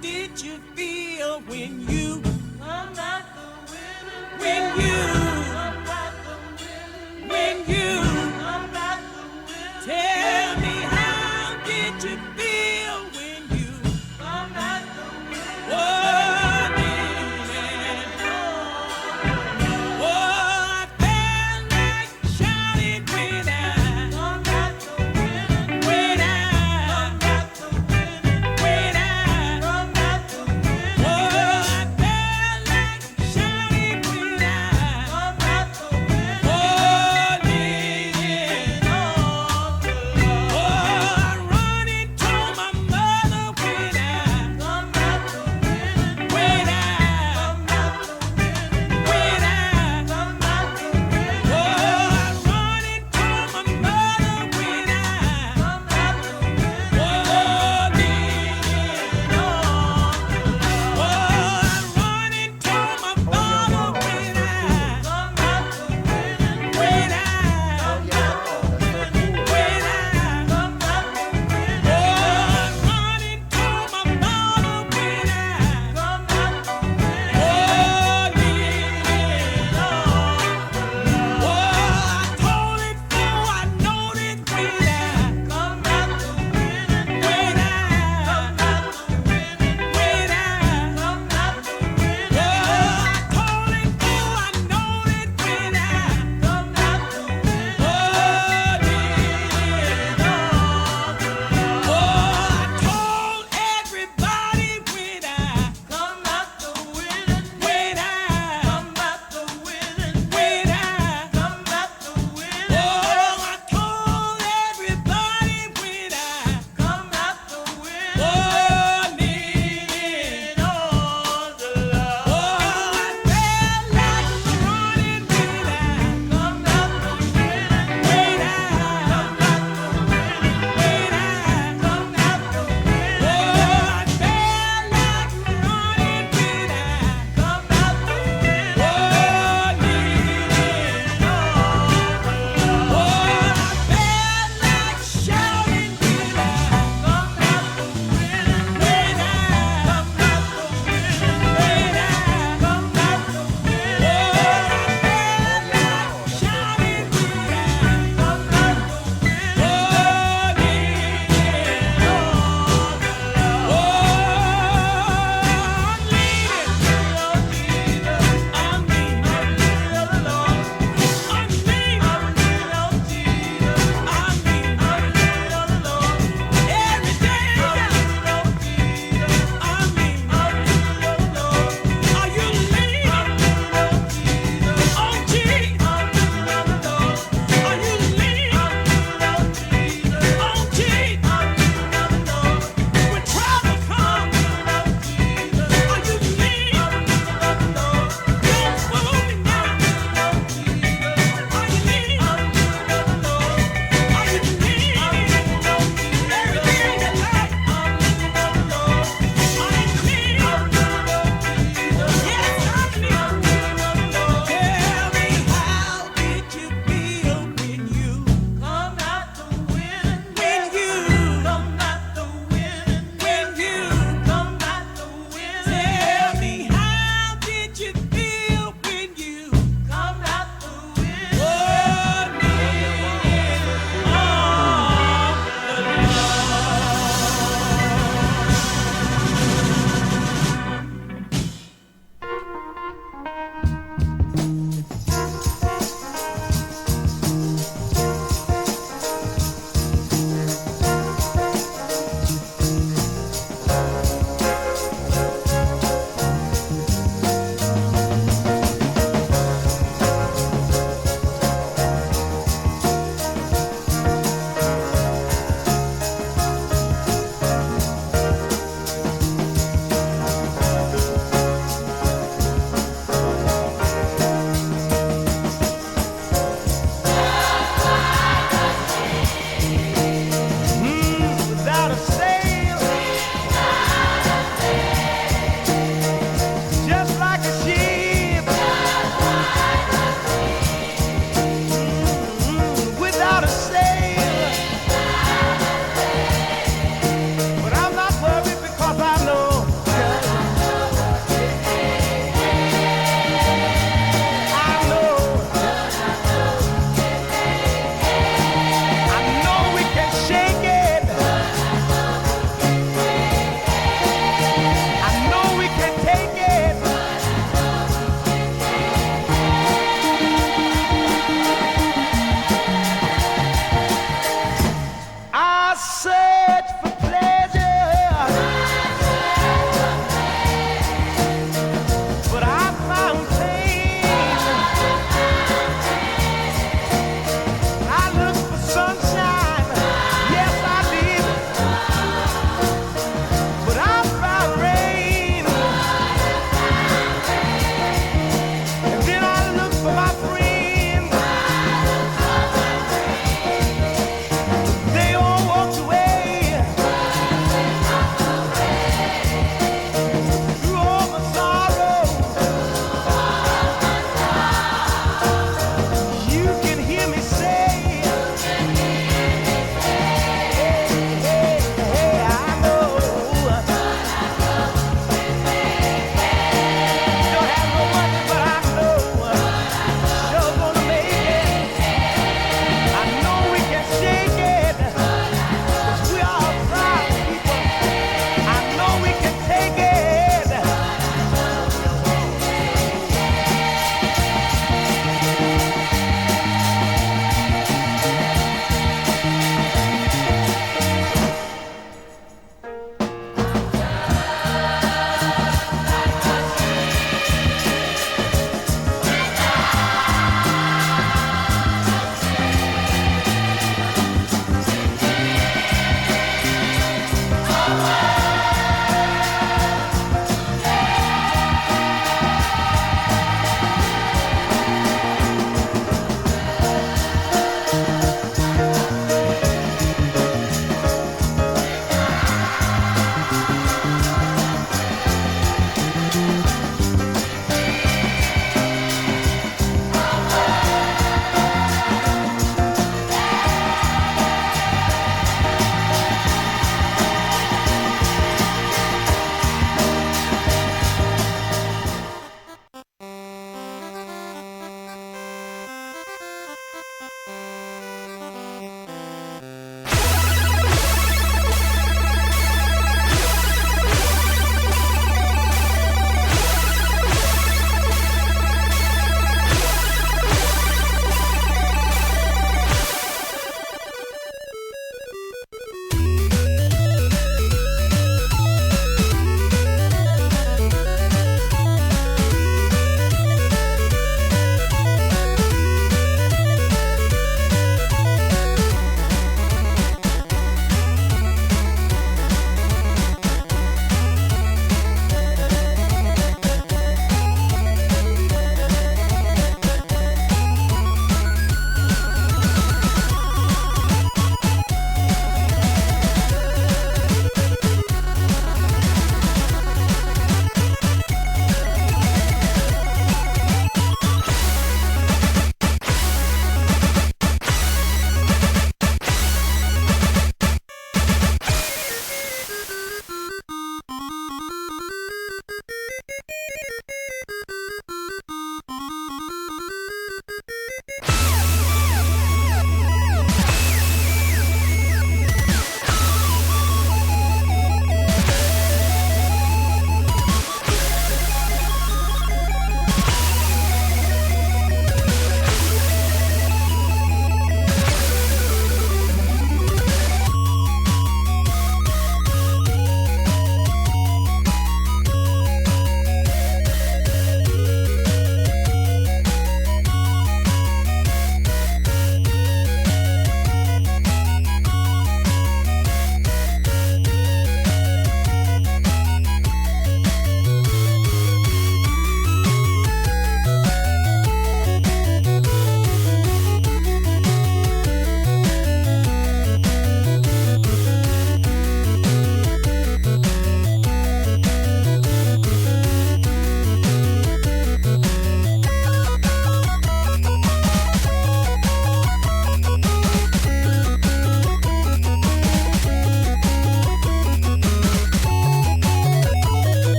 did you feel when you, I'm not the winner. when you, I'm not the winner. when you, I'm not the winner. tell me how did you feel when you, I'm not the winner. oh, oh, I felt like shouting I'm not the winner. when I'm not the winner. when I'm not the winner. oh, I felt like shouting when I'm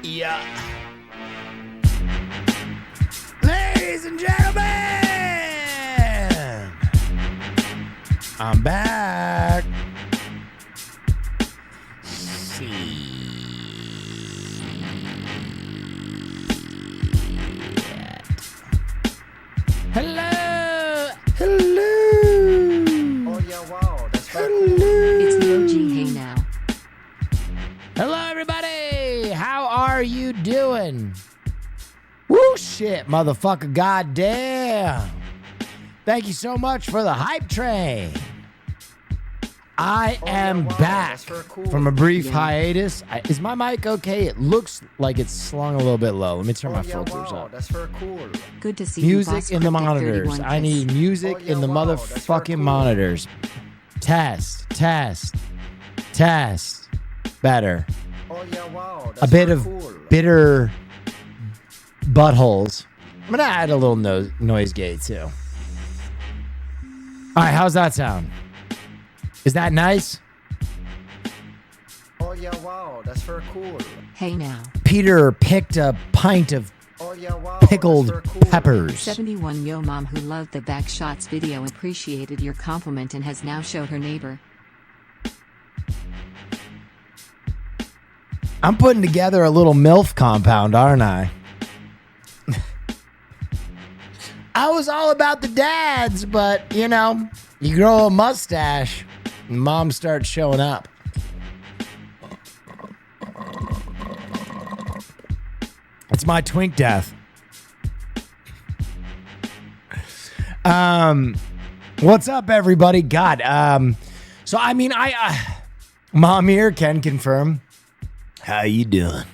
Yeah. Ladies and gentlemen, I'm back. Hello. Hello. Oh yeah, wow, that's very Hello. It's the OG Hey Now. Hello, everybody. How are you doing? Woo, shit, motherfucker. Goddamn. Thank you so much for the hype train. I am wow, back that's very cool. from a brief Yeah. hiatus. Is my mic okay? It looks like it's slung a little bit low. Let me turn Oh my yeah, filters wow, up. that's very cool. Good to see you, Music Boss in the Cryptic monitors. 31 I need Kiss. music Oh, yeah, in the wow, that's very motherfucking cool. monitors. Test, test, test. Better. Oh yeah, wow, that's A bit very of cool. bitter buttholes. I'm gonna add a little noise gate too. All right, how's that sound? Is that nice? Oh yeah, wow, that's very cool. Hey Now. Peter picked a pint of Oh yeah, wow, pickled that's very cool. peppers. 71 Yo Mom who loved the back shots video appreciated your compliment and has now showed her neighbor. I'm putting together a little MILF compound, aren't I? I was all about the dads, but, you know, you grow a mustache, and mom starts showing up. It's my twink death. What's up, everybody? God, so, I mean, Mom here can confirm. How you doing?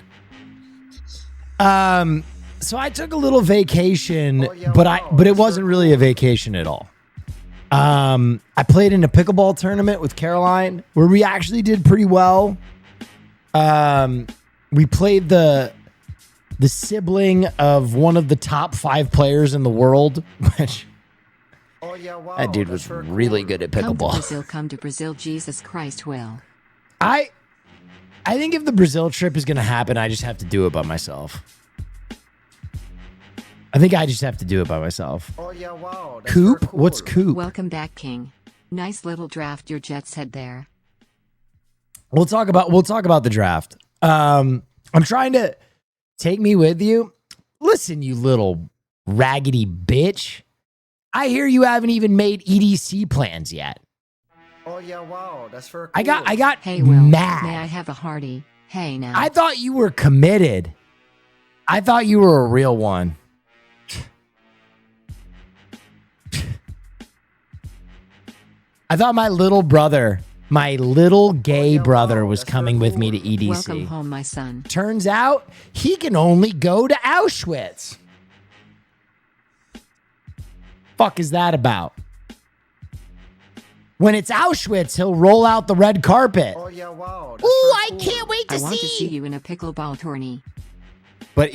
So I took a little vacation, Oh, yeah, but wow, but it that's so wasn't really a vacation at all. I played in a pickleball tournament with Caroline where we actually did pretty well. We played the sibling of one of the top 5 players in the world, which Oh yeah, wow, that dude that's was very really cool. good at Come to pickleball. Brazil, come to Brazil, Jesus Christ will. I think if the Brazil trip is going to happen, I just have to do it by myself. I think I just have to do it by myself. Oh yeah, wow, that's Coop? very cool. What's Coop? Welcome back, King. Nice little draft your Jets had there. We'll talk about the draft. I'm trying to take me with you. Listen, you little raggedy bitch. I hear you haven't even made EDC plans yet. Oh yeah, wow, that's very cool. I got Hey Will, mad. may I have a hearty? Hey Now. I thought you were committed. I thought you were a real one. I thought my little gay yeah, brother wow, was that's coming very with me to cool. EDC. Welcome home, my son. Turns out he can only go to Auschwitz. Fuck is that about? When it's Auschwitz, he'll roll out the red carpet. Oh yeah, wow. That's Ooh, very I cool. can't wait I to want to see see. you in a pickleball tourney. But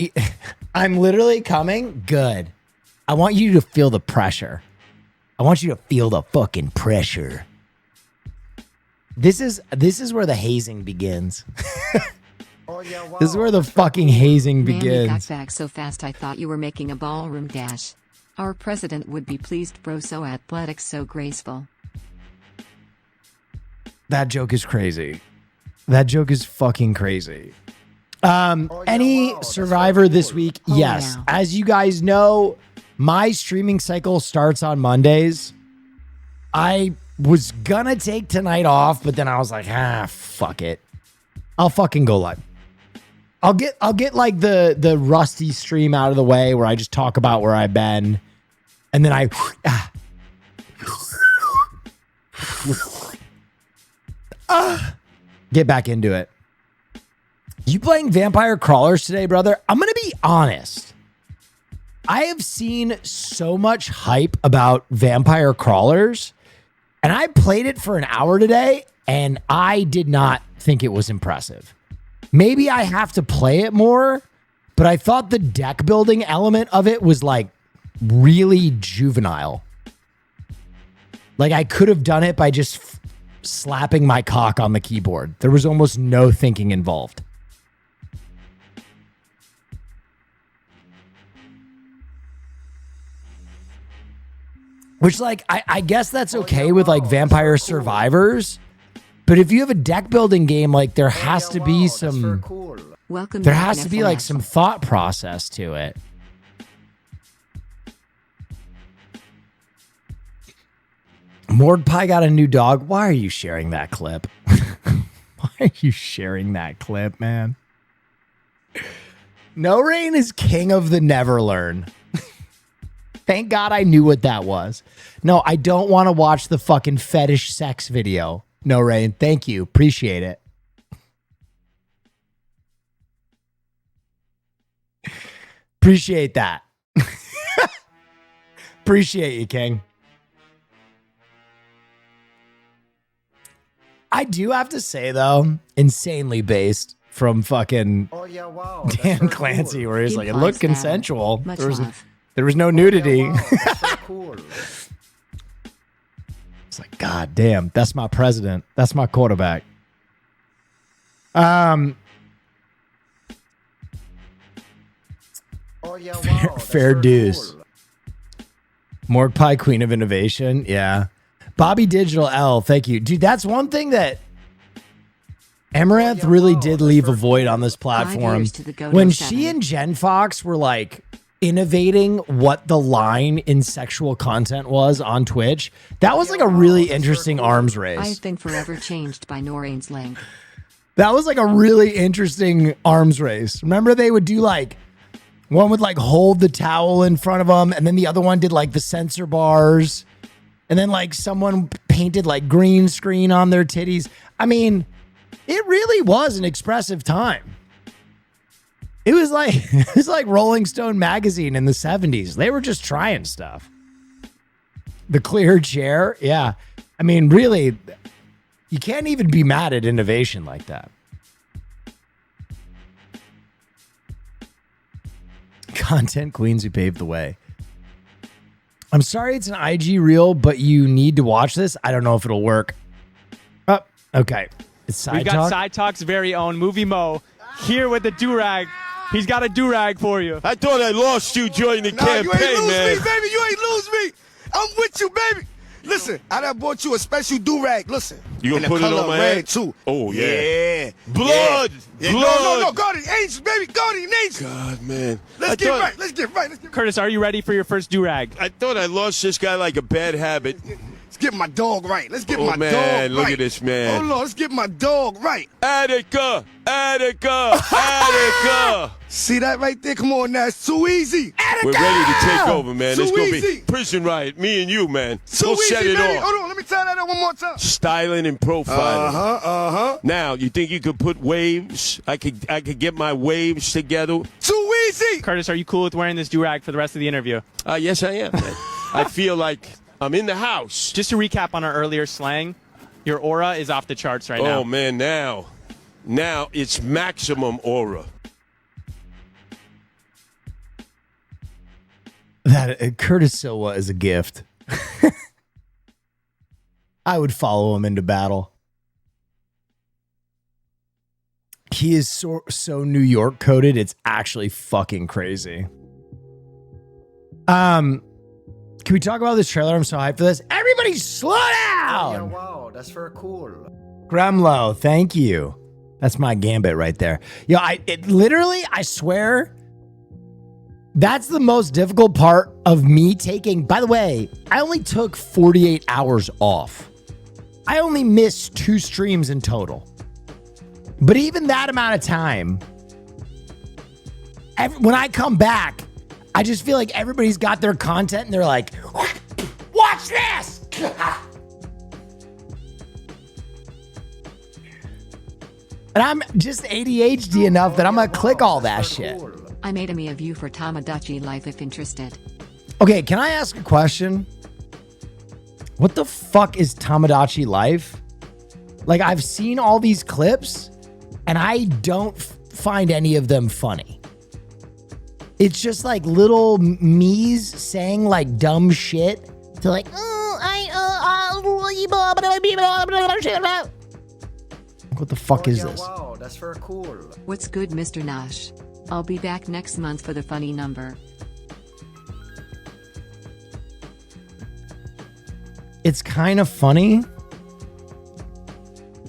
I'm literally coming. Good. I want you to feel the pressure. I want you to feel the fucking pressure. This is where the hazing begins. Oh yeah, wow. This is where the that's very fucking cool. hazing Man, you got begins. back so fast I thought you were making a ballroom dash. Our president would be pleased, bro. So athletic, so graceful. That joke is crazy. That joke is fucking crazy. yeah, Any wow, that's survivor very this cool. week? Oh, Yes. wow. As you guys know, my streaming cycle starts on Mondays. I was gonna take tonight off, but then I was like, fuck it. I'll fucking go live. I'll get like the rusty stream out of the way where I just talk about where I've been, and then I get back into it. You playing Vampire Crawlers today, brother? I'm gonna be honest. I have seen so much hype about Vampire Crawlers, and I played it for an hour today, and I did not think it was impressive. Maybe I have to play it more, but I thought the deck building element of it was like really juvenile. Like I could have done it by just slapping my cock on the keyboard. There was almost no thinking involved. Which, like, I guess that's okay with like Vampire Survivors, but if you have a deck building game, like there has to be some, Welcome there back, has to be like FLS. some thought process to it. Morg Pie got a new dog. Why are you sharing that clip? Why are you sharing that clip, man? No Rain is king of the never learn. Thank God I knew what that was. No, I don't want to watch the fucking fetish sex video. No Rain. Thank you. Appreciate it. Appreciate that. Appreciate you, King. I do have to say, though, insanely based from fucking Oh yeah, wow. Dan Clancy, where he's like, it Implies looked battle. consensual. Much There was, love. there was no nudity. Yeah, wow, that's so cool. It's like, God damn, that's my president. That's my quarterback. Oh yeah, wow. that's fair so dues. cool. Morg Pie, Queen of Innovation. Yeah. Bobby Digital L, thank you. Dude, that's one thing that Amaranth yeah, really wow, did that's leave a very void cool. on this platform. years to the Godo When 7. she and Jen Fox were like innovating what the line in sexual content was on Twitch, that was like a really interesting arms race. I've been forever changed by Noreen's link. That was like a really interesting arms race. Remember they would do like, one would like hold the towel in front of them, and then the other one did like the sensor bars, and then like someone painted like green screen on their titties. I mean, it really was an expressive time. It was like Rolling Stone magazine in the 70s. They were just trying stuff. The clear chair, yeah. I mean, really, you can't even be mad at innovation like that. Content queens who paved the way. I'm sorry it's an IG reel, but you need to watch this. I don't know if it'll work. Oh, okay. It's side We've got talk. Side Talk's very own Movie Mo here with the do-rag. He's got a do-rag for you. I thought I lost you during the Nah, you ain't campaign, lose man. me, baby. You ain't lose me. I'm with you, baby. Listen, I done bought you a special do-rag. Listen. You gonna in the put it color on my red, head? too. Oh, yeah. Yeah. Blood! Yeah. Blood! No. Guardian Angels, baby. Guardian Angels. God, man. Let's I get thought- right. Let's get right. Let's get right. Curtis, are you ready for your first do-rag? I thought I lost this guy like a bad habit. Let's get my dog right. Let's get Oh, my man, dog right. look at this, man. Hold on. Let's get my dog right. Attica! Attica! Attica! See that right there? Come on now. It's too easy. We're ready to take over, man. Too It's going to easy. be prison riot. Me and you, man. Too We'll easy, set it baby. off. Hold on. Let me tie that up one more time. Styling and profiling. Uh-huh. Now, you think you could put waves? I could get my waves together. Too easy. Curtis, are you cool with wearing this do-rag for the rest of the interview? Yes, I am. Man. I feel like I'm in the house. Just to recap on our earlier slang, your aura is off the charts right now. Oh, man, now it's maximum aura. That Curtis Silva is a gift. I would follow him into battle. He is so New York coded. It's actually fucking crazy. Can we talk about this trailer? I'm so hyped for this. Everybody slow Oh yeah, down. wow. That's very cool. Gremlo, thank you. That's my gambit right there. Yo, I swear, that's the most difficult part of me taking. By the way, I only took 48 hours off. I only missed 2 streams in total. But even that amount of time, when I come back, I just feel like everybody's got their content and they're like, watch this. And I'm just ADHD enough that I'm going to click all that shit. I made a me of you for Tamagotchi life if interested. Okay, can I ask a question? What the fuck is Tamagotchi Life? Like, I've seen all these clips, and I don't find any of them funny. It's just like little me's saying like dumb shit to like, What the fuck is yeah, this? Wow, that's very cool. What's good, Mr. Nash? I'll be back next month for the funny number. It's kind of funny,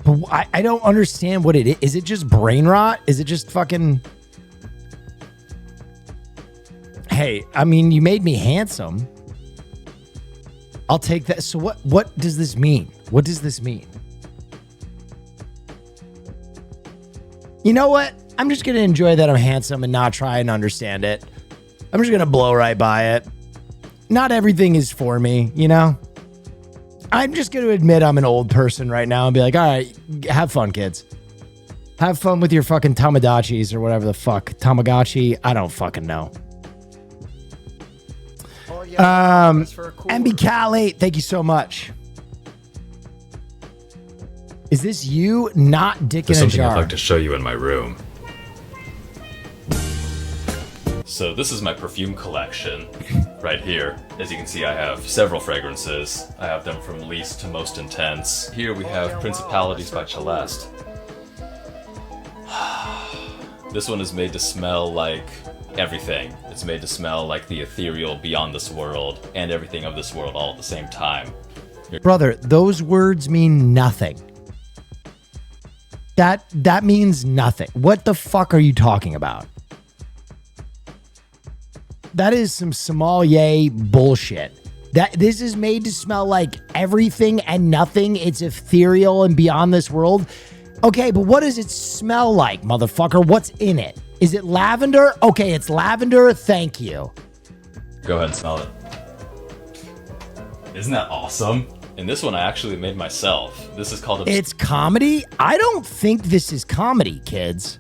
but I don't understand what it is. Is it just brain rot? Is it just fucking... Hey, I mean, you made me handsome. I'll take that. So what does this mean? What does this mean? You know what? I'm just going to enjoy that I'm handsome and not try and understand it. I'm just going to blow right by it. Not everything is for me, you know? I'm just going to admit I'm an old person right now and be like, all right, have fun, kids. Have fun with your fucking Tamagotchis or whatever the fuck. Tamagotchi, I don't fucking know. Oh, yeah, that's very cool. MB Cal 8, thank you so much. Is this you not dick There's in a something I'd jar? like to show you in my room. So this is my perfume collection right here. As you can see, I have several fragrances. I have them from least to most intense. Here we have Principalities by Celeste. This one is made to smell like everything. It's made to smell like the ethereal beyond this world and everything of this world all at the same time. Brother, those words mean nothing. That means nothing. What the fuck are you talking about? That is some sommelier bullshit. This is made to smell like everything and nothing. It's ethereal and beyond this world. Okay, but what does it smell like, motherfucker? What's in it? Is it lavender? Okay, it's lavender. Thank you. Go ahead and smell it. Isn't that awesome? And this one I actually made myself. This is called... It's comedy? I don't think this is comedy, kids.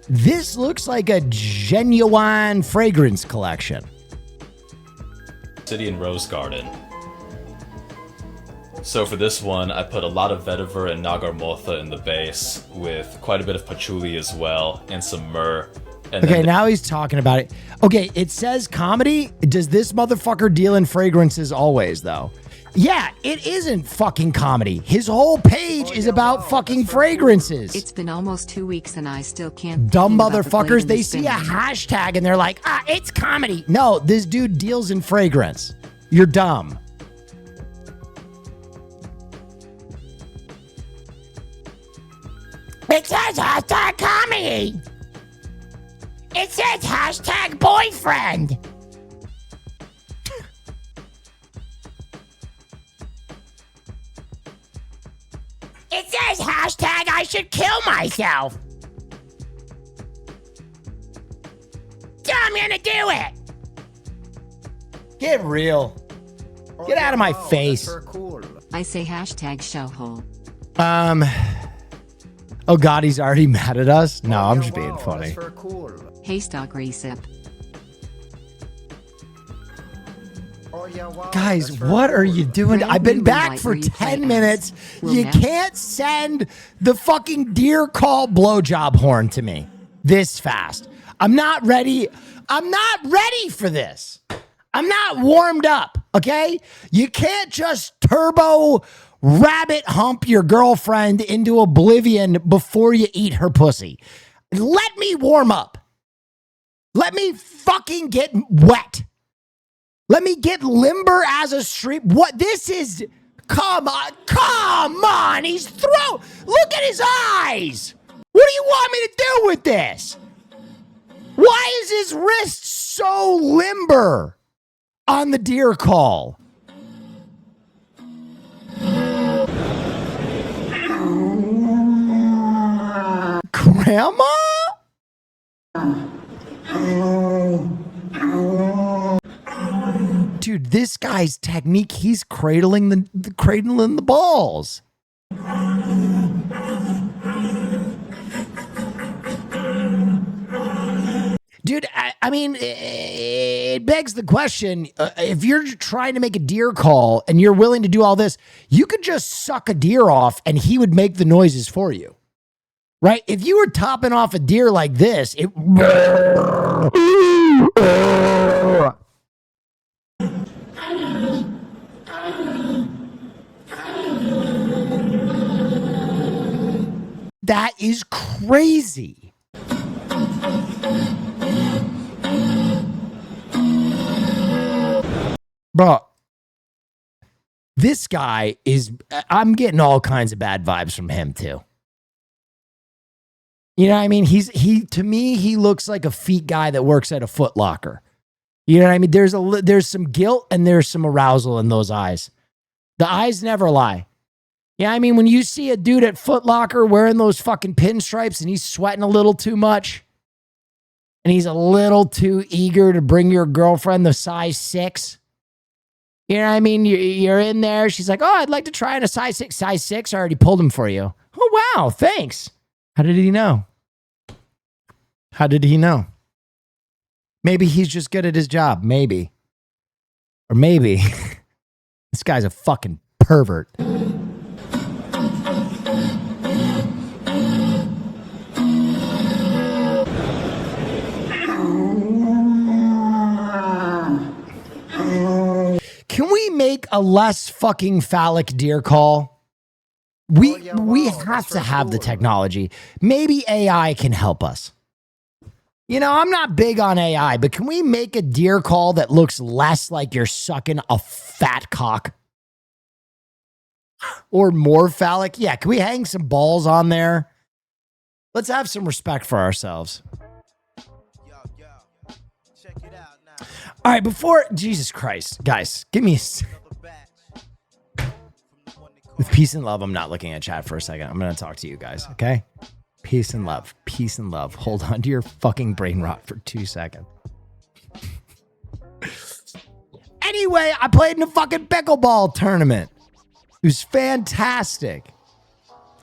This looks like a genuine fragrance collection. Obsidian Rose Garden. So for this one, I put a lot of vetiver and nagarmotha in the base, with quite a bit of patchouli as well, and some myrrh. And Okay, then now he's talking about it. Okay, it says comedy. Does this motherfucker deal in fragrances always, though? Yeah, it isn't fucking comedy. His whole page is about fucking fragrances. It's been almost 2 weeks and I still can't. Dumb think about the blade motherfuckers, in they the see a spinach. hashtag and they're like, it's comedy. No, this dude deals in fragrance. You're dumb. It says hashtag comedy. It says hashtag boyfriend. It says hashtag I should kill myself. So I'm gonna do it. Get real. Oh, Get out of my wow, face. That's very cool. I say hashtag shellhole. Oh God, he's already mad at us? No, I'm Yeah, just being wow, funny. That's very cool. Hey stock recip. Oh, yeah, wow, Guys, that's very what are cool. you doing? Brand I've been new back invite for where you 10 play minutes. us. Will You Nash- can't send the fucking deer call blowjob horn to me this fast. I'm not ready. I'm not ready for this. I'm not warmed up, okay? You can't just turbo rabbit hump your girlfriend into oblivion before you eat her pussy. Let me warm up. Let me fucking get wet. Let me get limber as a street. What this is? Come on. He's look at his eyes. What do you want me to do with this? Why is his wrist so limber on the deer call? Grandma? Dude, this guy's technique, he's cradling the balls. Dude, I mean, it begs the question, if you're trying to make a deer call and you're willing to do all this, you could just suck a deer off and he would make the noises for you. Right? If you were topping off a deer like this, it... is crazy. Bro, this guy is, I'm getting all kinds of bad vibes from him too. You know what I mean? To me, he looks like a feet guy that works at a Foot Locker. You know what I mean? There's some guilt and there's some arousal in those eyes. The eyes never lie. Yeah, I mean, when you see a dude at Foot Locker wearing those fucking pinstripes and he's sweating a little too much and he's a little too eager to bring your girlfriend the size 6. You know what I mean? You're in there. She's like, oh, I'd like to try on a size 6. Size 6? I already pulled him for you. Oh, wow. Thanks. How did he know? How did he know? Maybe he's just good at his job. Maybe. Or maybe this guy's a fucking pervert. Can we make a less fucking phallic deer call? We have to have the technology. Maybe AI can help us. You know, I'm not big on AI, but can we make a deer call that looks less like you're sucking a fat cock? Or more phallic? Yeah, can we hang some balls on there? Let's have some respect for ourselves. All right, before, Jesus Christ, guys, give me, with peace and love, I'm not looking at chat for a second. I'm going to talk to you guys, okay? Peace and love, peace and love. Hold on to your fucking brain rot for 2 seconds. Anyway, I played in a fucking pickleball tournament. It was fantastic.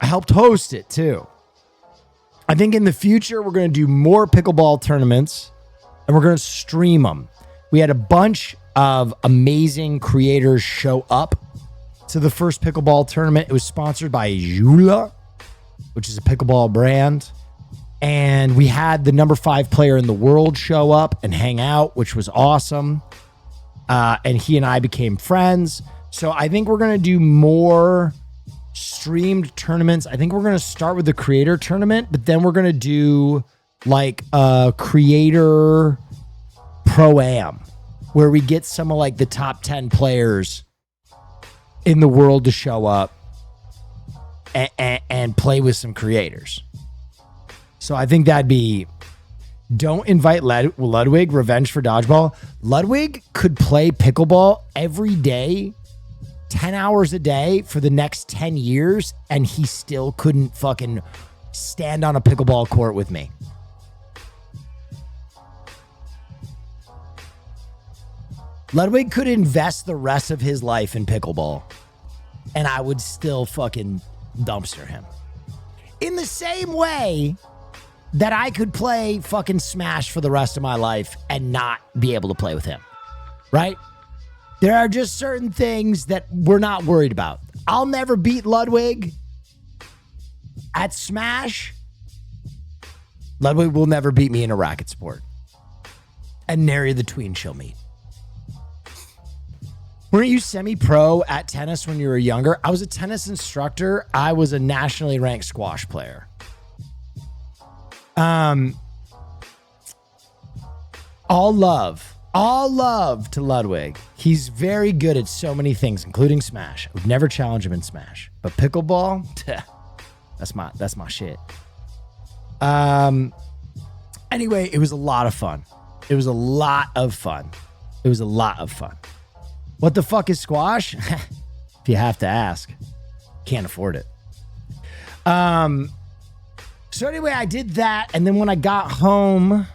I helped host it too. I think in the future, we're going to do more pickleball tournaments and we're going to stream them. We had a bunch of amazing creators show up to the first pickleball tournament. It was sponsored by Jula, which is a pickleball brand. And we had the number 5 player in the world show up and hang out, which was awesome. And he and I became friends. So I think we're going to do more streamed tournaments. I think we're going to start with the creator tournament, but then we're going to do like a creator pro-am where we get some of like the top 10 players in the world to show up and play with some creators. So I think that'd be, don't invite Ludwig, Revenge for Dodgeball. Ludwig could play pickleball every day, 10 hours a day for the next 10 years, and he still couldn't fucking stand on a pickleball court with me. Ludwig could invest the rest of his life in pickleball, and I would still fucking dumpster him. In the same way that I could play fucking Smash for the rest of my life and not be able to play with him, right? There are just certain things that we're not worried about. I'll never beat Ludwig at Smash. Ludwig will never beat me in a racket sport. And nary the tween shall meet. Weren't you semi-pro at tennis when you were younger? I was a tennis instructor. I was a nationally ranked squash player. All love to Ludwig. He's very good at so many things, including Smash. I would never challenge him in Smash. But pickleball, that's my shit. Anyway, it was a lot of fun. It was a lot of fun. What the fuck is squash? If you have to ask. Can't afford it. So anyway, I did that. And then when I got home,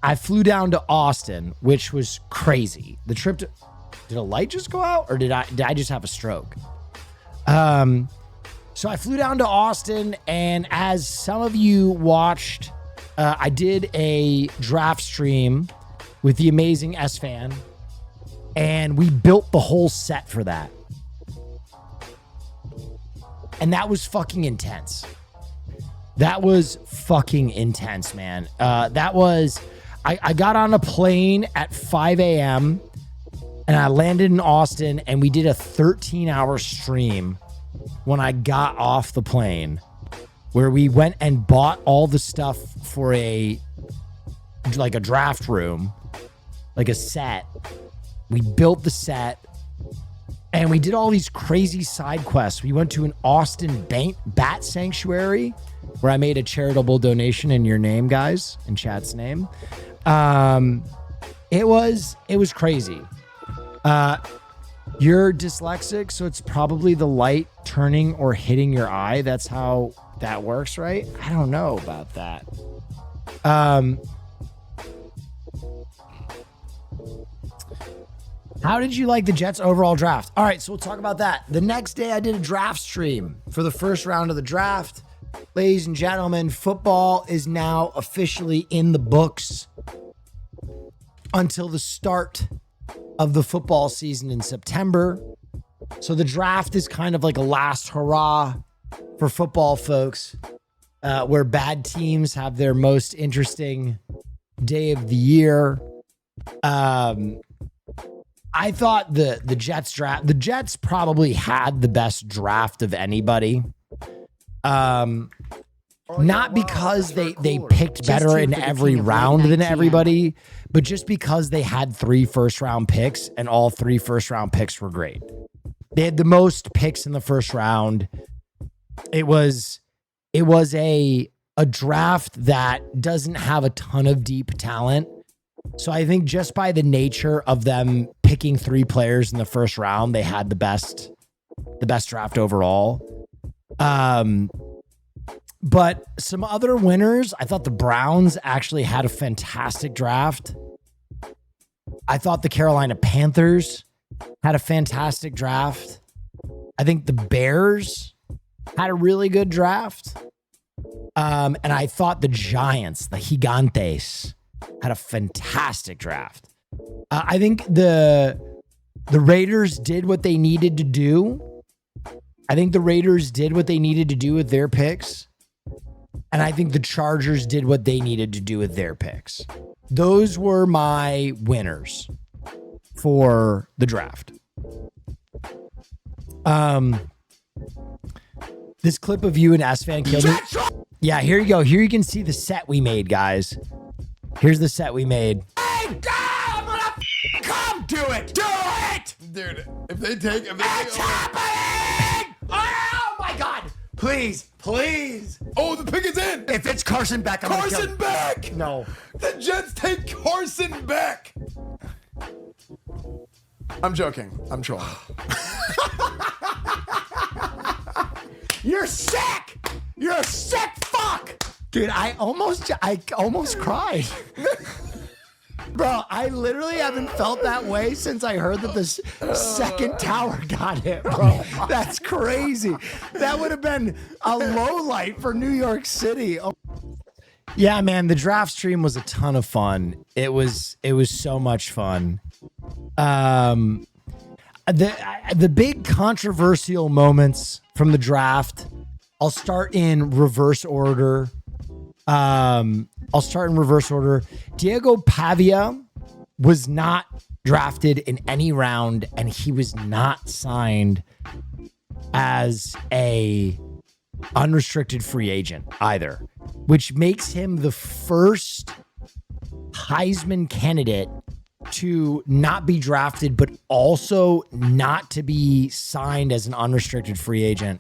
I flew down to Austin, which was crazy. The trip to... Did a light just go out? Or did I just have a stroke? So I flew down to Austin. And as some of you watched, I did a draft stream with the amazing S-Fan. And we built the whole set for that. And that was fucking intense. That was fucking intense, man. I got on a plane at 5 a.m. and I landed in Austin and we did a 13-hour stream when I got off the plane. where we went and bought all the stuff for a draft room, like a set. We built the set and we did all these crazy side quests. We went to an Austin bat sanctuary where I made a charitable donation in your name, guys, in chat's name. It was crazy. You're dyslexic, so it's probably the light turning or hitting your eye. That's how that works, right? I don't know about that. How did you like the Jets' overall draft? All right, so we'll talk about that. The next day, I did a draft stream for the first round of the draft. Ladies and gentlemen, football is now officially in the books until the start of the football season in September. So the draft is kind of like a last hurrah for football folks, where bad teams have their most interesting day of the year. I thought the Jets draft, the Jets probably had the best draft of anybody. Not because they picked better in every round than everybody, but just because they had 3 first-round picks and all 3 first-round picks were great. They had the most picks in the first round. It was a draft that doesn't have a ton of deep talent. So I think just by the nature of them picking 3 players in the first round, they had the best draft overall. But some other winners, I thought the Browns actually had a fantastic draft. I thought the Carolina Panthers had a fantastic draft. I think the Bears had a really good draft. And I thought the Giants, the Gigantes, had a fantastic draft. I think the Raiders did what they needed to do. I think the Raiders did what they needed to do with their picks. And I think the Chargers did what they needed to do with their picks. Those were my winners for the draft. This clip of you and S-Fan killed me. Yeah, here you go. Here you can see the set we made, guys. Here's the set we made. Hey, God, I'm gonna come to it. Do it, dude. If they take, it's happening. Oh my God! Please. Oh, the pick is in. If it's Carson Beck, I'm gonna kill Carson him. Beck. No. The Jets take Carson Beck. I'm joking. I'm trolling. You're sick. You're a sick fuck. Dude, I almost cried. Bro, I literally haven't felt that way since I heard that this second tower got hit, bro. That's crazy. That would have been a low light for New York City. Oh. Yeah, man, the draft stream was a ton of fun. It was so much fun. The big controversial moments from the draft, I'll start in reverse order. Diego Pavia was not drafted in any round, and he was not signed as a unrestricted free agent either, which makes him the first Heisman candidate to not be drafted, but also not to be signed as an unrestricted free agent.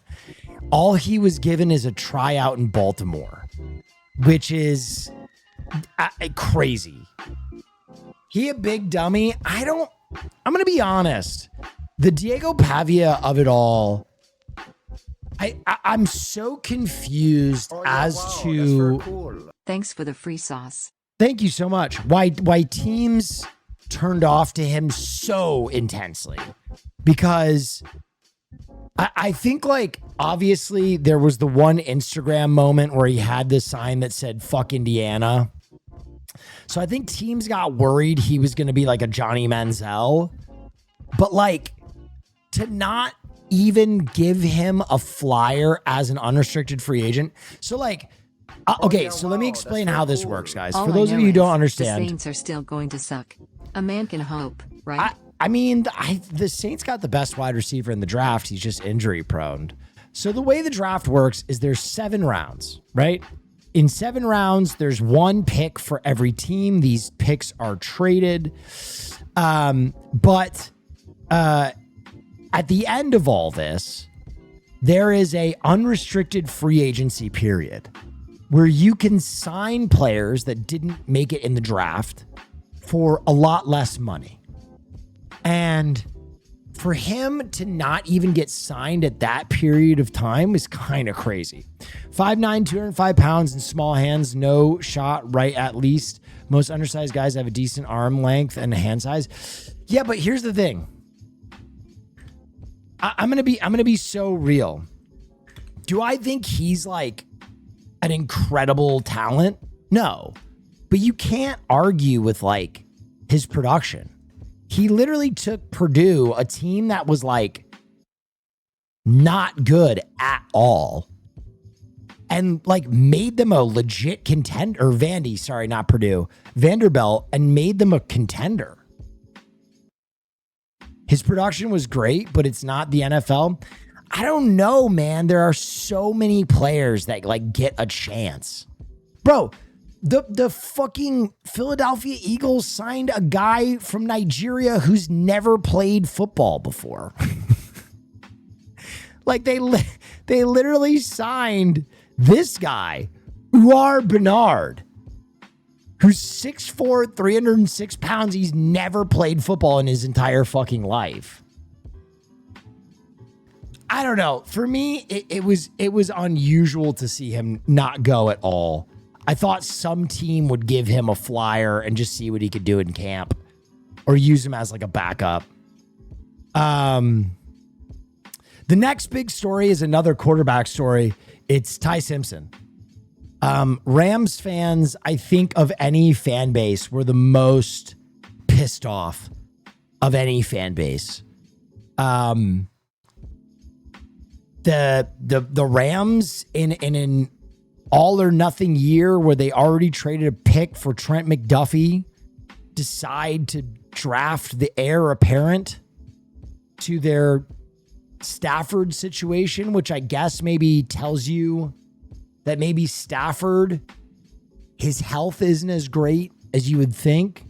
All he was given is a tryout in Baltimore, which is crazy. He a big dummy. I'm going to be honest. The Diego Pavia of it all, I'm so confused to... Thanks for the free sauce. Thank you so much. Why teams turned off to him so intensely, because I think, like, obviously there was the one Instagram moment where he had this sign that said "fuck Indiana." So I think teams got worried he was going to be like a Johnny Manziel, but like to not even give him a flyer as an unrestricted free agent. So like, okay, so let me explain how this works, guys. All For those I of know you who don't is understand, the Saints are still going to suck. A man can hope, right? I mean, the Saints got the best wide receiver in the draft. He's just injury prone. So the way the draft works is there's 7 rounds, right? In 7 rounds, there's 1 pick for every team. These picks are traded. But at the end of all this, there is a unrestricted free agency period where you can sign players that didn't make it in the draft for a lot less money. And for him to not even get signed at that period of time is kind of crazy. 5'9", 205 pounds and small hands, no shot right at least. Most undersized guys have a decent arm length and hand size. Yeah, but here's the thing. I'm gonna be so real. Do I think he's like an incredible talent? No. But you can't argue with like his production. He literally took Purdue, a team that was like not good at all, and like made them a legit contender. Or Vandy, sorry, not Purdue, Vanderbilt, and made them a contender. His production was great, but it's not the NFL. I don't know, man. There are so many players that like get a chance. Bro, the fucking Philadelphia Eagles signed a guy from Nigeria who's never played football before. Like they literally signed this guy, Uar Bernard, who's 6'4", 306 pounds. He's never played football in his entire fucking life. I don't know. For me, it was unusual to see him not go at all. I thought some team would give him a flyer and just see what he could do in camp or use him as like a backup. The next big story is another quarterback story. It's Ty Simpson. Rams fans, I think of any fan base, were the most pissed off of any fan base. The Rams in an all or nothing year where they already traded a pick for Trent McDuffie decide to draft the heir apparent to their Stafford situation, which I guess maybe tells you that maybe Stafford, his health isn't as great as you would think.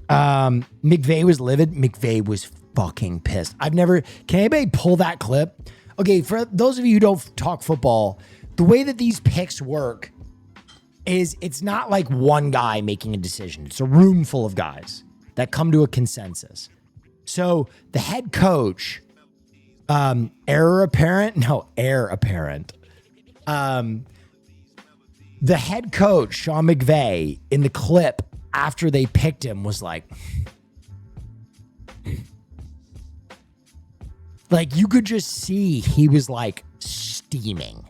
McVay was livid. McVay was fucking pissed. Can anybody pull that clip? Okay, for those of you who don't talk football, the way that these picks work is it's not like one guy making a decision. It's a room full of guys that come to a consensus. So the head coach, heir apparent. The head coach, Sean McVay, in the clip after they picked him was like you could just see he was like steaming.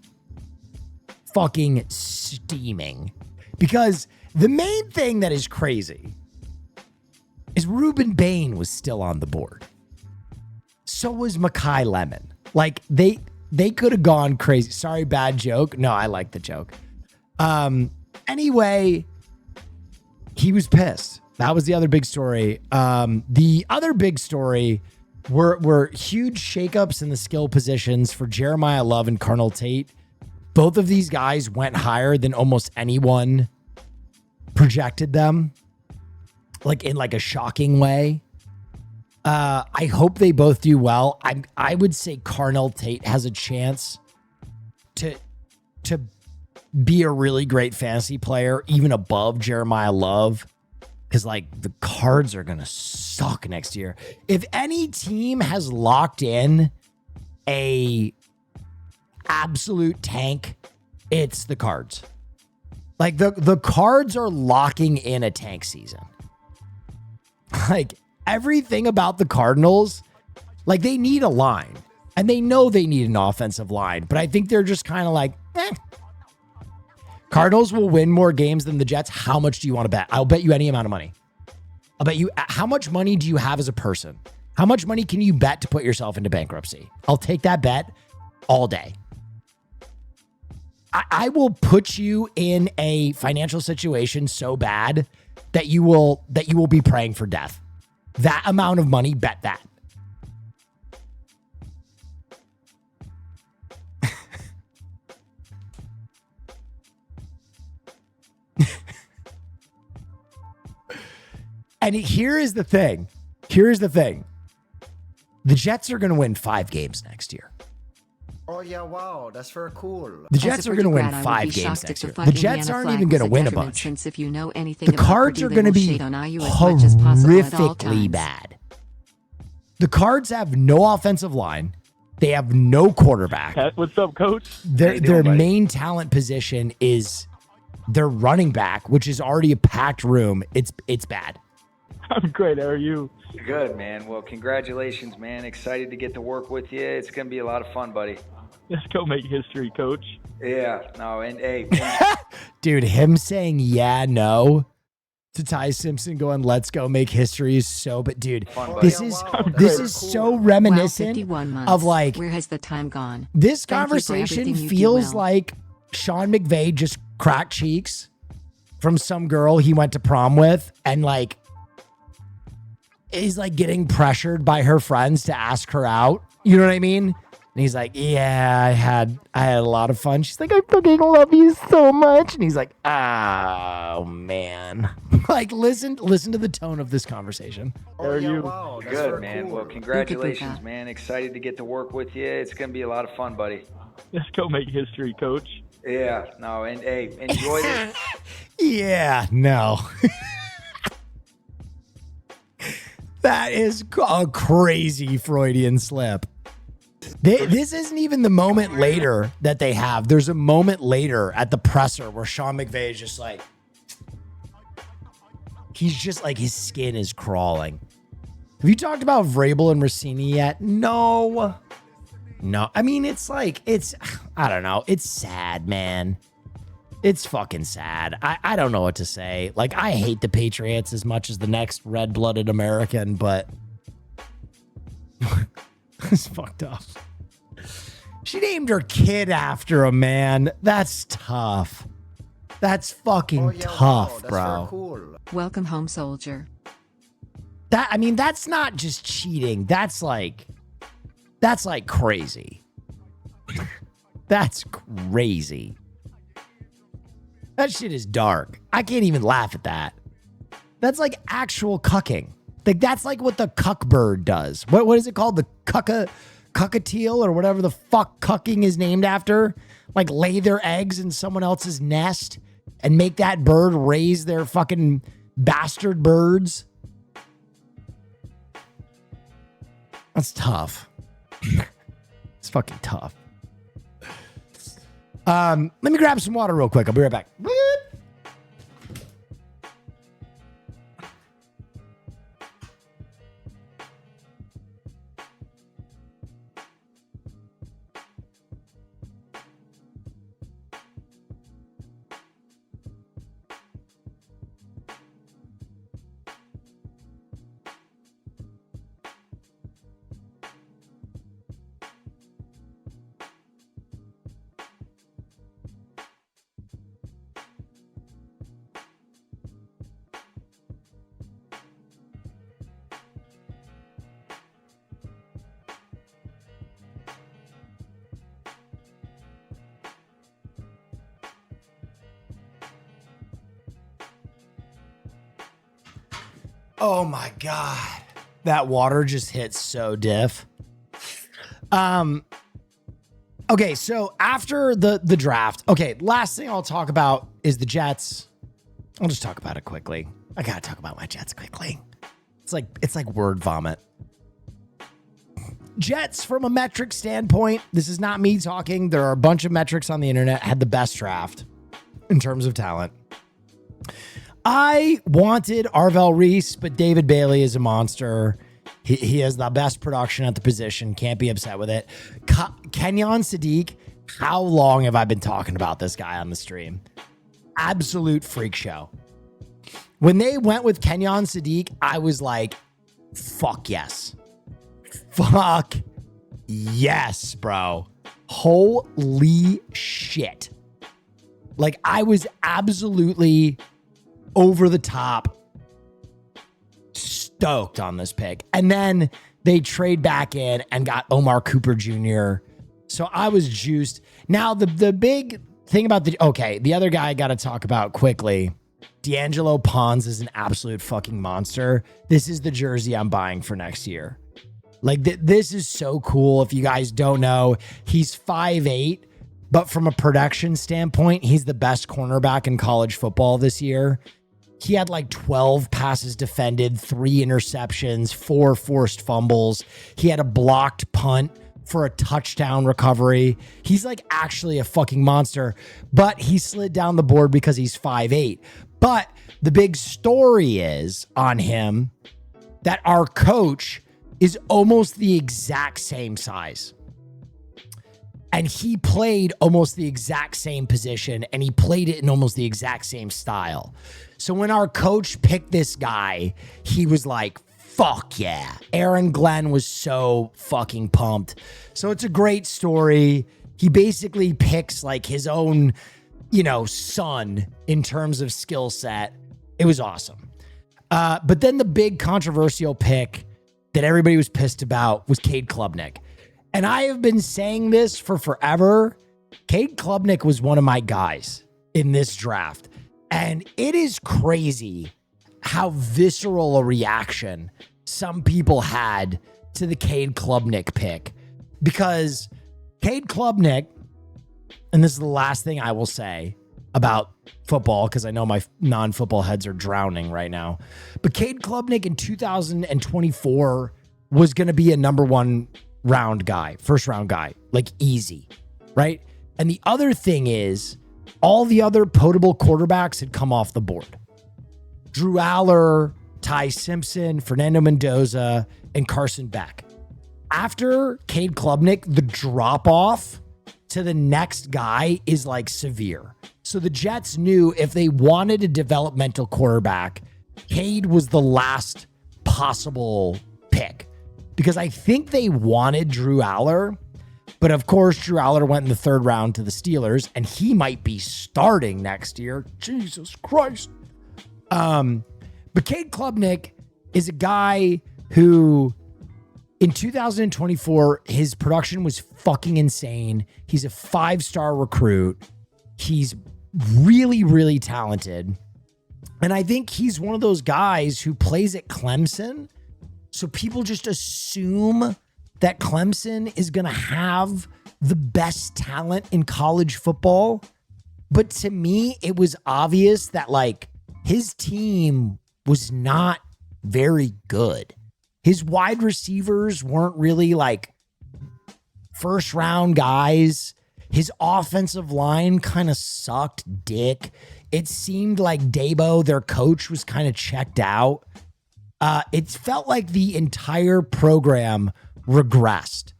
Fucking steaming. Because the main thing that is crazy is Ruben Bain was still on the board. So was Mekhi Lemon. Like they could have gone crazy. Sorry, bad joke. No, I like the joke. Anyway, he was pissed. That was the other big story. The other big story were huge shakeups in the skill positions for Jeremiah Love and Carnell Tate. Both of these guys went higher than almost anyone projected them, like in like a shocking way. I hope they both do well. I would say Carnell Tate has a chance to be a really great fantasy player, even above Jeremiah Love, because like the Cards are gonna suck next year. If any team has locked in a absolute tank, it's the Cards. Like the Cards are locking in a tank season. Like everything about the Cardinals, like they need a line and they know they need an offensive line, but I think they're just kind of like, Cardinals will win more games than the Jets. How much do you want to bet? I'll bet you any amount of money. I'll bet you, how much money do you have as a person? How much money can you bet to put yourself into bankruptcy? I'll take that bet all day. I will put you in a financial situation so bad that you will be praying for death. That amount of money, bet that. And here is the thing. Here's the thing. The Jets are going to win 5 games next year. Oh yeah, wow, that's very cool. The Jets are going to win 5 games next year. The Jets aren't even going to win a bunch. Since if you know anything The about Cards Purdue, are they going to will be shade on IU as much as possible at all horrifically times. bad. The Cards have no offensive line. They have no quarterback. What's up, coach? Their main talent position is their running back, which is already a packed room. It's bad. I'm great. How are you? Good, man. Well, congratulations, man. Excited to get to work with you. It's going to be a lot of fun, buddy. Let's go make history, coach. Yeah. No, and hey, Dude, him saying yeah, no to Ty Simpson going, let's go make history is so, but dude, this is so reminiscent 51 months. of like, Where has the time gone? this Thank you for conversation everything you do feels well. like Sean McVay just cracked cheeks from some girl he went to prom with and like is like getting pressured by her friends to ask her out. You know what I mean? And he's like, yeah, I had a lot of fun. She's like, I fucking love you so much. And he's like, oh man. Like, listen to the tone of this conversation. How are you? Wow, that's good, very man. cool. Well, congratulations, man. Excited to get to work with you. It's going to be a lot of fun, buddy. Let's go make history, coach. Yeah. No, and hey, enjoy this. Yeah, no. That is a crazy Freudian slip. This isn't even the moment later that they have. There's a moment later at the presser where Sean McVay is just like, he's just like, his skin is crawling. Have you talked about Vrabel and Rossini yet? No. I mean, it's like, I don't know. It's sad, man. It's fucking sad. I don't know what to say. Like, I hate the Patriots as much as the next red-blooded American, but it's fucked up. She named her kid after him, man. That's tough. That's fucking tough, that's bro. very cool. Welcome home, soldier. That's not just cheating. That's like crazy. That's crazy. That shit is dark. I can't even laugh at that. That's like actual cucking. Like, that's like what the cuck bird does. What is it called? The cuckatiel or whatever the fuck cucking is named after. Like, lay their eggs in someone else's nest and make that bird raise their fucking bastard birds. That's tough. It's fucking tough. Let me grab some water real quick. I'll be right back. Oh my God. That water just hit so diff. Okay, so after the draft, okay, last thing I'll talk about is the Jets. I'll just talk about it quickly. I gotta talk about my Jets quickly. It's like word vomit. Jets, from a metric standpoint, this is not me talking. There are a bunch of metrics on the internet, had the best draft in terms of talent. I wanted Arvell Reese, but David Bailey is a monster. He has the best production at the position. Can't be upset with it. Kenyon Sadiq, how long have I been talking about this guy on the stream? Absolute freak show. When they went with Kenyon Sadiq, I was like, fuck yes. Fuck yes, bro. Holy shit. Like, I was absolutely over the top stoked on this pick. And then they trade back in and got Omar Cooper Jr. So I was juiced. Now, the big thing about the other guy I got to talk about quickly D'Angelo Pons is an absolute fucking monster. This is the jersey I'm buying for next year. Like, this is so cool. If you guys don't know, he's 5'8", but from a production standpoint, he's the best cornerback in college football this year. He had like 12 passes defended, 3 interceptions, 4 forced fumbles. He had a blocked punt for a touchdown recovery. He's like actually a fucking monster, but he slid down the board because he's 5'8". But the big story is on him that our coach is almost the exact same size. And he played almost the exact same position, and he played it in almost the exact same style. So when our coach picked this guy, he was like, fuck yeah. Aaron Glenn was so fucking pumped. So it's a great story. He basically picks like his own, son in terms of skill set. It was awesome. But then the big controversial pick that everybody was pissed about was Cade Klubnik. And I have been saying this for forever. Cade Klubnik was one of my guys in this draft. And it is crazy how visceral a reaction some people had to the Cade Klubnik pick. Because Cade Klubnik, and this is the last thing I will say about football, because I know my non-football heads are drowning right now. But Cade Klubnik in 2024 was going to be a number 1 round guy, first round guy, like easy, right? And the other thing is all the other potable quarterbacks had come off the board. Drew Aller, Ty Simpson, Fernando Mendoza, and Carson Beck. After Cade Klubnik, the drop off to the next guy is like severe. So the Jets knew if they wanted a developmental quarterback, Cade was the last possible pick. Because I think they wanted Drew Aller, but of course Drew Aller went in the 3rd round to the Steelers, and he might be starting next year. Jesus Christ. But Cade Klubnik is a guy who in 2024, his production was fucking insane. He's a 5-star recruit. He's really, really talented. And I think he's one of those guys who plays at Clemson. So people just assume that Clemson is going to have the best talent in college football. But to me, it was obvious that like his team was not very good. His wide receivers weren't really like first round guys. His offensive line kind of sucked dick. It seemed like Dabo, their coach, was kind of checked out. It felt like the entire program regressed.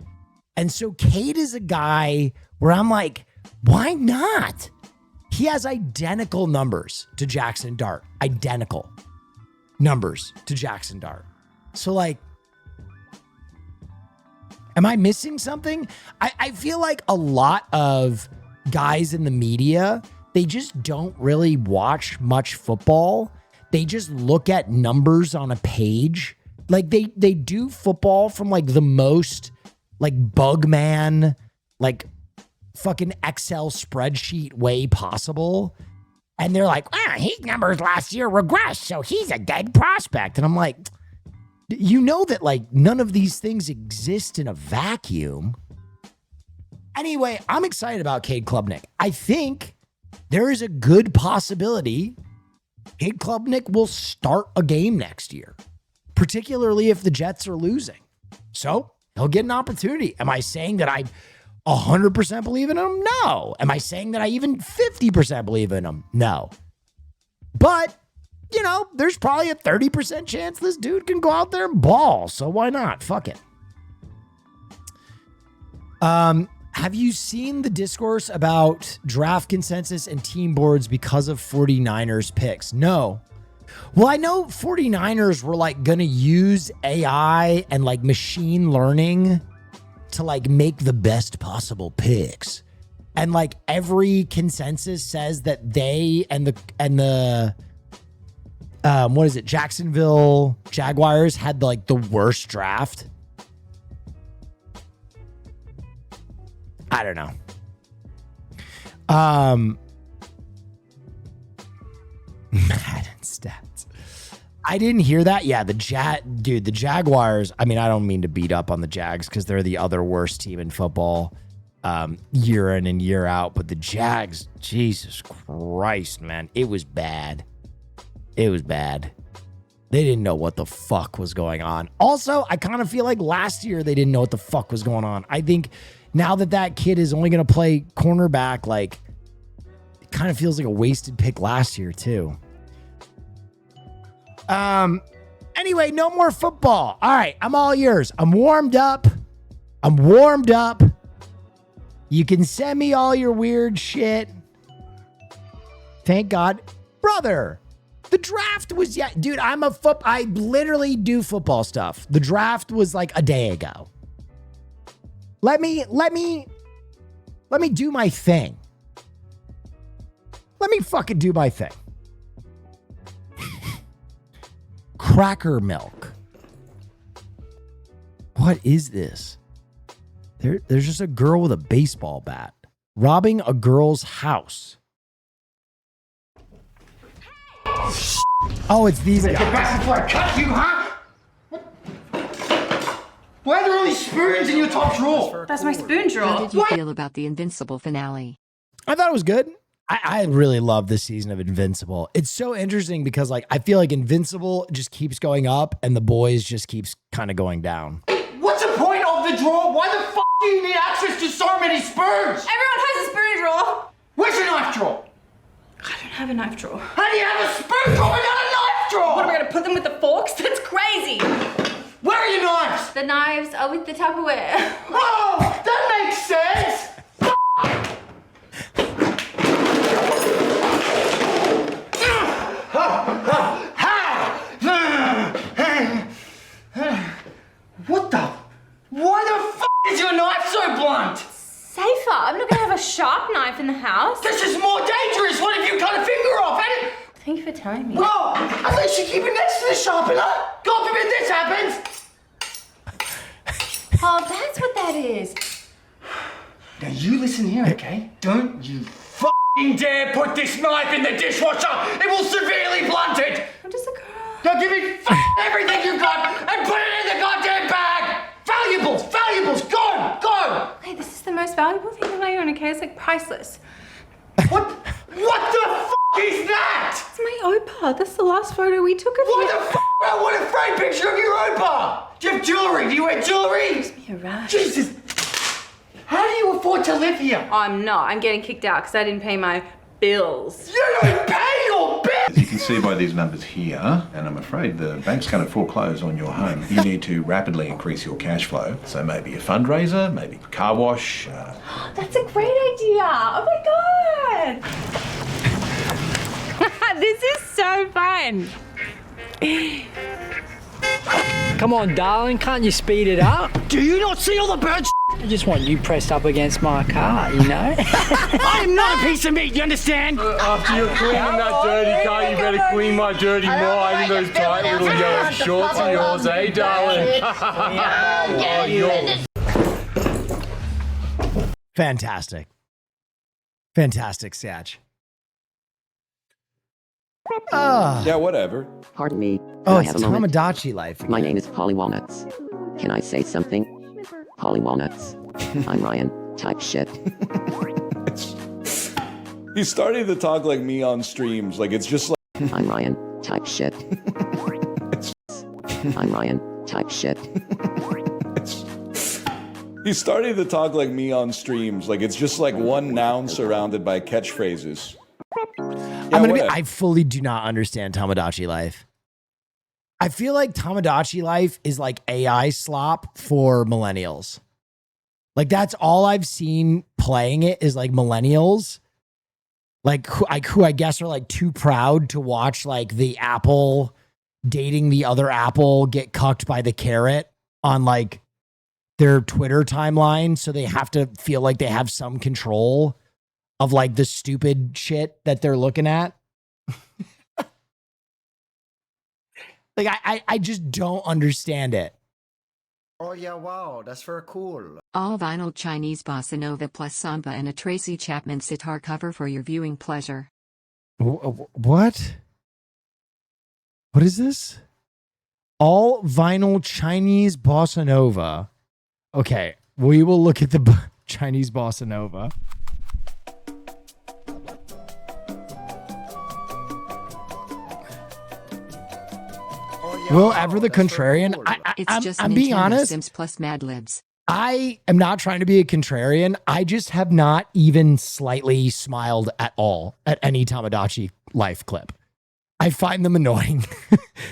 And so Cade is a guy where I'm like, why not? He has identical numbers to Jackson Dart. Identical numbers to Jackson Dart. So like, am I missing something? I feel like a lot of guys in the media, they just don't really watch much football. They just look at numbers on a page. Like they do football from like the most like bugman, like fucking Excel spreadsheet way possible. And they're like, his numbers last year regressed, so he's a dead prospect. And I'm like, you know that like none of these things exist in a vacuum. Anyway, I'm excited about Cade Klubnik. I think there is a good possibility Cade Klubnik will start a game next year, particularly if the Jets are losing. So he'll get an opportunity. Am I saying that I 100% believe in him? No. Am I saying that I even 50% believe in him? No. But, there's probably a 30% chance this dude can go out there and ball. So why not? Fuck it. Have you seen the discourse about draft consensus and team boards because of 49ers picks? No. Well, I know 49ers were like going to use AI and like machine learning to like make the best possible picks. And like every consensus says that they and the Jacksonville Jaguars had like the worst draft. I don't know. Madden stats. I didn't hear that. Yeah, the Jaguars. I mean, I don't mean to beat up on the Jags because they're the other worst team in football, year in and year out. But the Jags, Jesus Christ, man, it was bad. It was bad. They didn't know what the fuck was going on. Also, I kind of feel like last year they didn't know what the fuck was going on. I think now that kid is only going to play cornerback, like, it kind of feels like a wasted pick last year too. Anyway, no more football. All right, I'm all yours. I'm warmed up. You can send me all your weird shit. Thank God. Brother, the draft was, dude, I literally do football stuff. The draft was like a day ago. Let me do my thing. Let me fucking do my thing. Cracker milk. What is this? There's just a girl with a baseball bat robbing a girl's house. Oh, it's these guys. Get back before I cut you, huh? Why are there only spoons in your top drawer? That's my spoon drawer. How did you feel about the Invincible finale? I thought it was good. I really love this season of Invincible. It's so interesting because, like, I feel like Invincible just keeps going up and The Boys just keeps kind of going down. What's the point of the drawer? Why the f*** do you need access to so many spoons? Everyone has a spoon drawer. Where's your knife drawer? I don't have a knife drawer. How do you have a spoon drawer without a knife drawer? What, are we gonna put them with the forks? That's crazy. Where are your knives? The knives are with the Tupperware. Oh, that makes sense. What the? Why the f*** is your knife so blunt? Safer. I'm not gonna have a sharp knife in the house. This is more dangerous. What if you cut a finger off? Thank you for telling me. Well, at least you keep it next to the sharpener. God forbid this happens. Oh, that's what that is. Now you listen here, okay? Don't you f***ing dare put this knife in the dishwasher. It will severely blunt it. I'm just a girl. Now give me everything you got and put it in the goddamn bag. Valuables, go. Hey, this is the most valuable thing that I own, okay? It's like priceless. What the f*** is that? It's my Opa. That's the last photo we took of you. What the f***? I want a framed picture of your Opa. Do you have jewelry? Do you wear jewelry? Gives me a rash. Jesus. How do you afford to live here? I'm not. I'm getting kicked out because I didn't pay my bills. You don't pay your bills! As you can see by these numbers here, and I'm afraid the bank's going to foreclose on your home, you need to rapidly increase your cash flow. So maybe a fundraiser, maybe a car wash. That's a great idea. Oh my God. This is so fun. Come on, darling, can't you speed it up? Do you not see all the birds? I just want you pressed up against my car, you know? I'm not a piece of meat, you understand? After you're cleaning that dirty car, you better clean my dirty mind in those tight little yellow shorts of yours, eh, darling? Oh, yours. Fantastic. Fantastic, Satch. Yeah, whatever. Pardon me. Oh, I it's have a moment? Tamagotchi life again. My name is Polly Walnuts. Can I say something? Polly Walnuts. I'm Ryan. Type shit. He's starting to talk like me on streams. Like, it's just like... I'm Ryan. Type shit. I'm Ryan. Type shit. He's starting to talk like me on streams. Like, it's just like one noun surrounded by catchphrases. Yeah, I fully do not understand Tamagotchi life. I feel like Tamagotchi life is like AI slop for millennials. Like, that's all I've seen playing it is like millennials. Like who I guess are like too proud to watch like the apple dating the other apple get cucked by the carrot on like their Twitter timeline. So they have to feel like they have some control of like the stupid shit that they're looking at. Like, I just don't understand it. Oh yeah, wow, that's very cool. All vinyl Chinese bossa nova plus samba and a Tracy Chapman sitar cover for your viewing pleasure. What? What is this? All vinyl Chinese bossa nova. Okay, we will look at the Chinese bossa nova. Will Ever the Contrarian? I'm being honest. Sims plus Mad Libs. I am not trying to be a contrarian. I just have not even slightly smiled at all at any Tamagotchi life clip. I find them annoying.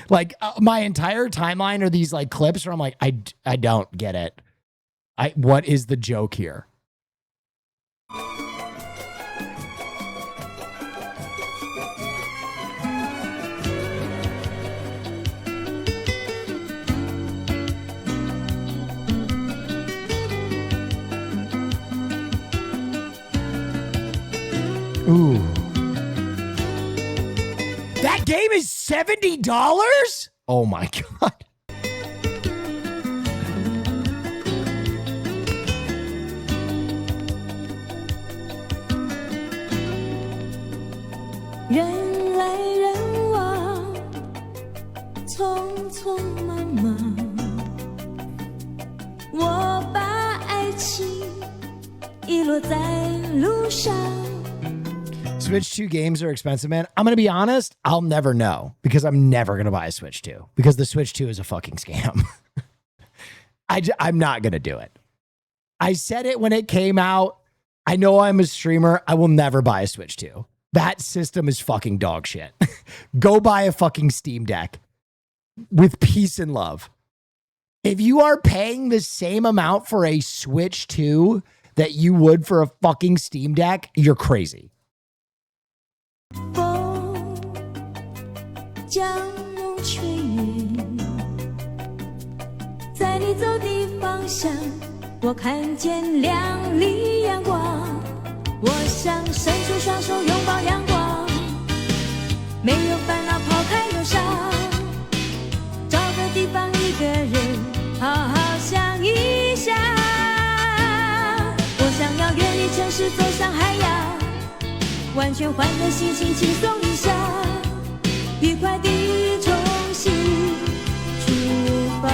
Like my entire timeline are these like clips where I'm like, I don't get it. What is the joke here? Ooh. That game is $70? Oh my God. Switch 2 games are expensive, man. I'm going to be honest. I'll never know because I'm never going to buy a Switch 2 because the Switch 2 is a fucking scam. I'm not going to do it. I said it when it came out. I know I'm a streamer. I will never buy a Switch 2. That system is fucking dog shit. Go buy a fucking Steam Deck with peace and love. If you are paying the same amount for a Switch 2 that you would for a fucking Steam Deck, you're crazy. 将梦吹远，在你走的方向，我看见亮丽阳光。我想伸出双手拥抱阳光，没有烦恼，抛开忧伤，找个地方一个人好好想一想。我想要远离城市，走向海洋，完全换个心情，轻松一下。 愉快地重新出发。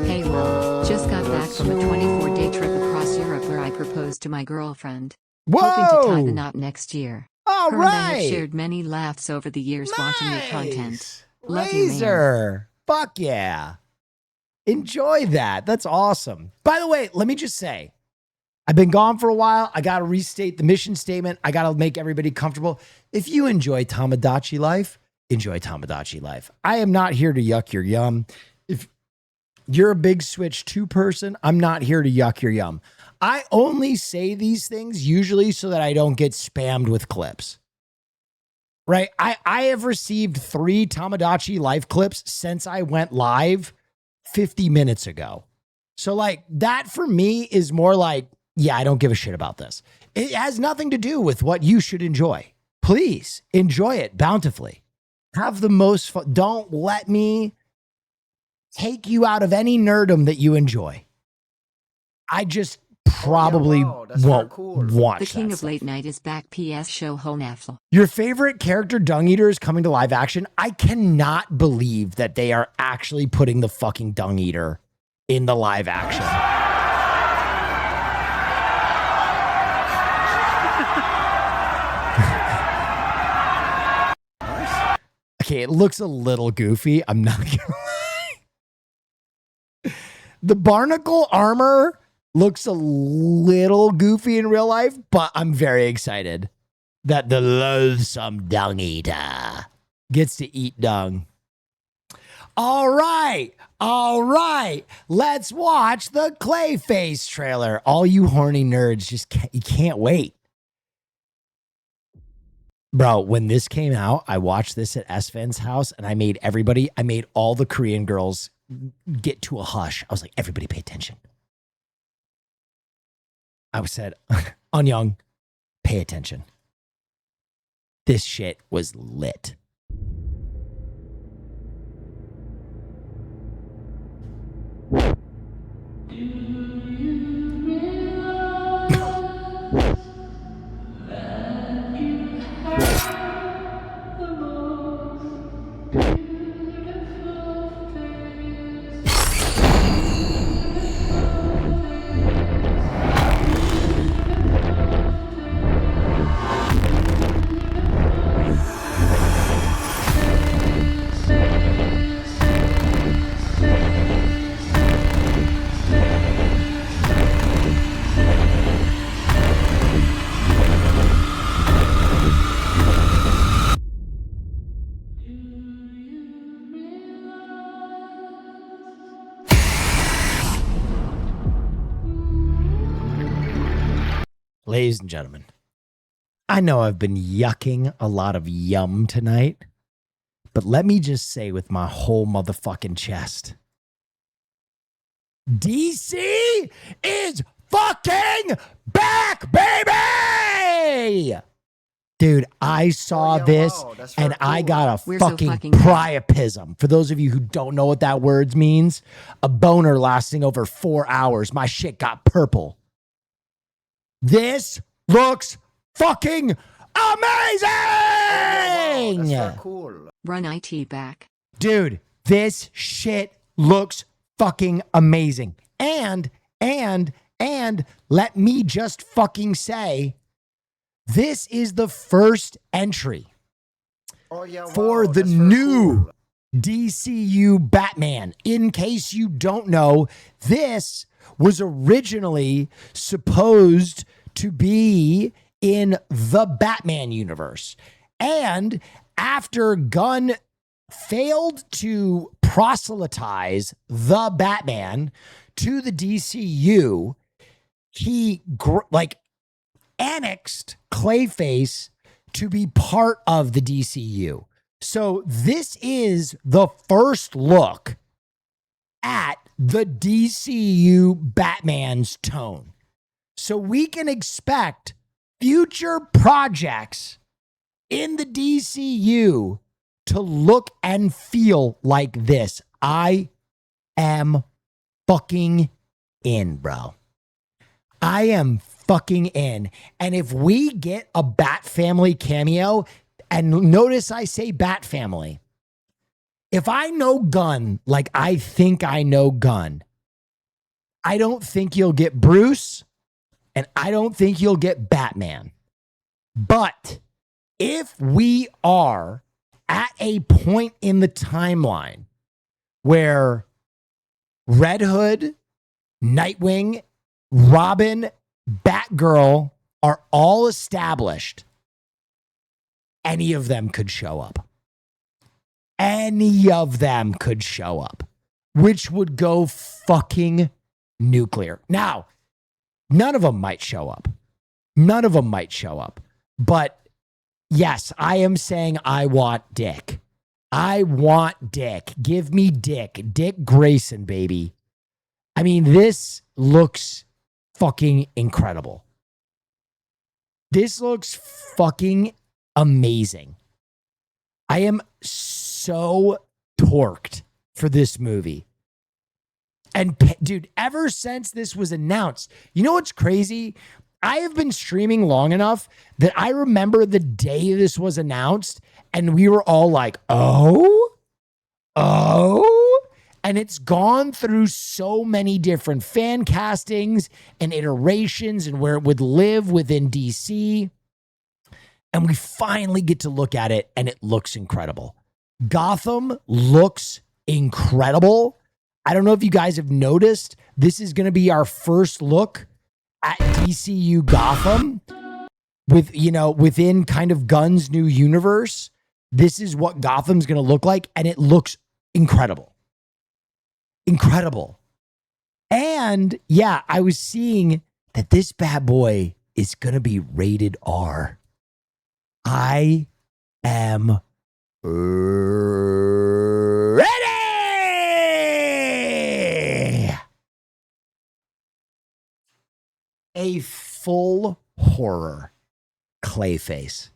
Hey Will, just got back from a 24-day trip across Europe where I proposed to my girlfriend. Whoa! Hoping to tie the knot next year. All Her and I have right. shared many laughs over the years watching your content. Love you, man. Laser. Fuck yeah. Enjoy that. That's awesome. By the way, let me just say, I've been gone for a while. I got to restate the mission statement. I got to make everybody comfortable. If you enjoy Tamagotchi life, enjoy Tamagotchi life. I am not here to yuck your yum. If you're a big Switch 2 person, I'm not here to yuck your yum. I only say these things usually so that I don't get spammed with clips. Right? I have received 3 Tamagotchi life clips since I went live 50 minutes ago. So like that for me is more like, yeah, I don't give a shit about this. It has nothing to do with what you should enjoy. Please enjoy it bountifully. Have the most fun. Don't let me take you out of any nerdom that you enjoy. I just probably won't watch The king that of stuff. late night is back. PS show Honafl. Your favorite character Dung Eater is coming to live action. I cannot believe that they are actually putting the fucking Dung Eater in the live action. Okay, it looks a little goofy. I'm not gonna lie. The barnacle armor looks a little goofy in real life, but I'm very excited that the loathsome Dung Eater gets to eat dung. All right. Let's watch the Clayface trailer. All you horny nerds you can't wait. Bro, when this came out, I watched this at Sven's house and I made all the Korean girls get to a hush. I was like, everybody pay attention. I said, Onyoung, pay attention. This shit was lit. ladies and gentlemen, I know I've been yucking a lot of yum tonight, but let me just say with my whole motherfucking chest, DC is fucking back, baby! Dude, I saw this and I got a We're so fucking fucking priapism. For those of you who don't know what that word means, a boner lasting over 4 hours. My shit got purple. This looks fucking amazing! Run IT back. Dude, this shit looks fucking amazing. And let me just fucking say, this is the first entry for the new DCU Batman. In case you don't know, this was originally supposed to be in the Batman universe. And after Gunn failed to proselytize the Batman to the DCU, he annexed Clayface to be part of the DCU. So this is the first look at the DCU Batman's tone. So we can expect future projects in the DCU to look and feel like this. I am fucking in, bro. I am fucking in. And if we get a Bat Family cameo, and notice I say Bat Family, if I know Gunn like I think I know Gunn, I don't think you'll get Bruce, and I don't think you'll get Batman. But if we are at a point in the timeline where Red Hood, Nightwing, Robin, Batgirl are all established, any of them could show up. Any of them could show up, which would go fucking nuclear. Now, none of them might show up. None of them might show up. But yes, I am saying I want Dick. I want Dick. Give me Dick. Dick Grayson, baby. I mean, this looks fucking incredible. This looks fucking amazing. I am so torqued for this movie. And dude, ever since this was announced, you know what's crazy? I have been streaming long enough that I remember the day this was announced and we were all like, oh, and it's gone through so many different fan castings and iterations and where it would live within DC. And we finally get to look at it and it looks incredible. Gotham looks incredible. I don't know if you guys have noticed, this is going to be our first look at DCU Gotham with, you know, within kind of Gunn's new universe. This is what Gotham's going to look like. And it looks incredible. Incredible. And yeah, I was seeing that this bad boy is going to be rated R. I am ready. A full horror Clayface.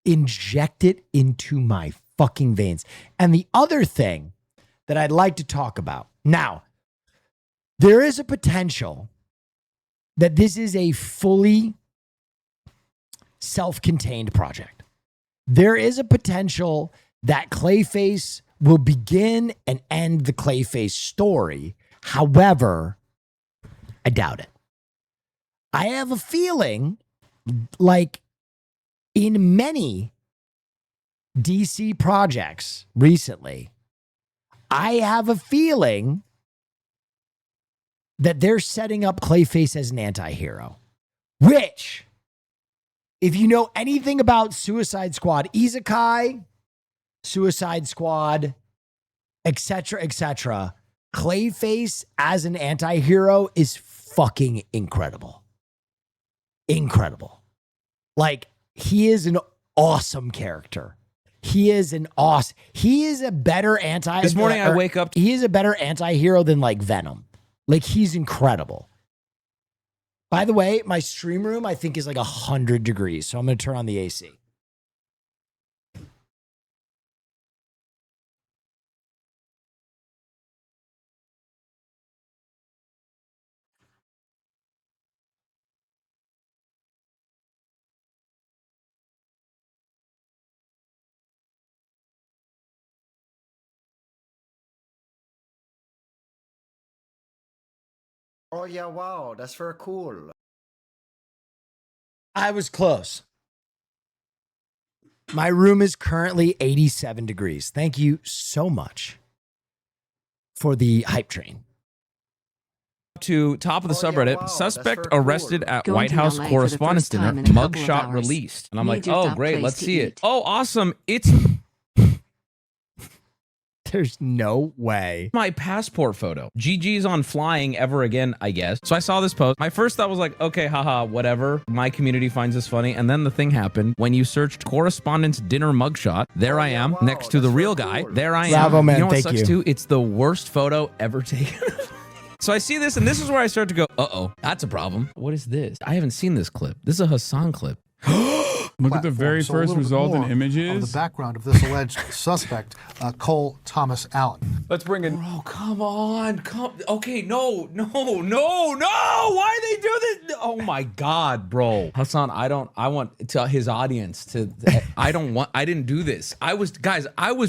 Inject it into my fucking veins. And the other thing that I'd like to talk about. Now, there is a potential that this is a fully self-contained project. There is a potential that Clayface will begin and end the Clayface story. However, I doubt it. I have a feeling like in many DC projects recently, I have a feeling that they're setting up Clayface as an anti-hero, which, if you know anything about Suicide Squad, Isekai, Suicide Squad, etc., Clayface as an anti-hero is fucking incredible. incredible. Like, he is an awesome character. He is a better anti. This morning I wake up. He is a better anti-hero than like Venom. Like, he's incredible. By the way, my stream room, I think, is like 100 degrees. So I'm going to turn on the AC. Oh yeah, wow, that's very cool. I was close. My room is currently 87 degrees. Thank you so much for the hype train. To top of the subreddit, suspect arrested at Going White to House LA for Correspondents' the first Dinner, time in a couple of mugshot hours. released. And I'm Major like, oh, top great, place let's to see it. eat. Oh, awesome. It's There's no way. my passport photo. GG's on flying ever again, I guess. So I saw this post. My first thought was like, okay, haha, whatever. My community finds this funny. And then the thing happened. When you searched Correspondents' Dinner mugshot, there I am next to the real guy. There I am. Bravo, man. You know what Thank sucks you. too? It's the worst photo ever taken. So I see this, and this is where I start to go, uh-oh, that's a problem. What is this? I haven't seen this clip. This is a Hassan clip. Look at the very So a first little bit result in more images. Of the background of this alleged suspect, Cole Thomas Allen. Let's bring in. Bro, come on. Okay, no. Why they do this? Oh my God, bro. Hassan, I want to his audience to, I didn't do this. I was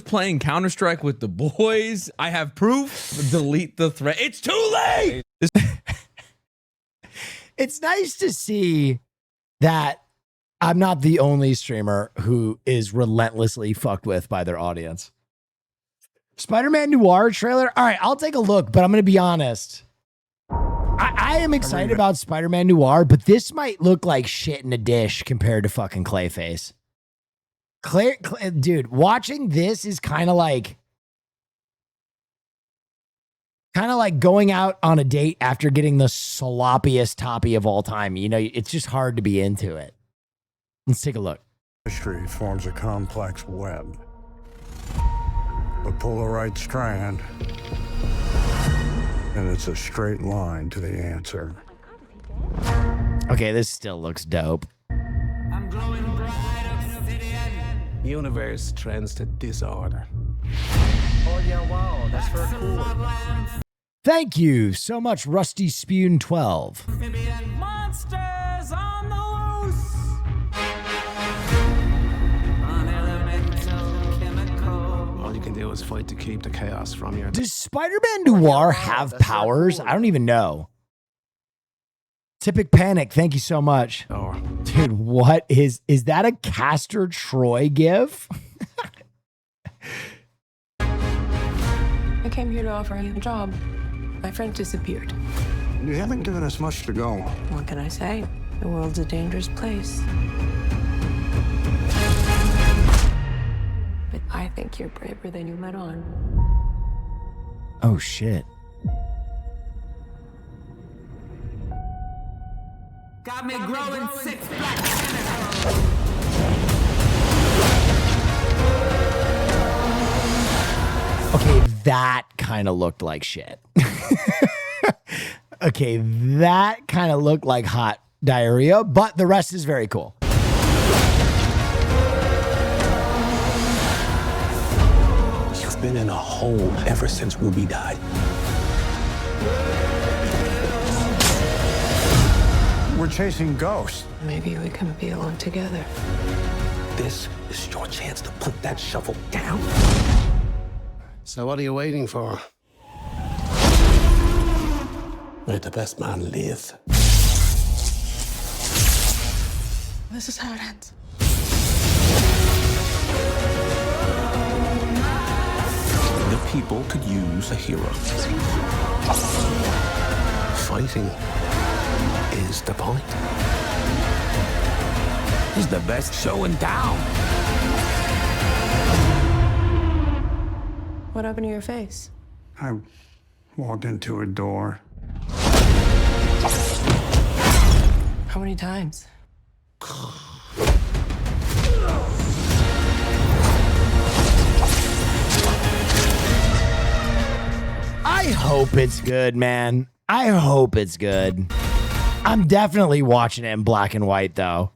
playing Counter-Strike with the boys. I have proof. Delete the thread. It's too late. It's nice to see that I'm not the only streamer who is relentlessly fucked with by their audience. Spider-Man Noir trailer. All right, I'll take a look, but I'm going to be honest. I am excited about Spider-Man Noir, but this might look like shit in a dish compared to fucking Clayface. Dude, watching this is kind of like going out on a date after getting the sloppiest toppy of all time. You know, it's just hard to be into it. Let's take a look. History forms a complex web. But pull the right strand, and it's a straight line to the answer. Okay, this still looks dope. Universe trends to disorder. Oh yeah, wow, that's very cool. Thank you so much, Rusty Spoon 12. Monsters on the loose. All you can do is fight to keep the chaos from your. Does Spider-Man Noir have powers? I don't even know. Typic Panic, thank you so much. Dude, what is that a Castor Troy gif? I came here to offer you a job. My friend disappeared. You haven't given us much to go. What can I say? The world's a dangerous place. But I think you're braver than you let on. Oh, shit. Got me growing 6 black Okay, that kind of looked like shit. Okay, that kind of looked like hot diarrhea, but the rest is very cool. You've been in a hole ever since Ruby died. We're chasing ghosts. Maybe we can be alone together. This is your chance to put that shovel down. So what are you waiting for? Let the best man live. This is how it ends. The people could use a hero. Fighting is the point. He's the best show in town. What happened to your face? I walked into a door. How many times? I hope it's good, man. I hope it's good. I'm definitely watching it in black and white, though.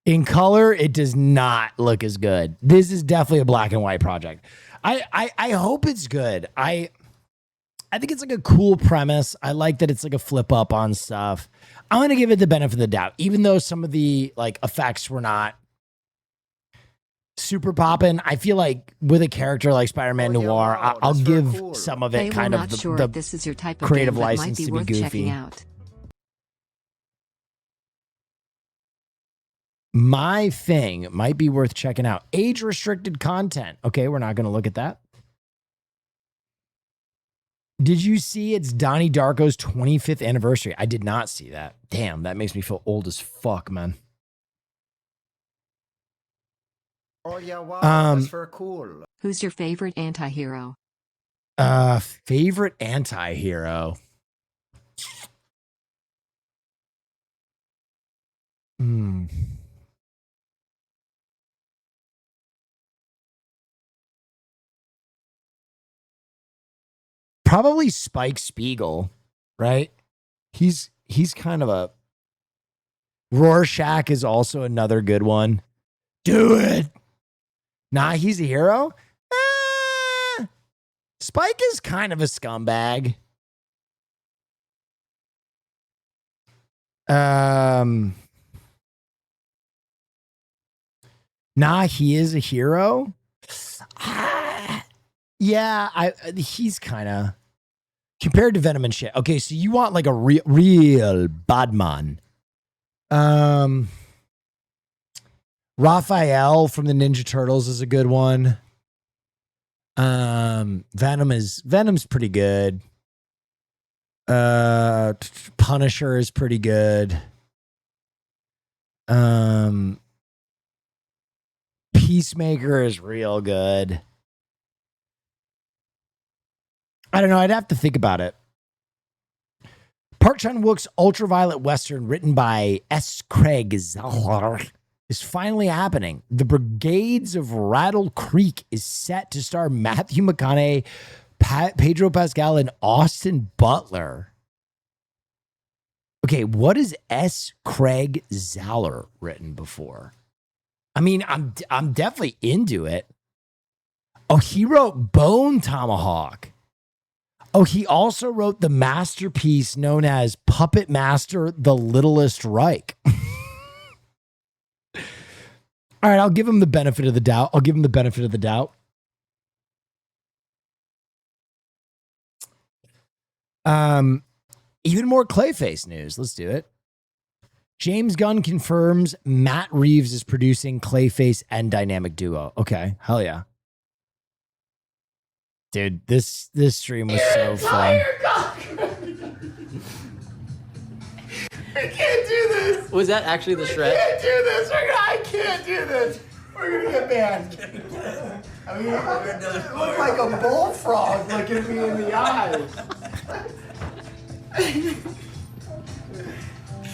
In color, it does not look as good. This is definitely a black and white project. I hope it's good. I think it's like a cool premise. I like that it's like a flip up on stuff. I'm gonna give it the benefit of the doubt, even though some of the like effects were not super poppin'. I feel like with a character like Spider-Man Noir, I'll give some of it kind of the this is your type of creative game, but license might be to be worth checking goofy. out. My thing might be worth checking out. Age-restricted content. Okay, we're not going to look at that. Did you see it's Donnie Darko's 25th anniversary? I did not see that. Damn, that makes me feel old as fuck, man. Oh yeah, wow, that's for cool. Who's your favorite anti-hero? Favorite anti-hero. Probably Spike Spiegel, right? He's kind of a Rorschach is also another good one. Do it. Nah, he's a hero. Spike is kind of a scumbag. Nah, he is a hero. Yeah, he's kind of compared to Venom and shit. Okay, so you want like a real bad man. Raphael from the Ninja Turtles is a good one. Venom's pretty good. Punisher is pretty good. Peacemaker is real good. I don't know. I'd have to think about it. Park Chan-wook's ultraviolet western, written by S. Craig Zahler, is finally happening. The Brigades of Rattle Creek is set to star Matthew McConaughey, Pedro Pascal, and Austin Butler. Okay, what has S. Craig Zahler written before? I mean, I'm definitely into it. Oh, he wrote Bone Tomahawk. Oh, he also wrote the masterpiece known as Puppet Master: The Littlest Reich. All right, I'll give him the benefit of the doubt. Even more Clayface news. Let's do it. James Gunn confirms Matt Reeves is producing Clayface and Dynamic Duo. Okay, hell yeah. Dude, this stream was so fun. I can't do this. Was that actually the shred? I can't do this. I can't do this. We're gonna get banned. I mean, you look like a bullfrog looking me in the eyes.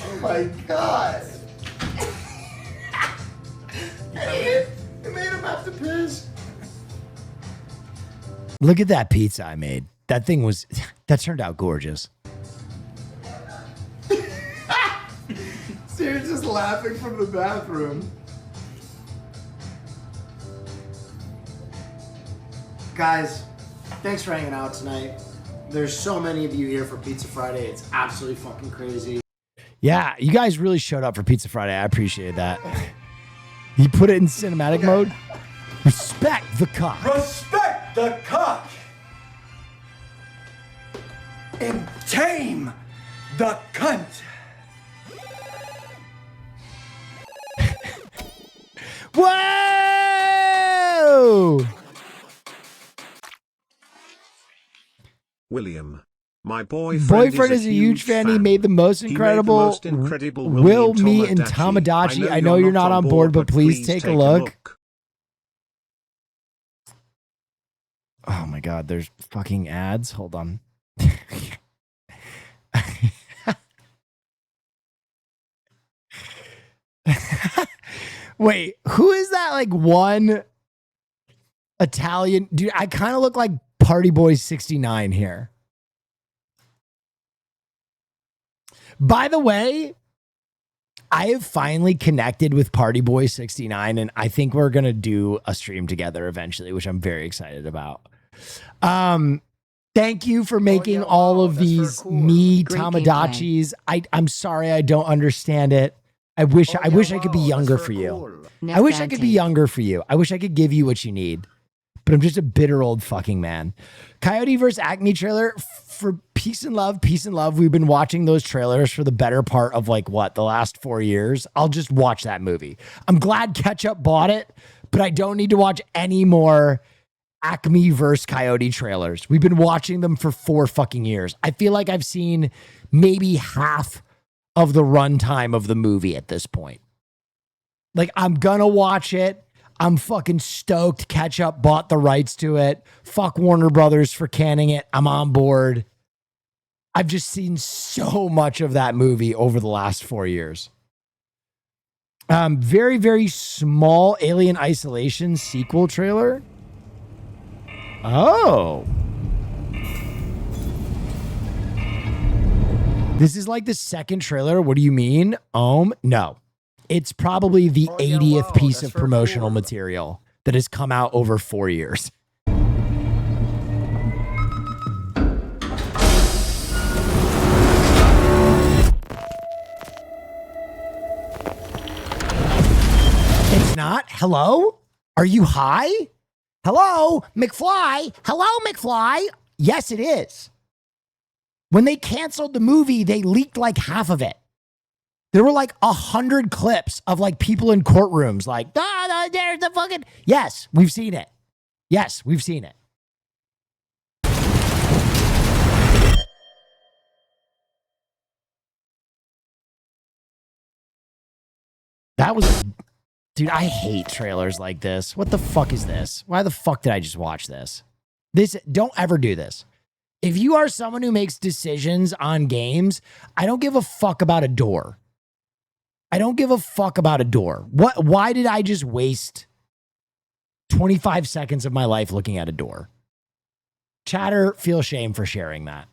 Oh my god. It made him have to piss. Look at that pizza I made. That turned out gorgeous. So you're just laughing from the bathroom. Guys, thanks for hanging out tonight. There's so many of you here for Pizza Friday. It's absolutely fucking crazy. Yeah, you guys really showed up for Pizza Friday. I appreciate that. You put it in cinematic mode. Respect the cock. Respect the cock. And tame the cunt. Whoa! William, my boyfriend is a huge fan. He made the most incredible Will, Me, and Tamagotchi. I know you're not on board, but please take a look. Oh my god, there's fucking ads. Hold on. Wait, who is that? Like one Italian dude? I kind of look like Party Boy 69 here. By the way, I have finally connected with Party Boy 69, and I think we're gonna do a stream together eventually, which I'm very excited about. Thank you for making all of these me Tamagotchis. I'm sorry I don't understand it. I wish I could be younger for you. I wish I could be younger for you. I wish I could give you what you need. But I'm just a bitter old fucking man. Coyote vs. Acme trailer for Peace and Love. Peace and Love. We've been watching those trailers for the better part of like what, the last 4 years. I'll just watch that movie. I'm glad Ketchup bought it, but I don't need to watch any more Acme vs. Coyote trailers. We've been watching them for 4 fucking years. I feel like I've seen maybe half of the runtime of the movie at this point. Like, I'm gonna watch it. I'm fucking stoked. Ketchup bought the rights to it. Fuck Warner Brothers for canning it. I'm on board. I've just seen so much of that movie over the last 4 years. Very, very small Alien Isolation sequel trailer. Oh. This is like the second trailer. What do you mean? No. It's probably the 80th piece of promotional material that has come out over 4 years. It's not? Hello? Are you high? Hello, McFly? Hello, McFly? Yes, it is. When they canceled the movie, they leaked like half of it. There were like 100 clips of like people in courtrooms like, there's the fucking... Yes, we've seen it. Yes, we've seen it. That was... Dude, I hate trailers like this. What the fuck is this? Why the fuck did I just watch this? Don't ever do this. If you are someone who makes decisions on games, I don't give a fuck about a door. I don't give a fuck about a door. Why did I just waste 25 seconds of my life looking at a door? Chatter, feel shame for sharing that.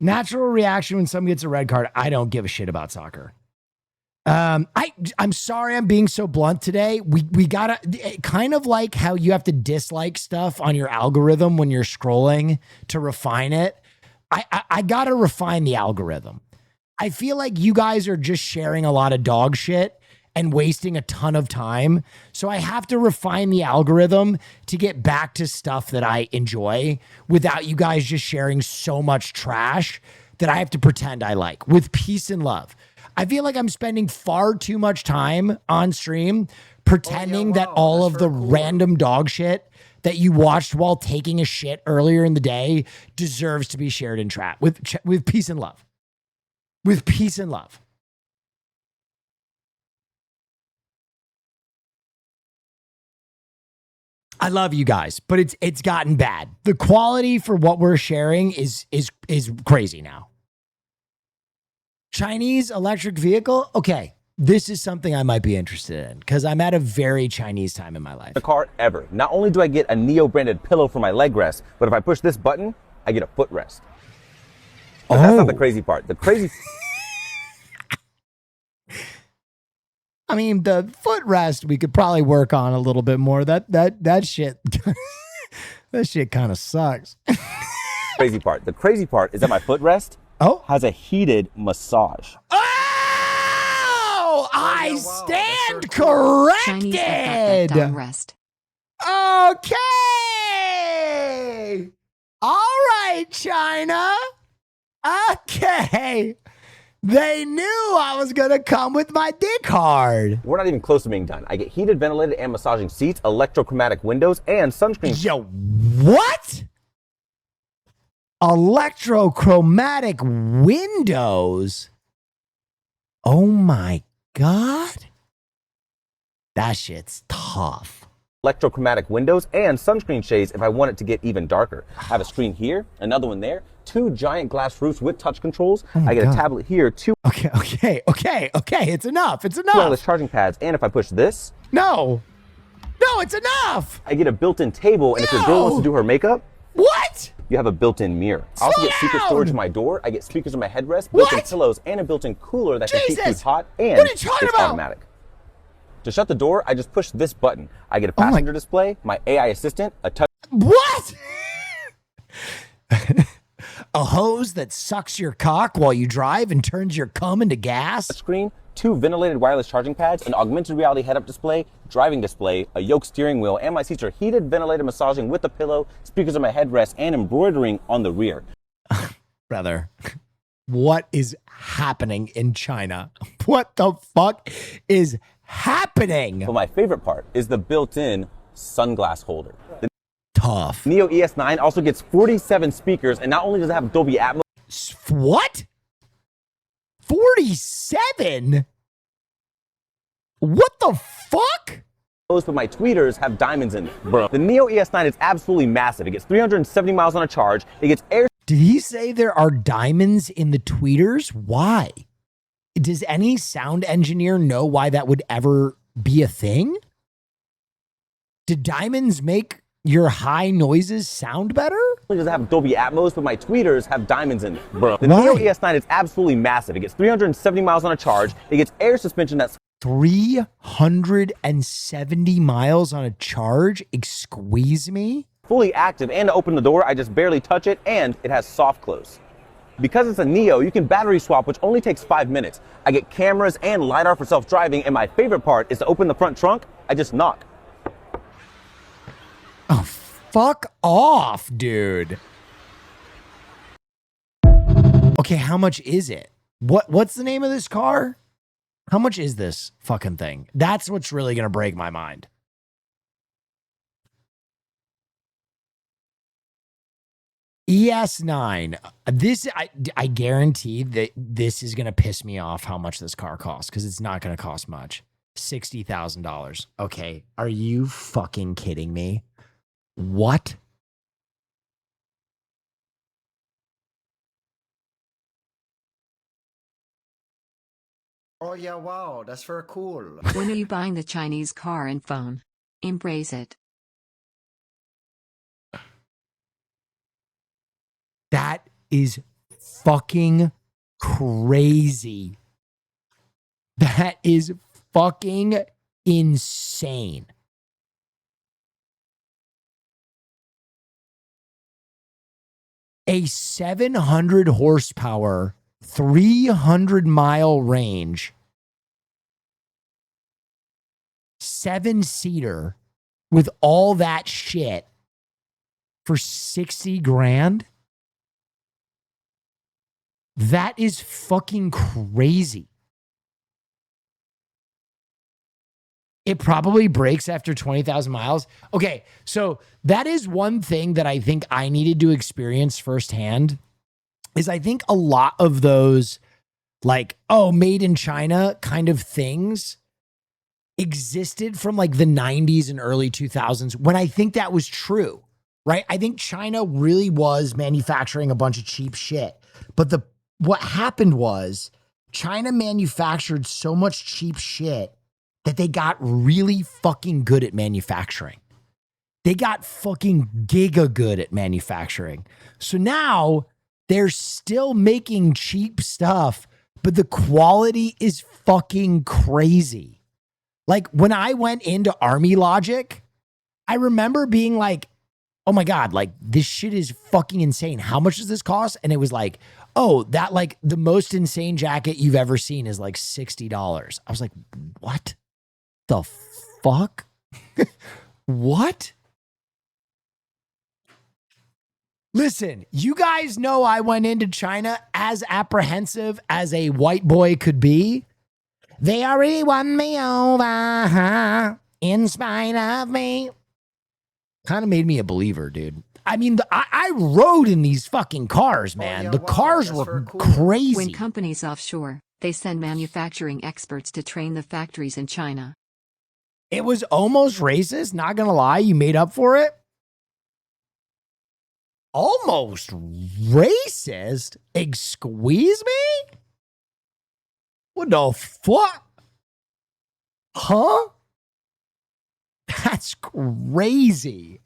Natural reaction when someone gets a red card. I don't give a shit about soccer. I'm sorry I'm being so blunt today. We gotta, kind of like how you have to dislike stuff on your algorithm when you're scrolling to refine it. I gotta refine the algorithm. I feel like you guys are just sharing a lot of dog shit and wasting a ton of time. So I have to refine the algorithm to get back to stuff that I enjoy without you guys just sharing so much trash that I have to pretend I like. With Peace and Love, I feel like I'm spending far too much time on stream pretending that all of the random dog shit that you watched while taking a shit earlier in the day deserves to be shared in chat with Peace and Love. With Peace and Love. I love you guys, but it's gotten bad. The quality for what we're sharing is crazy now. Chinese electric vehicle? Okay, this is something I might be interested in because I'm at a very Chinese time in my life. The car ever. Not only do I get a Neo branded pillow for my leg rest, but if I push this button, I get a footrest. But that's not the crazy part. The crazy... I mean, the footrest we could probably work on a little bit more. That shit, that shit kind of sucks. Crazy part. The crazy part is that my footrest has a heated massage. Oh, I stand corrected. Okay. All right, China. Okay. They knew I was going to come with my dick hard. We're not even close to being done. I get heated, ventilated, and massaging seats, electrochromatic windows, and sunscreen. Yo, what? Electrochromatic windows? Oh my God. That shit's tough. electrochromatic windows, and sunscreen shades if I want it to get even darker. I have a screen here, another one there, 2 giant glass roofs with touch controls. I get a tablet here, 2 Okay. It's enough. wireless charging pads, and if I push this, No, it's enough. I get a built-in table, and if your girl wants to do her makeup, What? you have a built-in mirror. I also get secret storage in my door. I get speakers on my headrest, built-in pillows, and a built-in cooler that can keep food hot, and What are you talking it's about? automatic. To shut the door, I just push this button. I get a passenger display, my AI assistant, a touch. What? A hose that sucks your cock while you drive and turns your cum into gas? Screen, 2 ventilated wireless charging pads, an augmented reality head-up display, driving display, a yoke steering wheel, and my seats are heated, ventilated massaging with a pillow, speakers on my headrest, and embroidering on the rear. Brother, what is happening in China? What the fuck is happening? But my favorite part is the built-in sunglass holder. The Tough. Neo ES9 also gets 47 speakers, and not only does it have Dolby Atmos. What? 47? What the fuck? But my tweeters have diamonds in it, bro. The Neo ES9 is absolutely massive. It gets 370 miles on a charge. It gets air. Did he say there are diamonds in the tweeters? Why? Does any sound engineer know why that would ever be a thing? Did diamonds make your high noises sound better? It doesn't have Dolby Atmos, but my tweeters have diamonds in it, bro. The Neo ES9 is absolutely massive. It gets 370 miles on a charge. It gets air suspension that's 370 miles on a charge? Squeeze me? fully active, and to open the door, I just barely touch it, and it has soft close. Because it's a Neo, you can battery swap, which only takes 5 minutes. I get cameras and LiDAR for self-driving, and my favorite part is to open the front trunk, I just knock. Oh, fuck off, dude. Okay, how much is it? What's the name of this car? How much is this fucking thing? That's what's really going to break my mind. ES9. This, I guarantee that this is going to piss me off how much this car costs, because it's not going to cost much. $60,000. Okay, are you fucking kidding me? What? Oh yeah, wow, that's very cool. When are you buying the Chinese car and phone? Embrace it. That is fucking crazy. That is fucking insane. A 700 horsepower, 300-mile range, 7-seater with all that shit for 60 grand? That is fucking crazy. It probably breaks after 20,000 miles. Okay, so that is one thing that I think I needed to experience firsthand, is I think a lot of those, like, oh, made in China kind of things existed from like the 90s and early 2000s, when I think that was true, right? I think China really was manufacturing a bunch of cheap shit. But what happened was China manufactured so much cheap shit that they got really fucking good at manufacturing. They got fucking giga good at manufacturing. So now they're still making cheap stuff, but the quality is fucking crazy. Like when I went into Army Logic, I remember being like, oh my God, like this shit is fucking insane. How much does this cost? And it was like, oh, that like the most insane jacket you've ever seen is like $60. I was like, what the fuck? What? Listen, you guys know I went into China as apprehensive as a white boy could be. They already won me over, in spite of me. Kind of made me a believer, dude. I mean, I rode in these fucking cars, man. The cars were crazy. When companies offshore, they send manufacturing experts to train the factories in China. It was almost racist. Not gonna lie, you made up for it. Almost racist? Squeeze me? What the fuck? Huh? That's crazy.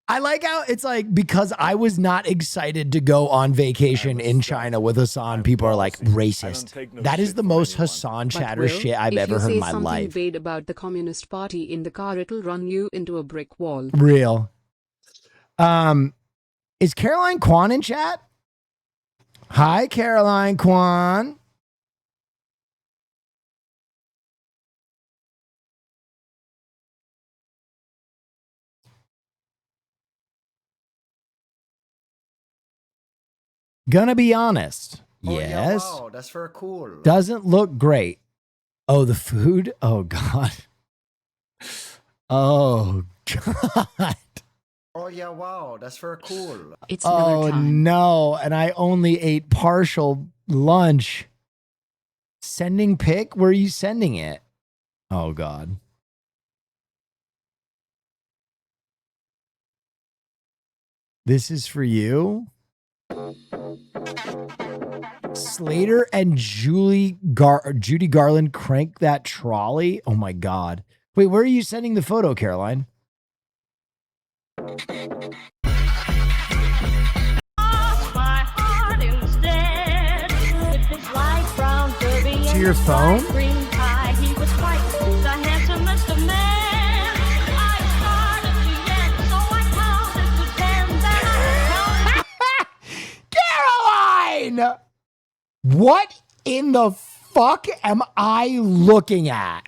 I like how it's like, because I was not excited to go on vacation in China with Hassan, people are like, racist. That is the most Hassan chatter shit I've ever heard in my life. If you say something vague about the Communist Party in the car, it'll run you into a brick wall. Real. Is Caroline Kwan in chat? Hi, Caroline Kwan. Gonna be honest. Yes. Yeah, wow, that's very cool. Doesn't look great. Oh, the food? Oh, God. Oh, God. Oh, yeah, wow, that's very cool. It's oh, no. And I only ate partial lunch. Sending pic? Where are you sending it? Oh, God. This is for you? Slater and Judy Garland crank that trolley. Oh my God. Wait, where are you sending the photo, Caroline? To your phone? Caroline! What in the fuck am I looking at?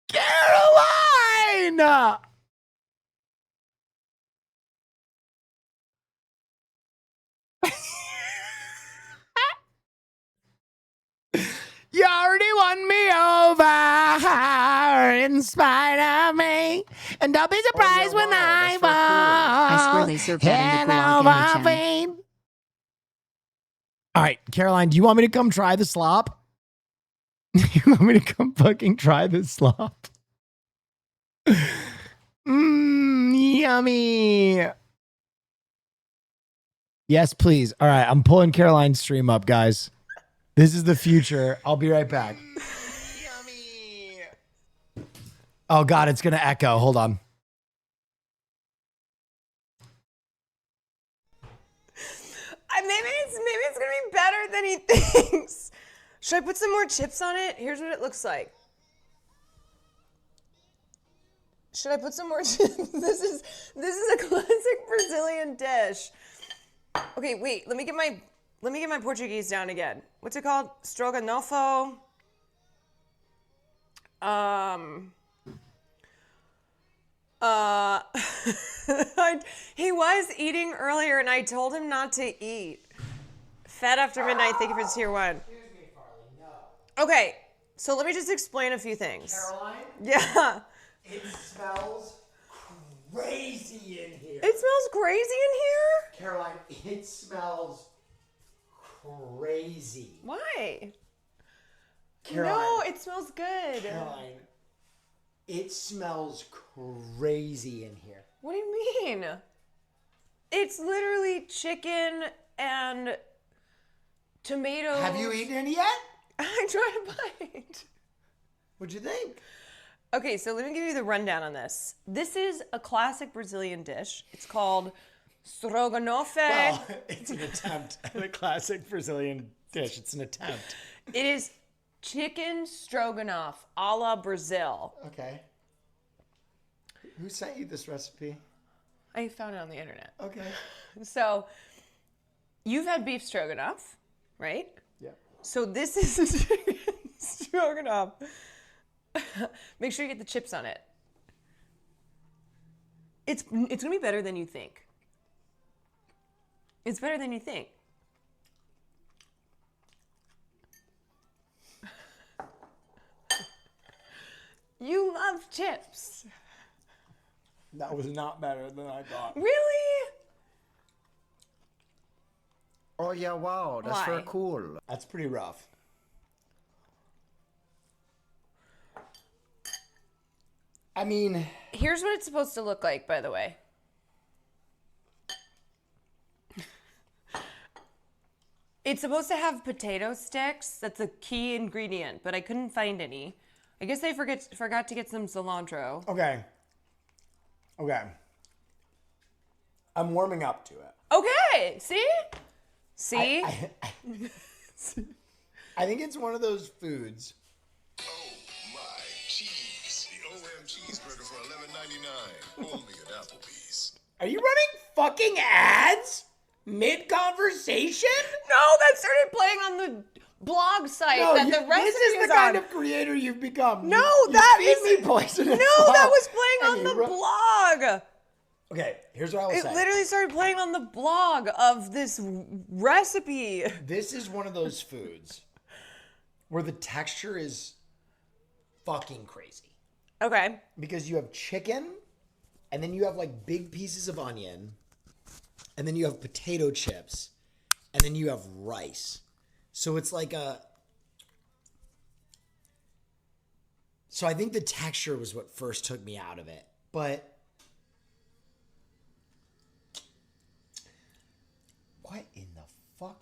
Caroline! You already won me over in spite of me. And don't be surprised when I fall. I swear they serve that in the gulag anytime. All right, Caroline, do you want me to come try the slop? You want me to come fucking try the slop? Yummy. Yes, please. All right, I'm pulling Caroline's stream up, guys. This is the future. I'll be right back. Yummy. Oh God, it's gonna echo. Hold on. Maybe it's gonna be better than he thinks. Should I put some more chips on it? Here's what it looks like. Should I put some more chips? This is a classic Brazilian dish. Okay, wait. Let me get my Portuguese down again. What's it called? Stroganofo. He was eating earlier and I told him not to eat. Fed after midnight, thank you for tier 1. Excuse me, Farley, no. Okay, so let me just explain a few things. Caroline? Yeah. It smells crazy in here. It smells crazy in here? Caroline, it smells crazy. Why? Caroline, no, it smells good. Caroline, it smells crazy in here. What do you mean? It's literally chicken and tomatoes. Have you eaten any yet? I tried a bite. What'd you think? Okay, so let me give you the rundown on this. This is a classic Brazilian dish. It's called stroganofe. Well, it's an attempt at a classic Brazilian dish. It's an attempt. It is chicken stroganoff a la Brazil. Okay. Who sent you this recipe? I found it on the internet. Okay. So, you've had beef stroganoff, right? Yeah. So this is chicken stroganoff. Make sure you get the chips on it. It's gonna be better than you think. It's better than you think. You love chips. That was not better than I thought. Really? Oh yeah, wow, that's very Why? cool. That's pretty rough. I mean, Here's what it's supposed to look like, by the way. It's supposed to have potato sticks. That's a key ingredient, but I couldn't find any. I guess I forgot to get some cilantro. okay. I'm warming up to it. Okay, see? See? I think it's one of those foods. Cheese. The OM cheeseburger for $11.99. Only at Applebee's. Are you running fucking ads mid-conversation? No, that started playing on the blog site that the recipe this is is the kind on. of creator you've become. No, you that feed is me poisonous. No, that was playing And on you the blog. Okay, here's what I will It say. literally started playing on the blog of this recipe. This is one of those foods where the texture is fucking crazy. Okay. Because you have chicken, and then you have like big pieces of onion, and then you have potato chips, and then you have rice. So it's like a... So I think the texture was what first took me out of it. But... What in the fuck?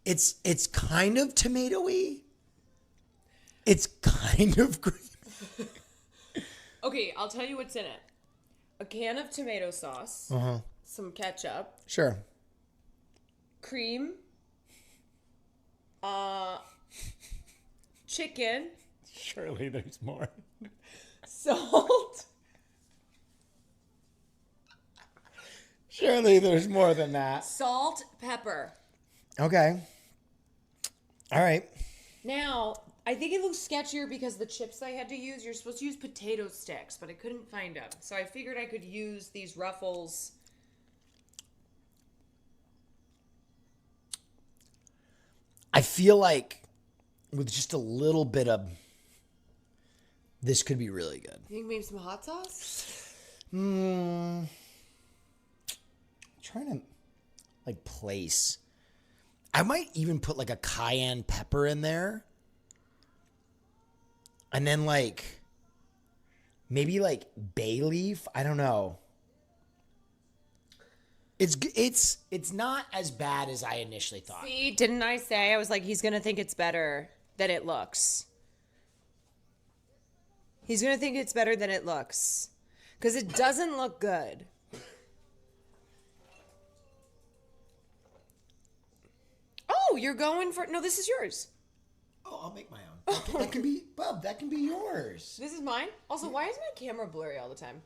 It's kind of tomatoey. It's kind of green. Okay, I'll tell you what's in it. A can of tomato sauce, some ketchup, Sure. cream, chicken, Surely there's more. salt. Surely there's more than that. Salt, pepper. Okay. All right. Now, I think it looks sketchier because the chips I had to use, you're supposed to use potato sticks, but I couldn't find them. So I figured I could use these Ruffles. I feel like with just a little bit of this could be really good. You think maybe some hot sauce? Trying to like place. I might even put like a cayenne pepper in there. And then like maybe like bay leaf. I don't know. It's not as bad as I initially thought. See, didn't I say? I was like, he's going to think it's better than it looks. He's going to think it's better than it looks. Because it doesn't look good. Oh, you're going for... No, this is yours. Oh, I'll make my own. That can be, Bub, that can be yours. This is mine? Also, why is my camera blurry all the time?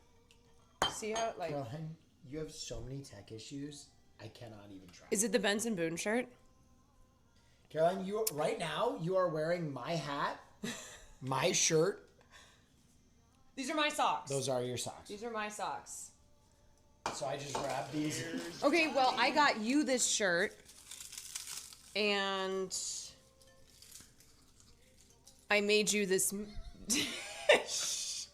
See how, like... Caroline, you have so many tech issues. I cannot even try. Is it the Benson Boone shirt? Caroline, right now, you are wearing my hat, my shirt. These are my socks. Those are your socks. These are my socks. So I just grabbed these. Okay, well, I got you this shirt. And I made you this dish.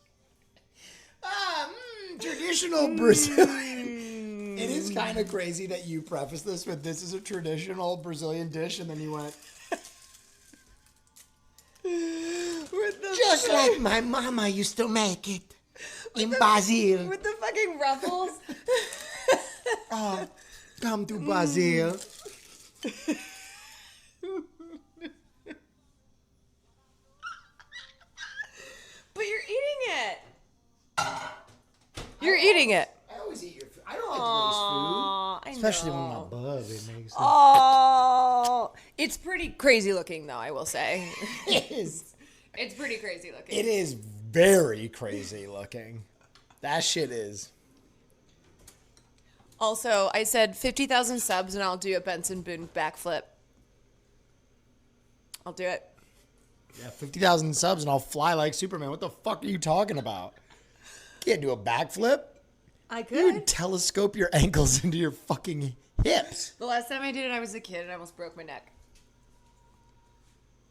Traditional Brazilian. It is kind of crazy that you preface this with this is a traditional Brazilian dish, and then you went just like my mama used to make it in Brazil. With the fucking ruffles. Oh, come to Brazil. But you're eating it. You're eating it. I always eat your food. I don't like to waste food. Especially when my bub it makes it. Oh, it's pretty crazy looking, though, I will say. It is. It's pretty crazy looking. It is very crazy looking. That shit is. Also, I said 50,000 subs and I'll do a Benson Boone backflip. I'll do it. Yeah, 50,000 subs and I'll fly like Superman. What the fuck are you talking about? Can't do a backflip. I could. You would telescope your ankles into your fucking hips. The last time I did it, I was a kid and I almost broke my neck.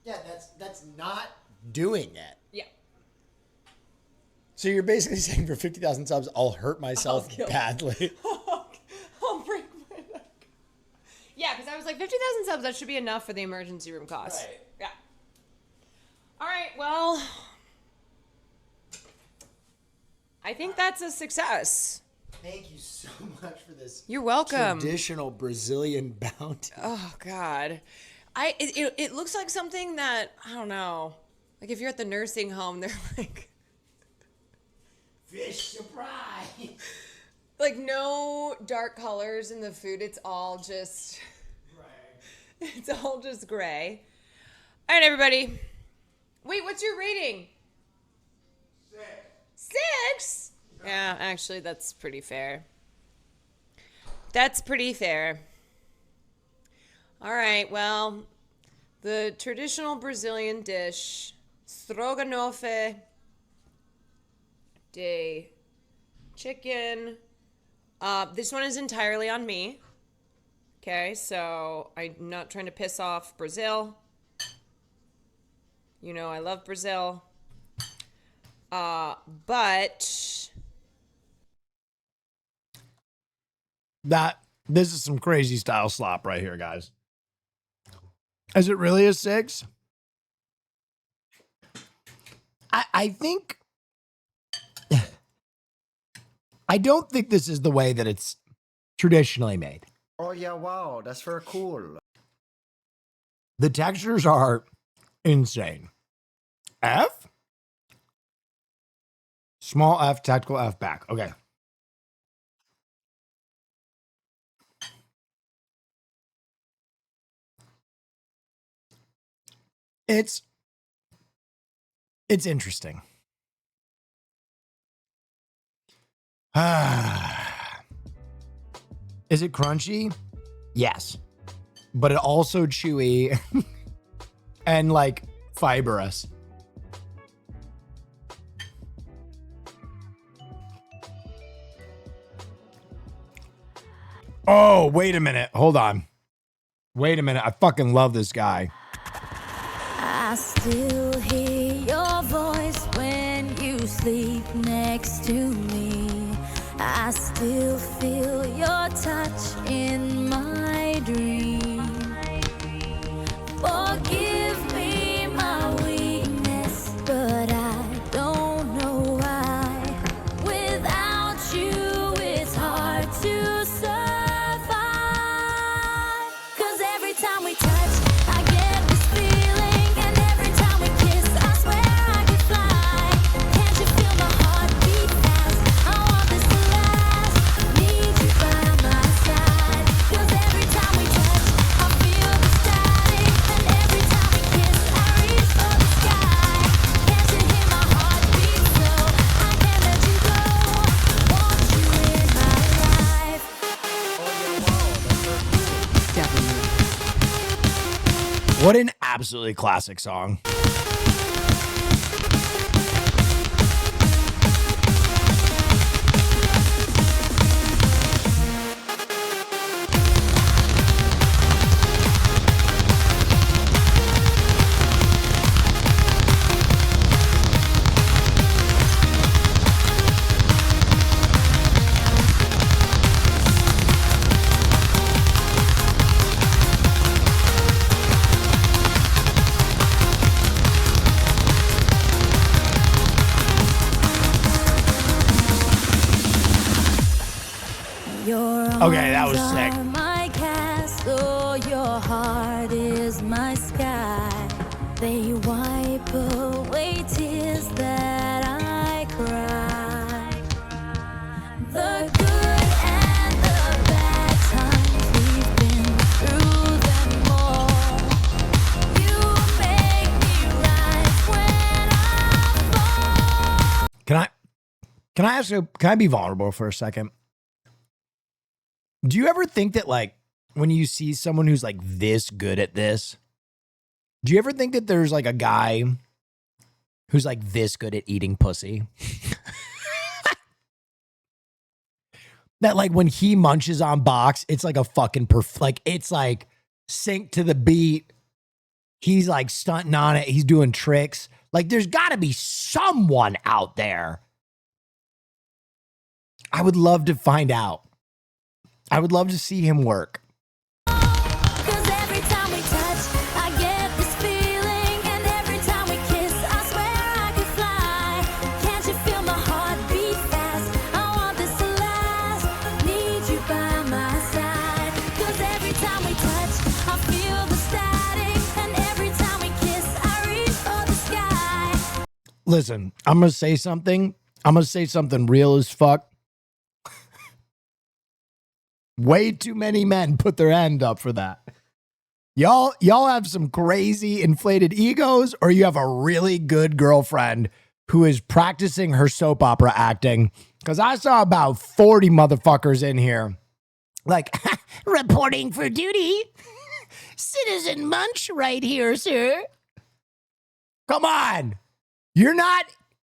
Yeah, that's not doing it. Yeah. So you're basically saying for 50,000 subs, I'll hurt myself kill badly. I'll break my neck. Yeah, because I was like, 50,000 subs, that should be enough for the emergency room cost. Right. Yeah. All right, well, I think that's a success. Thank you so much for this. You're welcome. Traditional Brazilian bounty. Oh, God. It looks like something that, I don't know, like if you're at the nursing home, they're like... Fish surprise. Like no dark colors in the food. It's all just... Gray. It's all just gray. All right, everybody. Wait, what's your rating? 6? Yeah, actually, that's pretty fair. That's pretty fair. All right, well, the traditional Brazilian dish, stroganofe de chicken. This one is entirely on me. Okay, so I'm not trying to piss off Brazil. You know I love Brazil. But this is some crazy style slop right here, guys. Is it really a 6? I think I don't think this is the way that it's traditionally made. Oh yeah, wow, that's very cool. The textures are insane. F? Small F, tactical F back. Okay. It's interesting. Is it crunchy? Yes. But it also chewy and like fibrous. Oh, wait a minute. Hold on. Wait a minute. I fucking love this guy. I still hear your voice when you sleep next to me. I still feel your touch in my dream. Forgive me my weakness, but I don't know why. Without you, it's hard to survive. 'Cause every time we touch, I get this feeling, and every time we kiss, I swear I could fly. Can't you feel my heart beat fast? I want this to last. Need you by my side. 'Cause every time we touch, I feel the static, and every time we kiss, I reach for the sky. Can't you hear my heart beat so? I can't let you go. Want you in my life. Definitely. What an absolutely classic song. Okay, that was sick. Are my castle, your heart is my sky. They wipe away tears that I cry. The good and the bad times, we've been through them all. You make me rise when I fall. Can I ask you, can I be vulnerable for a second? Do you ever think that, like, when you see someone who's like this good at this, do you ever think that there's like a guy who's like this good at eating pussy? That like when he munches on box, it's like a fucking like it's like sync to the beat. He's like stunting on it. He's doing tricks. Like there's got to be someone out there. I would love to find out. I would love to see him work. Listen, I'm going to say something. I'm going to say something real as fuck. Way too many men put their hand up for that. Y'all have some crazy inflated egos, or you have a really good girlfriend who is practicing her soap opera acting. Because I saw about 40 motherfuckers in here. Like, reporting for duty. Citizen Munch right here, sir. Come on. You're not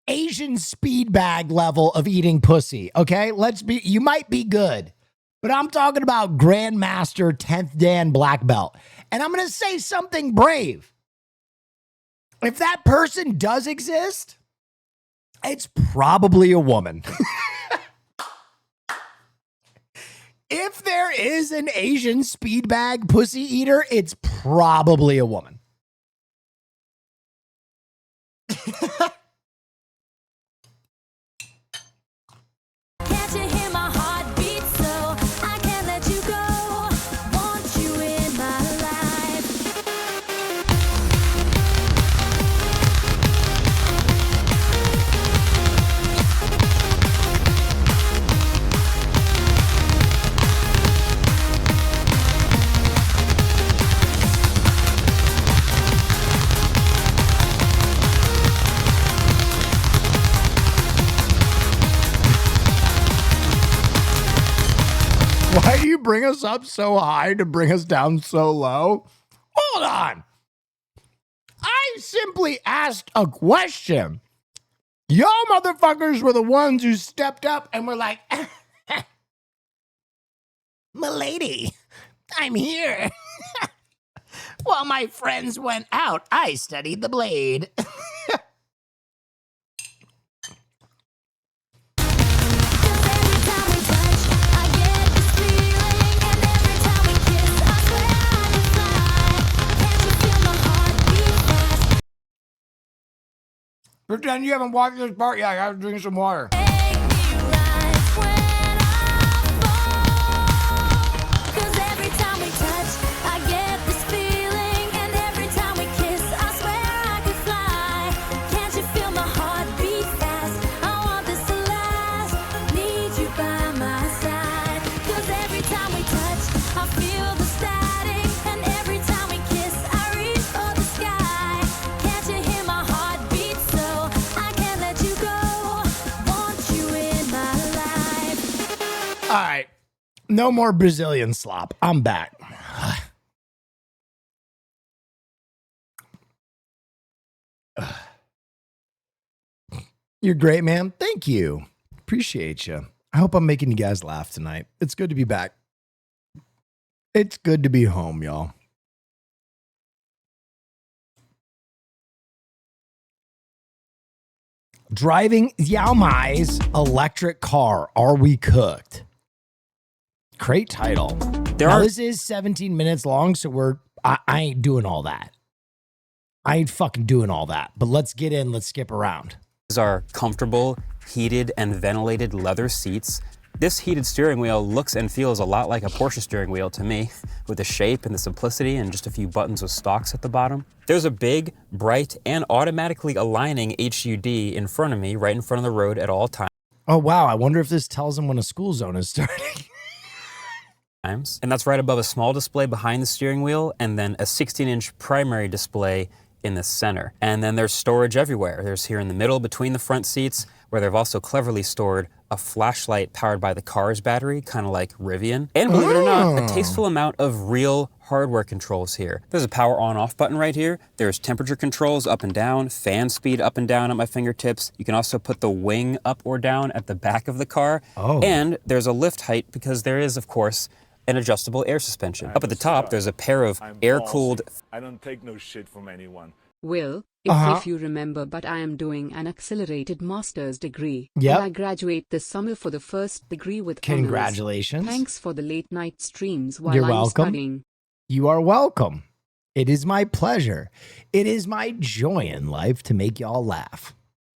Asian speed bag level of eating pussy, okay? You might be good, but I'm talking about Grandmaster 10th Dan Black Belt. And I'm going to say something brave. If that person does exist, it's probably a woman. If there is an Asian speed bag pussy eater, it's probably a woman. Can't you hear my heartbeat? So I can't let you go. Want you in my life. Why do you bring us up so high to bring us down so low? Hold on. I simply asked a question. Y'all motherfuckers were the ones who stepped up and were like, "Milady, I'm here." While my friends went out, I studied the blade. Pretend you haven't watched this part yet. I have to drink some water. All right. No more Brazilian slop. I'm back. You're great, man. Thank you. Appreciate you. I hope I'm making you guys laugh tonight. It's good to be back. It's good to be home, y'all. Driving Yao Mai's electric car. Are we cooked? Great title. This is 17 minutes long, so I ain't doing all that. I ain't fucking doing all that. But let's get in. Let's skip around. These are comfortable, heated, and ventilated leather seats. This heated steering wheel looks and feels a lot like a Porsche steering wheel to me, with the shape and the simplicity and just a few buttons with stalks at the bottom. There's a big, bright, and automatically aligning HUD in front of me, right in front of the road at all times. Oh, wow. I wonder if this tells them when a school zone is starting. And that's right above a small display behind the steering wheel, and then a 16-inch primary display in the center. And then there's storage everywhere. There's here in the middle between the front seats, where they've also cleverly stored a flashlight powered by the car's battery, kind of like Rivian. And believe it or not, a tasteful amount of real hardware controls here. There's a power on-off button right here. There's temperature controls up and down, fan speed up and down at my fingertips. You can also put the wing up or down at the back of the car. And there's a lift height because there is, of course, and adjustable air suspension. Up at the top, there's a pair of air-cooled... I don't take no shit from anyone. Will, if you remember, but I am doing an accelerated master's degree. Yep. And I graduate this summer for the first degree with honors. Congratulations. Thanks for the late night streams while You're I'm welcome. studying. You are welcome. It is my pleasure. It is my joy in life to make y'all laugh.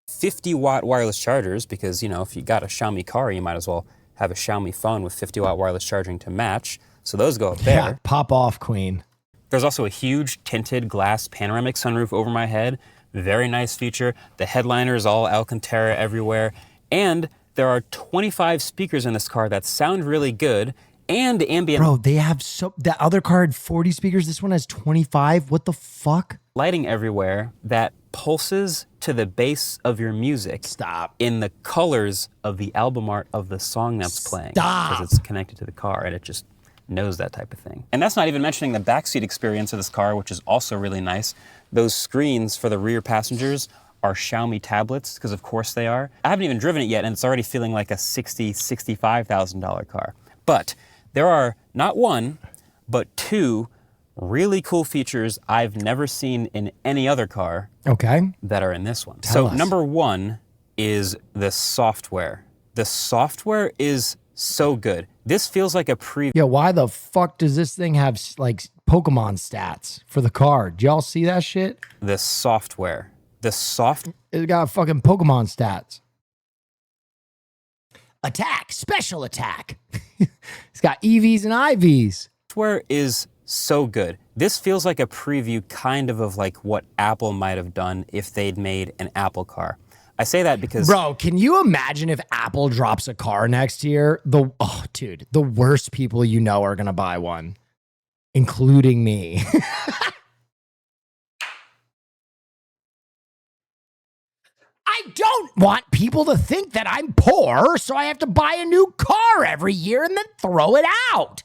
50-watt wireless chargers, because, you know, if you got a Xiaomi car, you might as well have a Xiaomi phone with 50-watt wireless charging to match. So those go up there. Yeah, pop off, queen. There's also a huge tinted glass panoramic sunroof over my head. Very nice feature. The headliner is all Alcantara everywhere. And there are 25 speakers in this car that sound really good. And ambient... Bro, they have that other car had 40 speakers. This one has 25. What the fuck? Lighting everywhere that pulses to the bass of your music. Stop. In the colors of the album art of the song that's playing. Stop. Because it's connected to the car and it just knows that type of thing. And that's not even mentioning the backseat experience of this car, which is also really nice. Those screens for the rear passengers are Xiaomi tablets, because of course they are. I haven't even driven it yet, and it's already feeling like a $60,000, $65,000 car. But there are not one, but two really cool features I've never seen in any other car that are in this one. Tell us. Number one is the software. The software is so good. This feels like a preview. Yo, why the fuck does this thing have like Pokemon stats for the car? Do y'all see that shit? The software. It got fucking Pokemon stats. Attack, special attack. It's got EVs and IVs. Software is so good. This feels like a preview kind of like what Apple might have done if they'd made an Apple car. I say that because... Bro, can you imagine if Apple drops a car next year? Dude, the worst people you know are going to buy one, including me. I don't want people to think that I'm poor, so I have to buy a new car every year and then throw it out.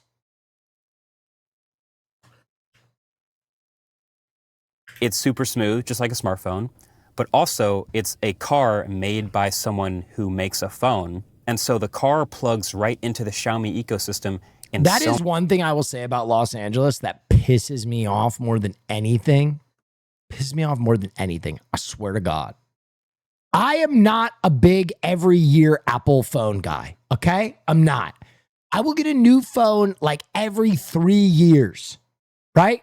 It's super smooth, just like a smartphone. But also, it's a car made by someone who makes a phone. And so the car plugs right into the Xiaomi ecosystem. That is one thing I will say about Los Angeles that pisses me off more than anything. Pisses me off more than anything. I swear to God. I am not a big every year Apple phone guy, okay? I'm not. I will get a new phone like every 3 years, right?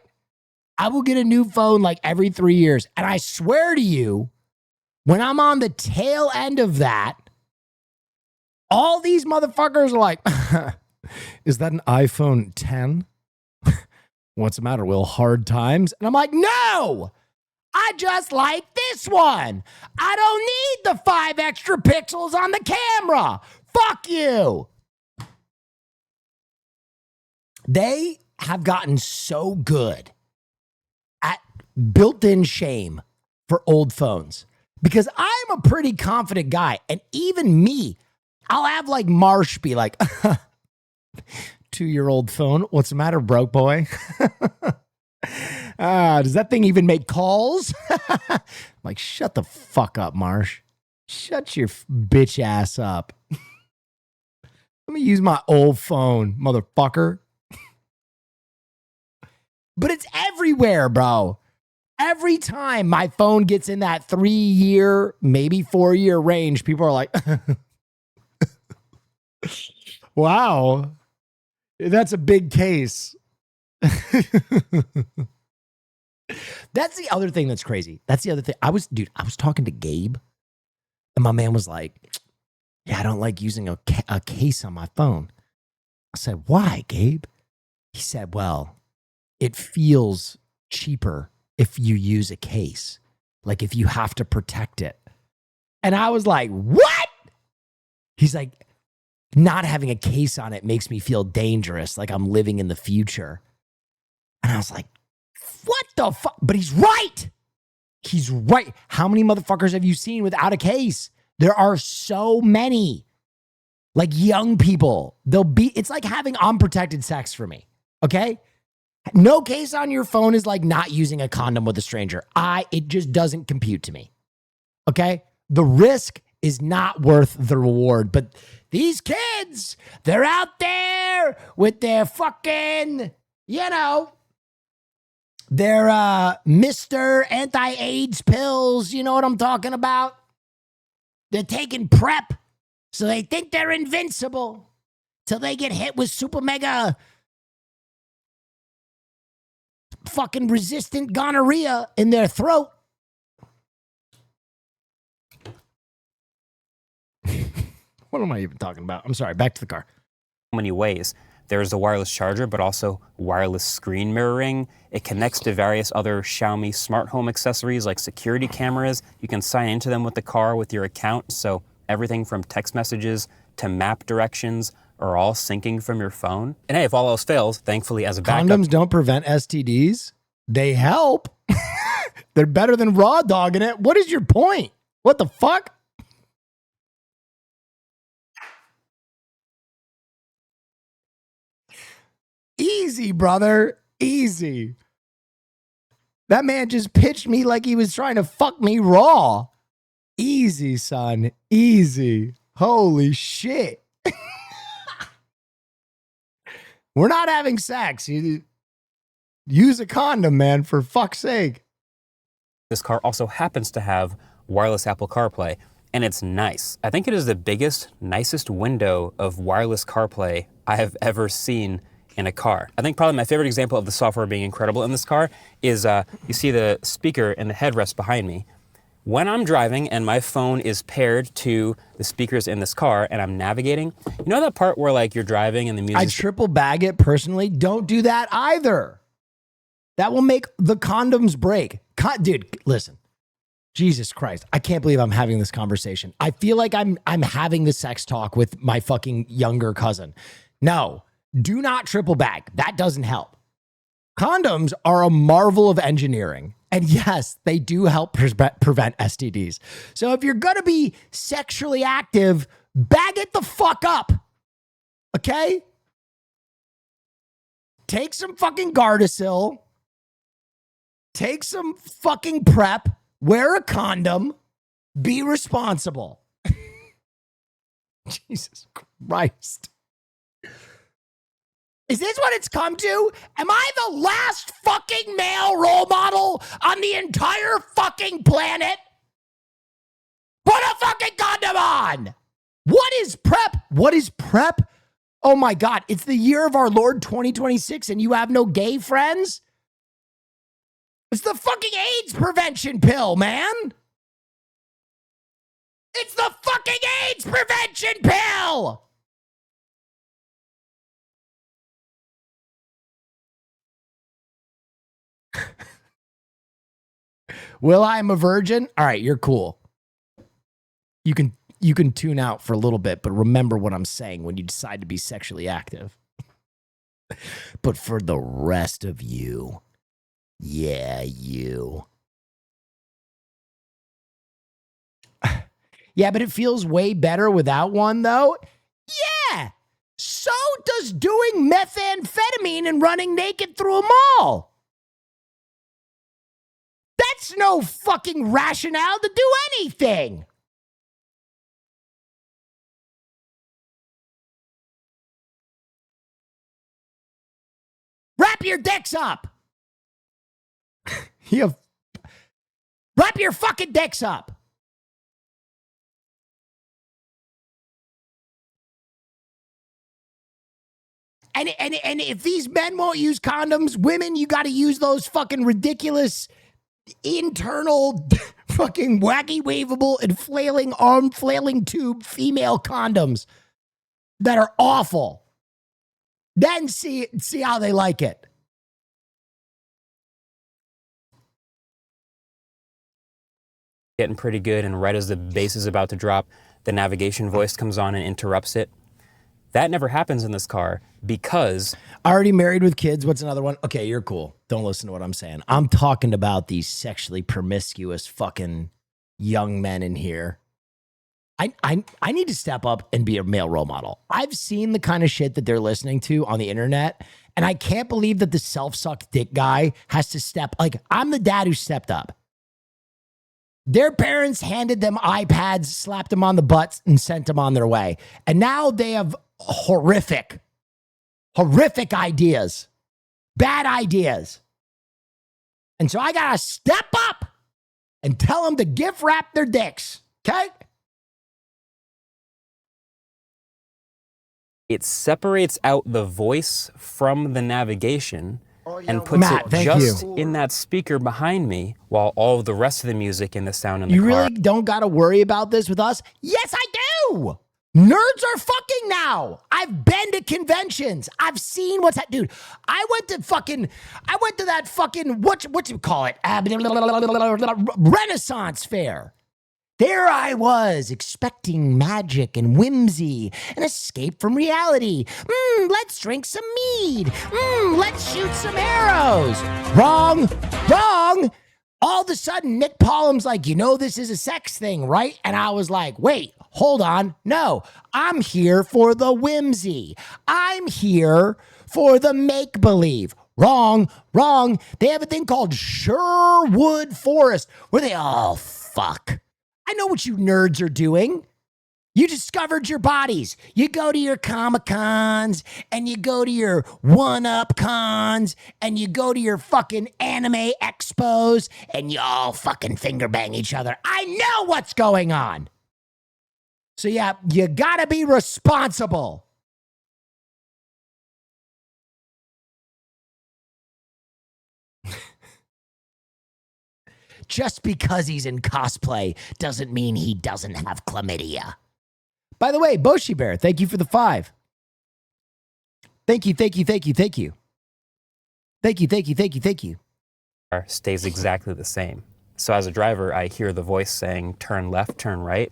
I will get a new phone like every 3 years. And I swear to you, when I'm on the tail end of that, all these motherfuckers are like, is that an iPhone 10? What's the matter, Will? Hard times? And I'm like, no, I just like this one. I don't need the 5 extra pixels on the camera. Fuck you. They have gotten so good at built-in shame for old phones, because I'm a pretty confident guy. And even me, I'll have like Marsh be like, 2-year-old phone. What's the matter, broke boy? Does that thing even make calls? I'm like, shut the fuck up, Marsh. Shut your bitch ass up. Let me use my old phone, motherfucker. But it's everywhere, bro. Every time my phone gets in that 3-year, maybe 4-year range, people are like, wow, that's a big case. That's the other thing that's crazy. That's the other thing. I was talking to Gabe, and my man was like, yeah, I don't like using a case on my phone. I said, why, Gabe? He said, well, it feels cheaper if you use a case, like if you have to protect it. And I was like, what? He's like, not having a case on it makes me feel dangerous, like I'm living in the future. And I was like, what the fuck? But he's right. He's right. How many motherfuckers have you seen without a case? There are so many. Like young people, it's like having unprotected sex for me. Okay? No case on your phone is like not using a condom with a stranger. It just doesn't compute to me. Okay? The risk is not worth the reward. But these kids, they're out there with their fucking, you know, their Mr. Anti-AIDS pills. You know what I'm talking about? They're taking PrEP, so they think they're invincible till they get hit with super mega fucking resistant gonorrhea in their throat. What am I even talking about? I'm sorry, back to the car. Many ways. There's a wireless charger, but also wireless screen mirroring. It connects to various other Xiaomi smart home accessories like security cameras. You can sign into them with the car with your account, so everything from text messages to map directions are all syncing from your phone. And hey, if all else fails, thankfully as a backup... Condoms don't prevent STDs. They help. They're better than raw dogging it. What is your point? What the fuck? Easy, brother. Easy. That man just pitched me like he was trying to fuck me raw. Easy, son. Easy. Holy shit. We're not having sex. You use a condom, man, for fuck's sake. This car also happens to have wireless Apple CarPlay, and it's nice. I think it is the biggest, nicest window of wireless CarPlay I have ever seen in a car. I think probably my favorite example of the software being incredible in this car is you see the speaker and the headrest behind me. When I'm driving and my phone is paired to the speakers in this car and I'm navigating, you know that part where like you're driving and the music... I triple bag it personally. Don't do that either. That will make the condoms break. Dude, listen. Jesus Christ. I can't believe I'm having this conversation. I feel like I'm having the sex talk with my fucking younger cousin. No, do not triple bag. That doesn't help. Condoms are a marvel of engineering. And yes, they do help prevent STDs. So if you're going to be sexually active, bag it the fuck up. Okay? Take some fucking Gardasil. Take some fucking PrEP. Wear a condom. Be responsible. Jesus Christ. Is this what it's come to? Am I the last fucking male role model on the entire fucking planet? Put a fucking condom on! What is PrEP? What is PrEP? Oh my God, it's the year of our Lord 2026 and you have no gay friends? It's the fucking AIDS prevention pill, man. It's the fucking AIDS prevention pill! Will, I'm a virgin? All right, you're cool. You can tune out for a little bit, but remember what I'm saying when you decide to be sexually active. But for the rest of you, yeah, you. Yeah, but it feels way better without one, though. Yeah, so does doing methamphetamine and running naked through a mall. That's no fucking rationale to do anything. Wrap your dicks up. Wrap your fucking dicks up. And if these men won't use condoms, women, you got to use those fucking ridiculous internal fucking wacky waveable and flailing arm flailing tube female condoms that are awful. Then see how they like it. Getting pretty good, and right as the bass is about to drop, the navigation voice comes on and interrupts it. That never happens in this car because... Already married with kids. What's another one? Okay, you're cool. Don't listen to what I'm saying. I'm talking about these sexually promiscuous fucking young men in here. I need to step up and be a male role model. I've seen the kind of shit that they're listening to on the internet, and I can't believe that the self-sucked dick guy has to step... Like, I'm the dad who stepped up. Their parents handed them iPads, slapped them on the butts, and sent them on their way. And now they have horrific ideas, bad ideas. And so I got to step up and tell them to gift wrap their dicks, okay? It separates out the voice from the navigation and puts Matt, it just in that speaker behind me while all of the rest of the music and the sound in the You car. really don't got to worry about this with us? Yes, I do. Nerds are fucking now. I've been to conventions. I've seen what's that, dude. I went to that fucking, what you call it? Renaissance fair. There I was, expecting magic and whimsy, an escape from reality. Let's drink some mead. Let's shoot some arrows. Wrong. All of a sudden, Nick Pollum's like, this is a sex thing, right? And I was like, wait, hold on. No, I'm here for the whimsy. I'm here for the make-believe. Wrong. They have a thing called Sherwood Forest where they, oh, fuck. I know what you nerds are doing. You discovered your bodies. You go to your Comic-Cons and you go to your One-Up Cons and you go to your fucking anime expos and you all fucking finger bang each other. I know what's going on. So yeah, you gotta be responsible. Just because he's in cosplay doesn't mean he doesn't have chlamydia. By the way, Boshi Bear, thank you for the 5. Thank you. Stays exactly the same. So as a driver, I hear the voice saying, turn left, turn right,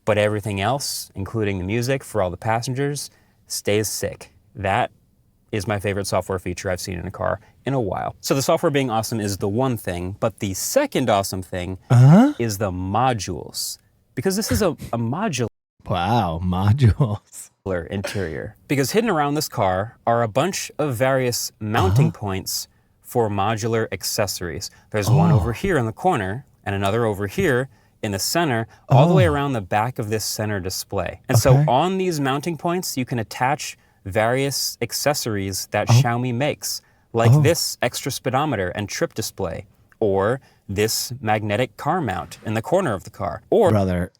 but everything else, including the music for all the passengers, stays sick. That is my favorite software feature I've seen in a car in a while. So the software being awesome is the one thing, but the second awesome thing is the modules. Because this is a modular. Wow, modules. Interior. Because hidden around this car are a bunch of various mounting points for modular accessories. There's one over here in the corner and another over here in the center, all the way around the back of this center display. And so on these mounting points, you can attach various accessories that Xiaomi makes, like this extra speedometer and trip display, or this magnetic car mount in the corner of the car. Or brother,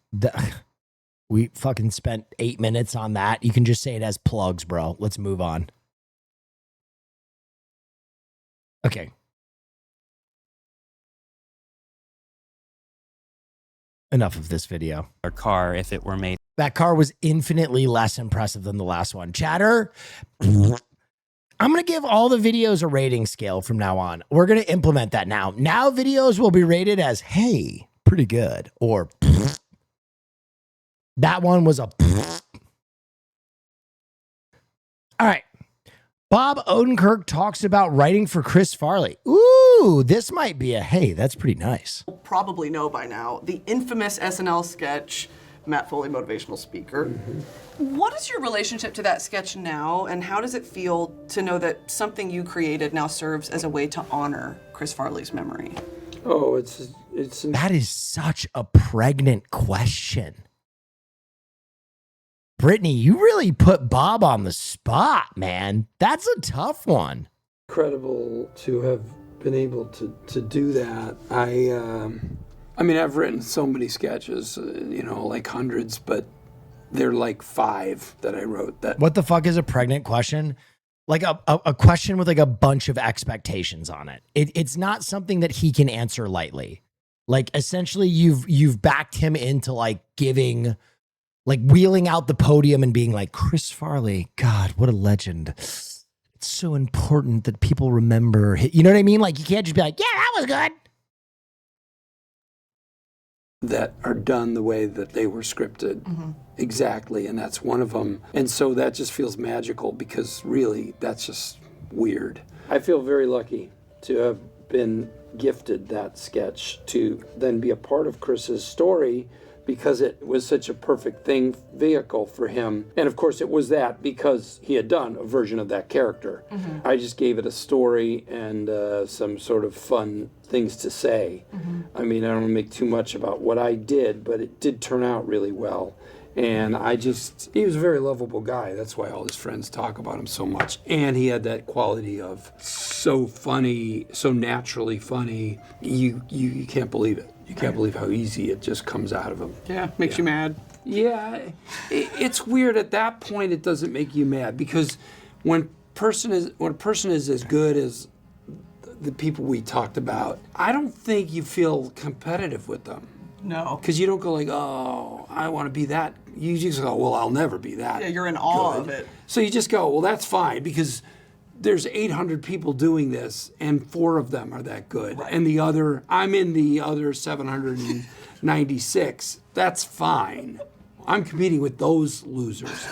we fucking spent 8 minutes on that. You can just say it as plugs, bro. Let's move on. Okay. Enough of this video. Our car, if it were made. That car was infinitely less impressive than the last one. Chatter, I'm going to give all the videos a rating scale from now on. We're going to implement that now. Now videos will be rated as, hey, pretty good, or that one was a. All right. Bob Odenkirk talks about writing for Chris Farley. Ooh, this might be a, hey, that's pretty nice. Probably know by now, the infamous SNL sketch, Matt Foley, motivational speaker. What is your relationship to that sketch now, and how does it feel to know that something you created now serves as a way to honor Chris Farley's memory? Oh, it's that is such a pregnant question. Brittany, you really put Bob on the spot, man. That's a tough one. Incredible to have been able to do that. I mean, I've written so many sketches, like hundreds, but they're like 5 that I wrote. That What the fuck is a pregnant question? Like a question with like a bunch of expectations on it. It's not something that he can answer lightly. Like essentially you've backed him into like giving, like wheeling out the podium and being like, Chris Farley, God, what a legend. It's so important that people remember. You know what I mean? Like you can't just be like, yeah, that was good. That are done the way that they were scripted. Exactly, and that's one of them. And so that just feels magical because really, that's just weird. I feel very lucky to have been gifted that sketch to then be a part of Chris's story because it was such a perfect vehicle for him. And of course it was that because he had done a version of that character. I just gave it a story and some sort of fun things to say. I mean, I don't want to make too much about what I did, but it did turn out really well. And he was a very lovable guy. That's why all his friends talk about him so much. And he had that quality of so funny, so naturally funny. You can't believe it. You can't believe how easy it just comes out of him. Yeah, makes you mad. Yeah, it's weird. At that point, it doesn't make you mad because when a person is as good as the people we talked about, I don't think you feel competitive with them. No. Because you don't go like, oh, I want to be that. You just go, well, I'll never be that. Yeah, you're in awe good. of it. So you just go, well, that's fine because there's 800 people doing this and 4 of them are that good. Right. And I'm in the other 796. That's fine. I'm competing with those losers.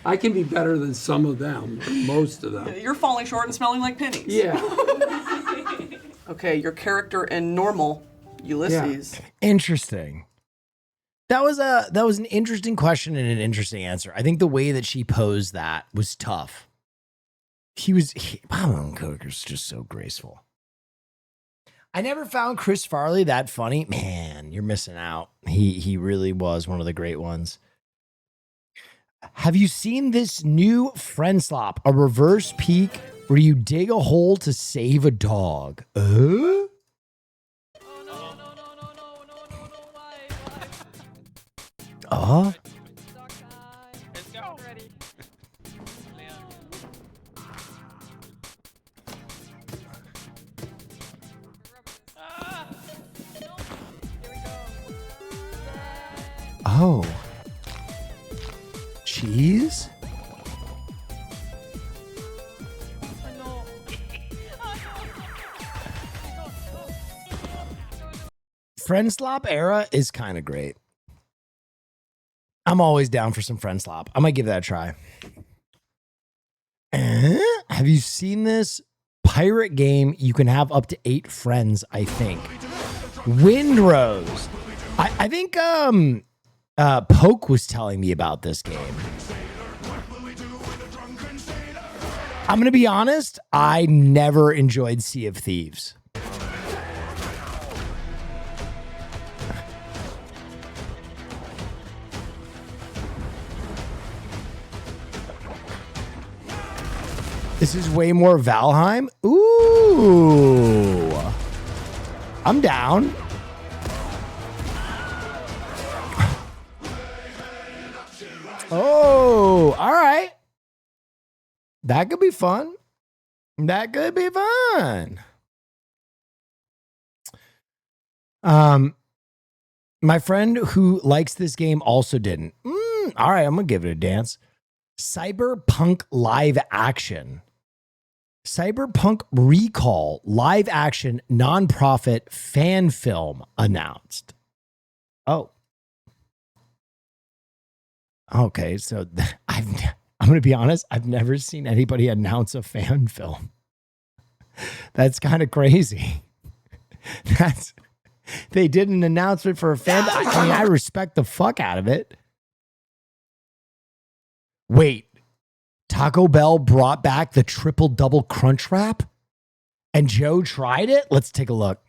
I can be better than some of them, most of them. You're falling short and smelling like pennies. Yeah. Okay, your character in Normal, Ulysses. Yeah. Interesting. That was an interesting question and an interesting answer. I think the way that she posed that was tough. Bob Odenkirk's just so graceful. I never found Chris Farley that funny. Man, you're missing out. He really was one of the great ones. Have you seen this new Friend Slop, a reverse peek where you dig a hole to save a dog? Oh. Cheese? Friend Slop era is kind of great. I'm always down for some Friend Slop. I might give that a try. Have you seen this pirate game? You can have up to 8 friends, I think. Windrose. I think Poke was telling me about this game. I'm going to be honest, I never enjoyed Sea of Thieves. This is way more Valheim. Ooh. I'm down. Oh, all right. That could be fun. That could be fun. My friend who likes this game also didn't. All right, I'm going to give it a dance. Cyberpunk live action. Cyberpunk Recall live action nonprofit fan film announced. Oh. Okay, so I'm going to be honest, I've never seen anybody announce a fan film. That's kind of crazy. They did an announcement for a fan. I mean, I respect the fuck out of it. Wait. Taco Bell brought back the triple double crunch wrap? And Joe tried it? Let's take a look.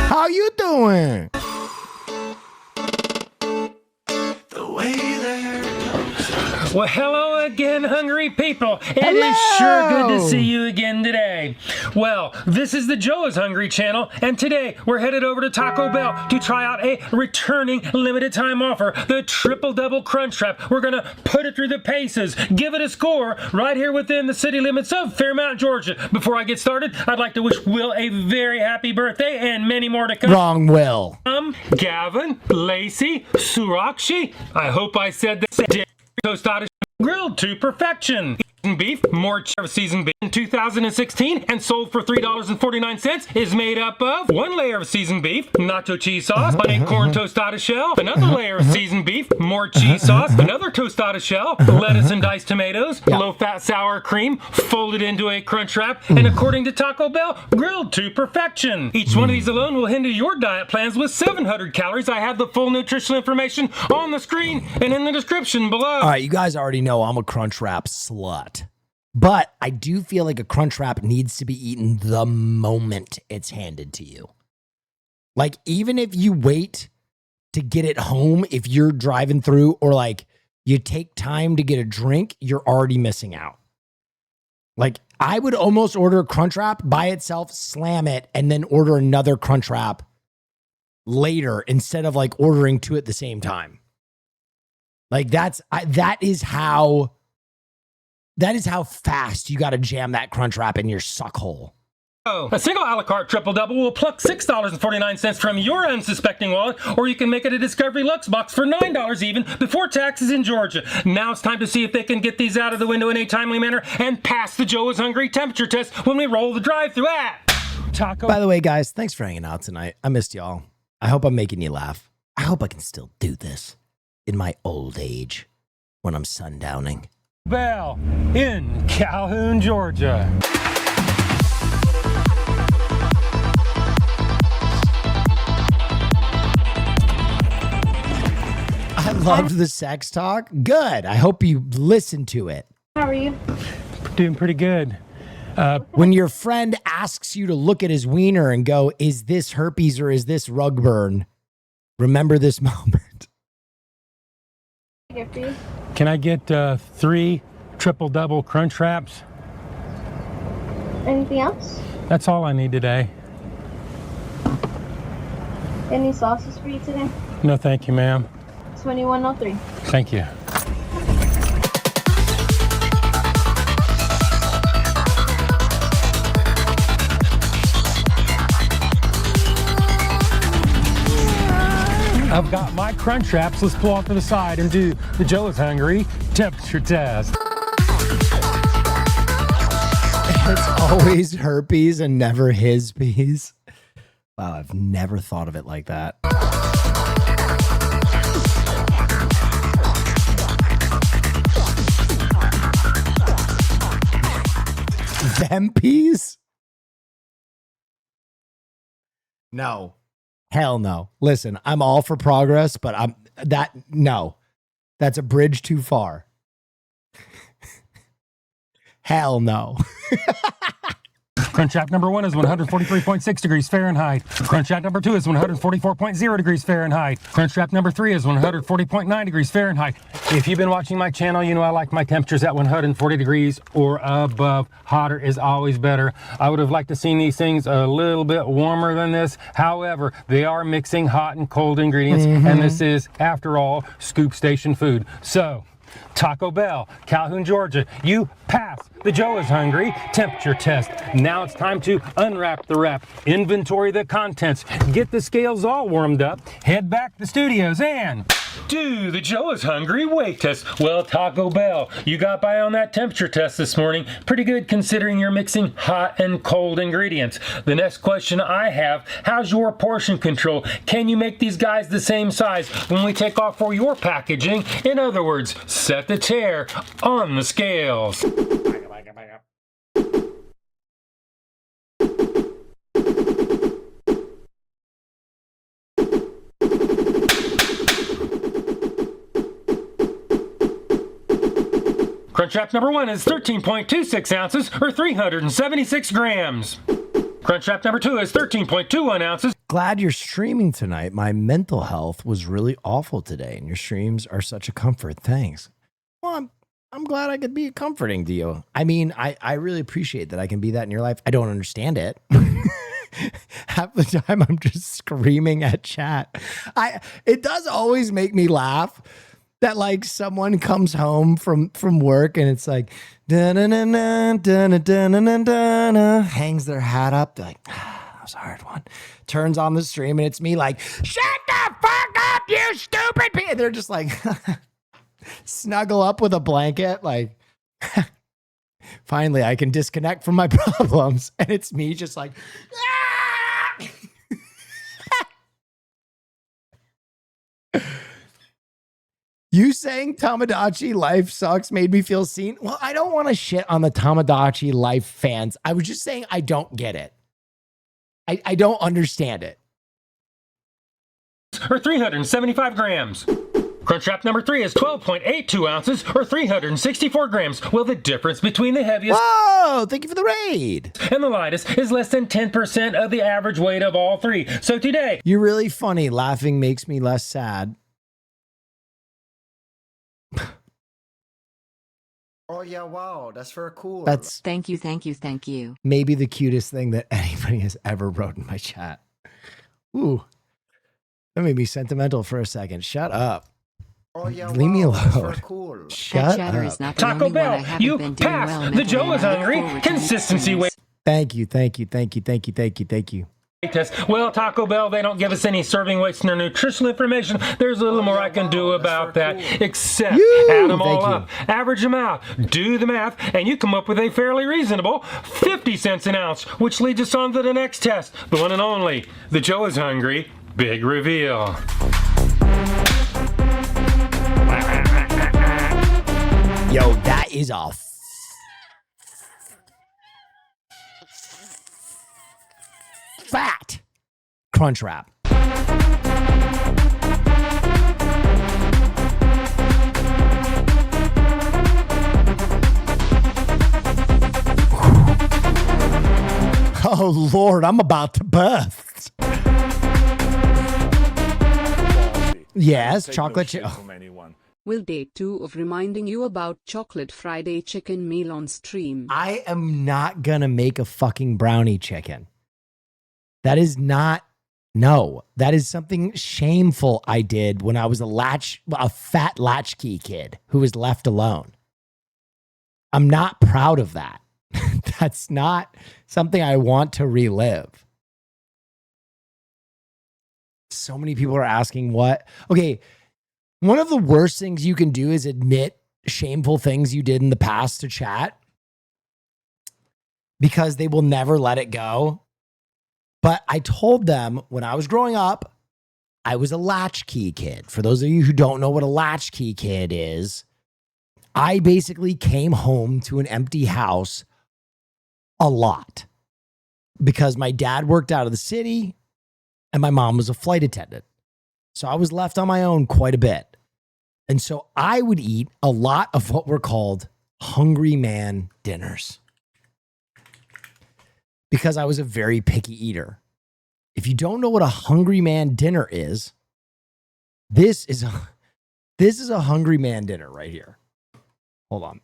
How you doing? Well, hello again, hungry people. It is sure good to see you again today. Well, this is the Joe is Hungry channel, and today we're headed over to Taco Bell to try out a returning limited time offer, the Triple Double Crunch Wrap. We're going to put it through the paces, give it a score right here within the city limits of Fairmount, Georgia. Before I get started, I'd like to wish Will a very happy birthday and many more to come. Wrong, Will. Gavin, Lacey, Surakshi. I hope I said that. Tostadas grilled to perfection. beef, more seasoned beef in 2016 and sold for $3.49 is made up of 1 layer of seasoned beef, nacho cheese sauce, on a corn tostada shell, another layer of seasoned beef, more cheese sauce, another tostada shell, lettuce and diced tomatoes, low-fat sour cream, folded into a crunch wrap, and according to Taco Bell, grilled to perfection. Each one of these alone will hinder your diet plans with 700 calories. I have the full nutritional information on the screen and in the description below. All right, you guys already know I'm a Crunchwrap slut. But I do feel like a Crunchwrap needs to be eaten the moment it's handed to you. Like, even if you wait to get it home, if you're driving through, or like you take time to get a drink, you're already missing out. Like, I would almost order a Crunchwrap by itself, slam it, and then order another Crunchwrap later instead of like ordering two at the same time. Like, that is how fast you got to jam that Crunchwrap in your suck hole. A single a la carte triple double will pluck $6.49 from your unsuspecting wallet, or you can make it a Discovery Lux box for $9 even before taxes in Georgia. Now it's time to see if they can get these out of the window in a timely manner and pass the Joe is Hungry temperature test when we roll the drive-thru at Taco. By the way, guys, thanks for hanging out tonight. I missed y'all. I hope I'm making you laugh. I hope I can still do this in my old age when I'm sundowning. Bell in Calhoun, Georgia. I loved the sex talk. Good. I hope you listened to it. How are you? Doing pretty good. When your friend asks you to look at his wiener and go, is this herpes or is this rug burn? Remember this moment. Get for you? Can I get 3 triple double crunch wraps? Anything else? That's all I need today. Any sauces for you today? No, thank you, ma'am. 2103. Thank you. I've got my crunch wraps. Let's pull off to the side and do the Joe is Hungry temperature test. It's always herpes and never his peas. Wow, I've never thought of it like that. Them peas? No. Hell no. Listen, I'm all for progress, but no. That's a bridge too far. Hell no. Crunch wrap number 1 is 143.6 degrees Fahrenheit. Crunch wrap number 2 is 144.0 degrees Fahrenheit. Crunch wrap number 3 is 140.9 degrees Fahrenheit. If you've been watching my channel, you know I like my temperatures at 140 degrees or above. Hotter is always better. I would have liked to seen these things a little bit warmer than this. However, they are mixing hot and cold ingredients, and this is, after all, scoop station food. So, Taco Bell, Calhoun, Georgia, you pass the Joe is Hungry temperature test. Now it's time to unwrap the wrap, inventory the contents, get the scales all warmed up, head back to the studios, and do the Joe is Hungry weight test. Well, Taco Bell, you got by on that temperature test this morning. Pretty good considering you're mixing hot and cold ingredients. The next question I have, how's your portion control? Can you make these guys the same size when we take off for your packaging? In other words, set the chair on the scales. Crunch wrap number 1 is 13.26 ounces or 376 grams. Crunch wrap number 2 is 13.21 ounces. Glad you're streaming tonight. My mental health was really awful today, and your streams are such a comfort. Thanks. Well, I'm glad I could be comforting to you. I mean, I really appreciate that I can be that in your life. I don't understand it. Half the time I'm just screaming at chat. It does always make me laugh that like someone comes home from work and it's like hangs their hat up. They're like, that was a hard one. Turns on the stream and it's me like, shut the fuck up, you stupid people. They're just like snuggle up with a blanket like Finally, I can disconnect from my problems. And it's me just like, you saying Tamagotchi life sucks made me feel seen. Well, I don't want to shit on the Tamagotchi life fans. I was just saying I don't get it. I don't understand it. Or 375 grams. Crunchwrap number 3 is 12.82 ounces or 364 grams. Well, the difference between the heaviest Whoa, thank you for the raid. And the lightest is less than 10% of the average weight of all three. So today, you're really funny. Laughing makes me less sad. Oh yeah, wow, that's very cool. That's Thank you. maybe the cutest thing that anybody has ever wrote in my chat. Ooh, that made me sentimental for a second. Shut up. Oh yeah, Leave me wow, that's alone. very cool. Shut chatter up. is not the Taco only one I Bell, haven't you been doing pass. well The Joe mentally, is and I look hungry. forward to next Consistency streams. weight Thank you. test. Well, Taco Bell, they don't give us any serving weights in their nutritional information. There's a little more I can do about that, except add them all up, average them out, do the math, and you come up with a fairly reasonable 50 cents an ounce, which leads us on to the next test, the one and only, the Joe is hungry, big reveal. Yo, that is a fat crunch wrap. Oh Lord, I'm about to burst. Yes, chocolate chip. Will day 2 of reminding you about chocolate Friday chicken meal on stream. I am not gonna make a fucking brownie chicken. That is not, no, that is something shameful I did when I was a fat latchkey kid who was left alone. I'm not proud of that. That's not something I want to relive. So many people are asking what. Okay, one of the worst things you can do is admit shameful things you did in the past to chat because they will never let it go. But I told them when I was growing up, I was a latchkey kid. For those of you who don't know what a latchkey kid is, I basically came home to an empty house a lot because my dad worked out of the city and my mom was a flight attendant. So I was left on my own quite a bit. And so I would eat a lot of what were called hungry man dinners because I was a very picky eater. If you don't know what a hungry man dinner is, this is a hungry man dinner right here. Hold on.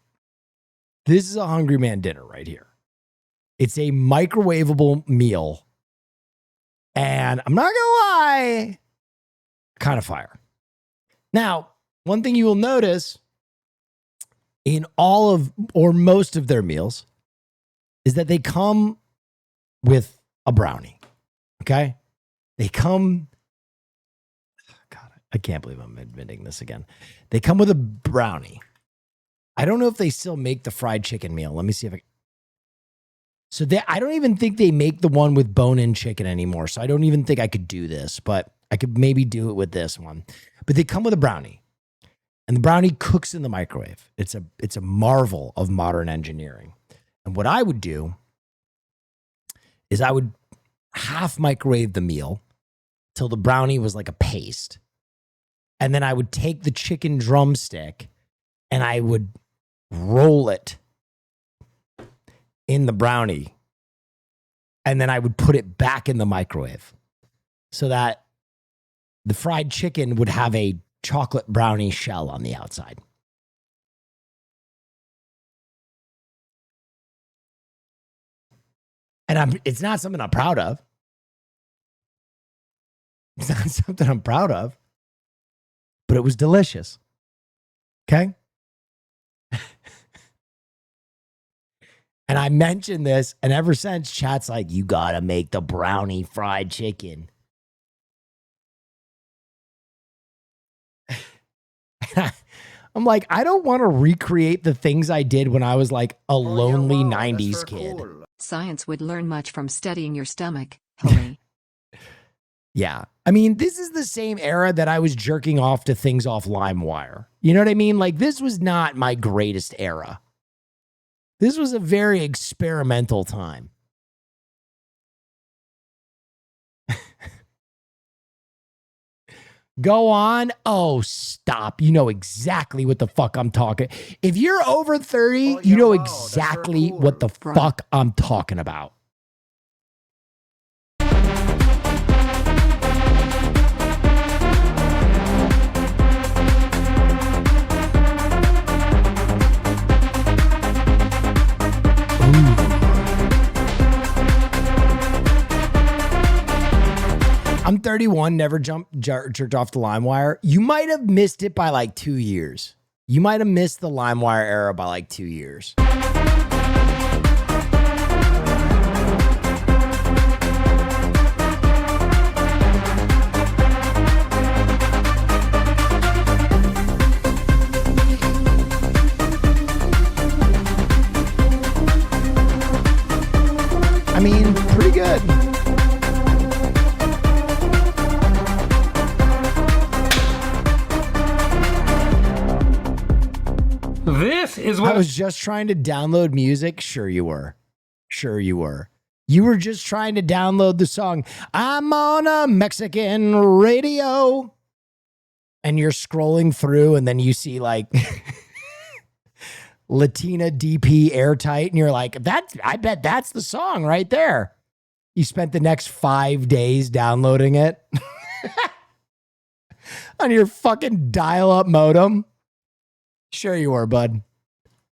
This is a hungry man dinner right here. It's a microwavable meal. And I'm not going to lie, kind of fire. Now, one thing you will notice in all of or most of their meals is that they come with a brownie. Okay? They come, God, I can't believe I'm admitting this again. They come with a brownie. I don't know if they still make the fried chicken meal. Let me see if I don't even think they make the one with bone-in chicken anymore. So I don't even think I could do this, but I could maybe do it with this one. But they come with a brownie. And the brownie cooks in the microwave. It's a marvel of modern engineering. And what I would do is I would half microwave the meal till the brownie was like a paste. And then I would take the chicken drumstick and I would roll it in the brownie. And then I would put it back in the microwave so that the fried chicken would have a chocolate brownie shell on the outside. And it's not something I'm proud of. It's not something I'm proud of, but it was delicious. Okay? And I mentioned this, and ever since, chat's like, you gotta make the brownie fried chicken. I'm like, I don't want to recreate the things I did when I was like a lonely 90s kid. Science would learn much from studying your stomach, Holy. Yeah. I mean, this is the same era that I was jerking off to things off LimeWire. You know what I mean? Like, this was not my greatest era. This was a very experimental time. Go on. Oh, stop. You know exactly what the fuck I'm talking. If you're over 30, you know exactly what the fuck I'm talking about. I'm 31, never jerked off the LimeWire. You might have missed it by like 2 years. You might have missed the LimeWire era by like 2 years. I mean, pretty good. This is what I was just trying to download music. Sure you were. Sure you were. You were just trying to download the song, I'm on a Mexican radio. And you're scrolling through and then you see like Latina DP Airtight and you're like, I bet that's the song right there. You spent the next 5 days downloading it on your fucking dial-up modem. Sure you were, bud.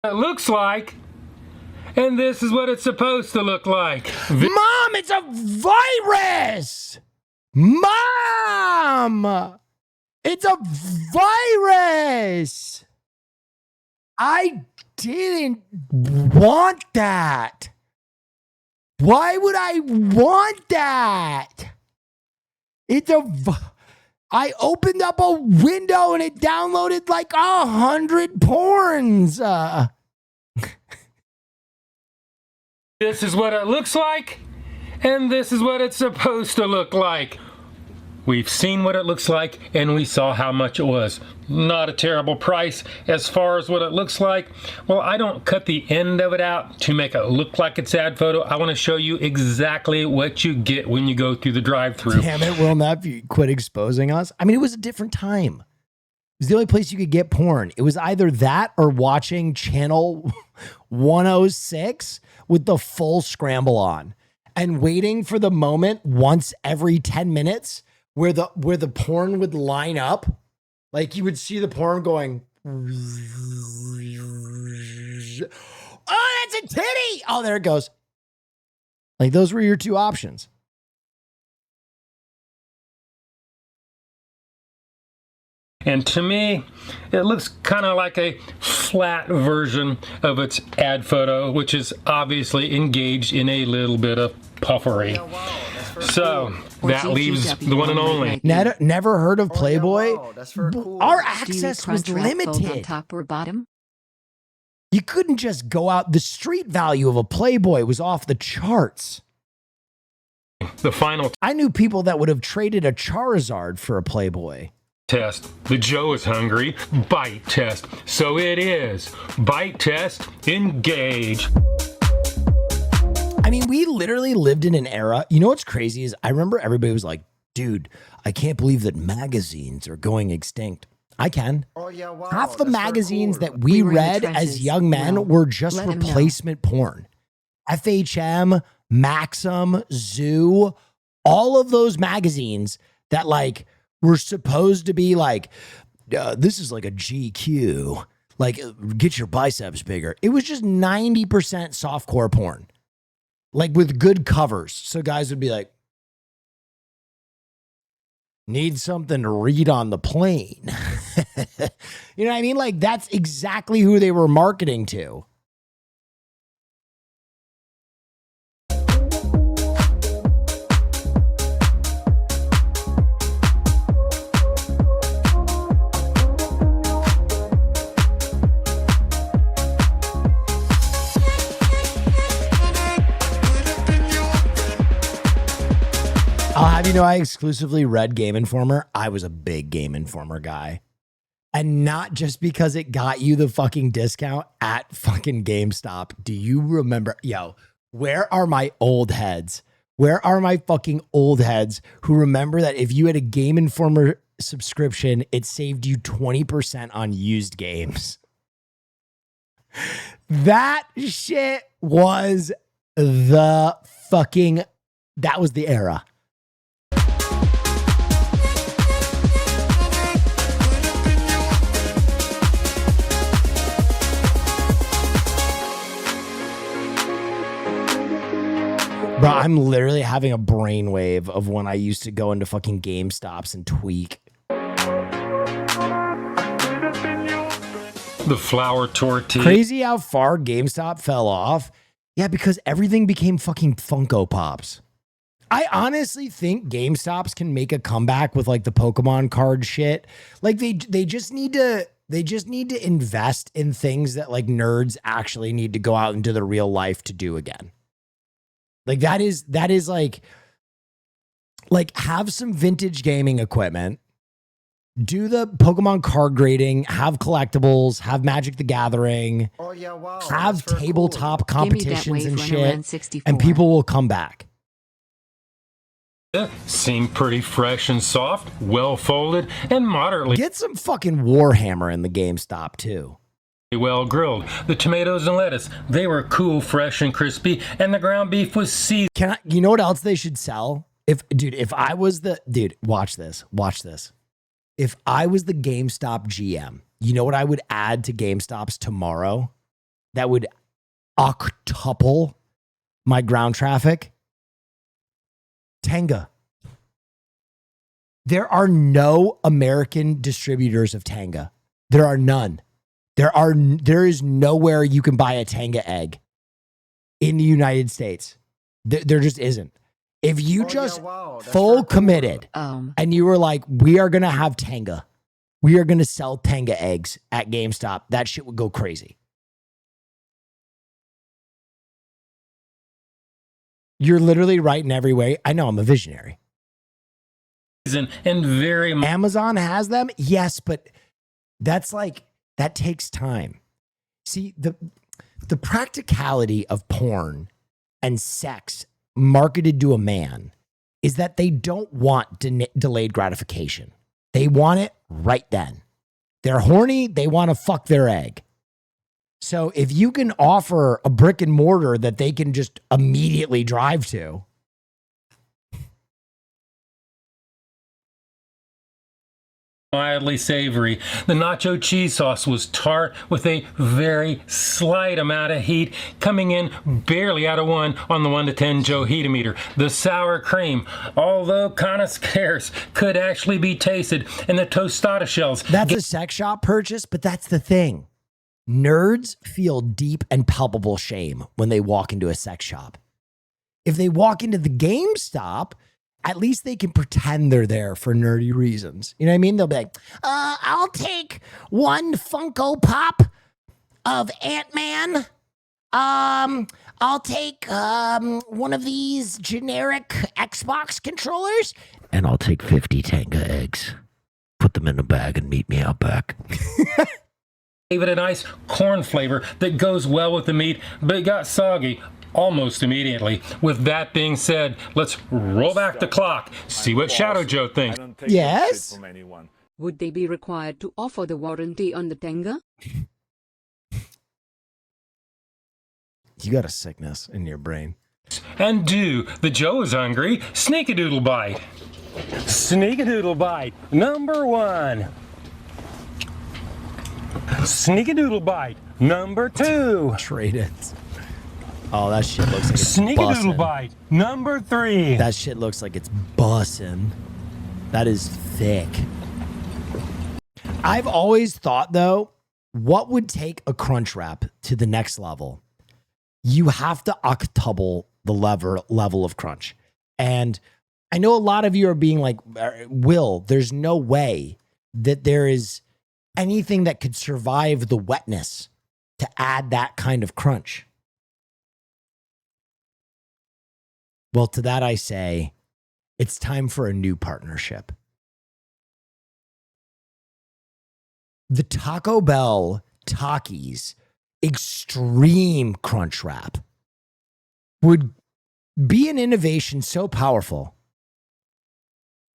it looks like, and this is what it's supposed to look like. Mom, it's a virus! Mom! It's a virus! I didn't want that. Why would I want that? It's a... I opened up a window and it downloaded like 100 porns. This is what it looks like, and this is what it's supposed to look like. We've seen what it looks like, and we saw how much it was. Not a terrible price as far as what it looks like. Well, I don't cut the end of it out to make it look like it's ad photo. I want to show you exactly what you get when you go through the drive-thru. Damn it, Will Neff, you quit exposing us. I mean, it was a different time. It was the only place you could get porn. It was either that or watching channel 106 with the full scramble on and waiting for the moment once every 10 minutes where the porn would line up. Like you would see the porn going, oh, that's a titty. Oh, there it goes. Like those were your two options. And to me, it looks kind of like a flat version of its ad photo, which is obviously engaged in a little bit of puffery. So that leaves the one and only. Never heard of Playboy? That's for cool. Our access was limited. On top or bottom? You couldn't just go out. The street value of a Playboy was off the charts. The final I knew people that would have traded a Charizard for a Playboy. test. The Joe is hungry. Bite test. So it is. Bite test. Engage. I mean, we literally lived in an era. You know what's crazy is I remember everybody was like, dude, I can't believe that magazines are going extinct. I can. Oh, yeah, wow. Half the magazines that we read as young men were just replacement porn. FHM, Maxim, Zoo, all of those magazines that like were supposed to be like, this is like a GQ, like get your biceps bigger. It was just 90% softcore porn. Like with good covers. So guys would be like, need something to read on the plane. You know what I mean? Like that's exactly who they were marketing to. I'll have you know, I exclusively read Game Informer. I was a big Game Informer guy. And not just because it got you the fucking discount at fucking GameStop. Do you remember? Yo, where are my old heads? Where are my fucking old heads who remember that if you had a Game Informer subscription, it saved you 20% on used games? That shit was the fucking, that was the era. Bro, I'm literally having a brainwave of when I used to go into fucking GameStops and tweak. The flour tortilla. Crazy how far GameStop fell off. Yeah, because everything became fucking Funko Pops. I honestly think GameStops can make a comeback with like the Pokemon card shit. Like they just need to invest in things that like nerds actually need to go out into the real life to do again. Like that is like have some vintage gaming equipment, do the Pokemon card grading, have collectibles, have Magic the Gathering, have tabletop competitions and shit, and people will come back. Seem pretty fresh and soft, well folded, and moderately. Get some fucking Warhammer in the GameStop too. Well grilled. The tomatoes and lettuce, they were cool, fresh, and crispy, and the ground beef was seasoned. You know what else they should sell? Watch this. If I was the GameStop GM, you know what I would add to GameStops tomorrow that would octuple my ground traffic? Tenga. There are no American distributors of Tenga. There are none. There is nowhere you can buy a Tenga egg in the United States. There just isn't. If you full committed and you were like, we are going to have Tenga. We are going to sell Tenga eggs at GameStop. That shit would go crazy. You're literally right in every way. I know, I'm a visionary. And very Amazon has them? Yes, but that's like, that takes time. See, the practicality of porn and sex marketed to a man is that they don't want delayed gratification. They want it right then. They're horny. They want to fuck their egg. So if you can offer a brick and mortar that they can just immediately drive to, mildly savory. The nacho cheese sauce was tart with a very slight amount of heat, coming in barely out of 1 on the 1 to 10 Joe Heatometer. The sour cream, although kind of scarce, could actually be tasted in the tostada shells. That's a sex shop purchase, but that's the thing. Nerds feel deep and palpable shame when they walk into a sex shop. If they walk into the GameStop, at least they can pretend they're there for nerdy reasons. You know what I mean? They'll be like, I'll take 1 Funko Pop of Ant-Man. I'll take one of these generic Xbox controllers. And I'll take 50 Tenga eggs. Put them in a bag and meet me out back. Gave it a nice corn flavor that goes well with the meat, but it got soggy almost immediately. With that being said, let's roll back the clock. See what Shadow Joe thinks. Yes? Would they be required to offer the warranty on the Tenga? You got a sickness in your brain. And do the Joe is hungry Sneak-a-Doodle Bite. Sneak-a-Doodle Bite number 1. Sneak-a-Doodle Bite number 2. Trade it. Oh, that shit looks like it's Sneak-a-Doodle bussin'. Bite number 3. That shit looks like it's bussin'. That is thick. I've always thought, though, what would take a crunch wrap to the next level? You have to octuple the level of crunch. And I know a lot of you are being like, Will, there's no way that there is anything that could survive the wetness to add that kind of crunch. Well, to that I say, It's time for a new partnership. The Taco Bell Takis Extreme Crunch Wrap would be an innovation so powerful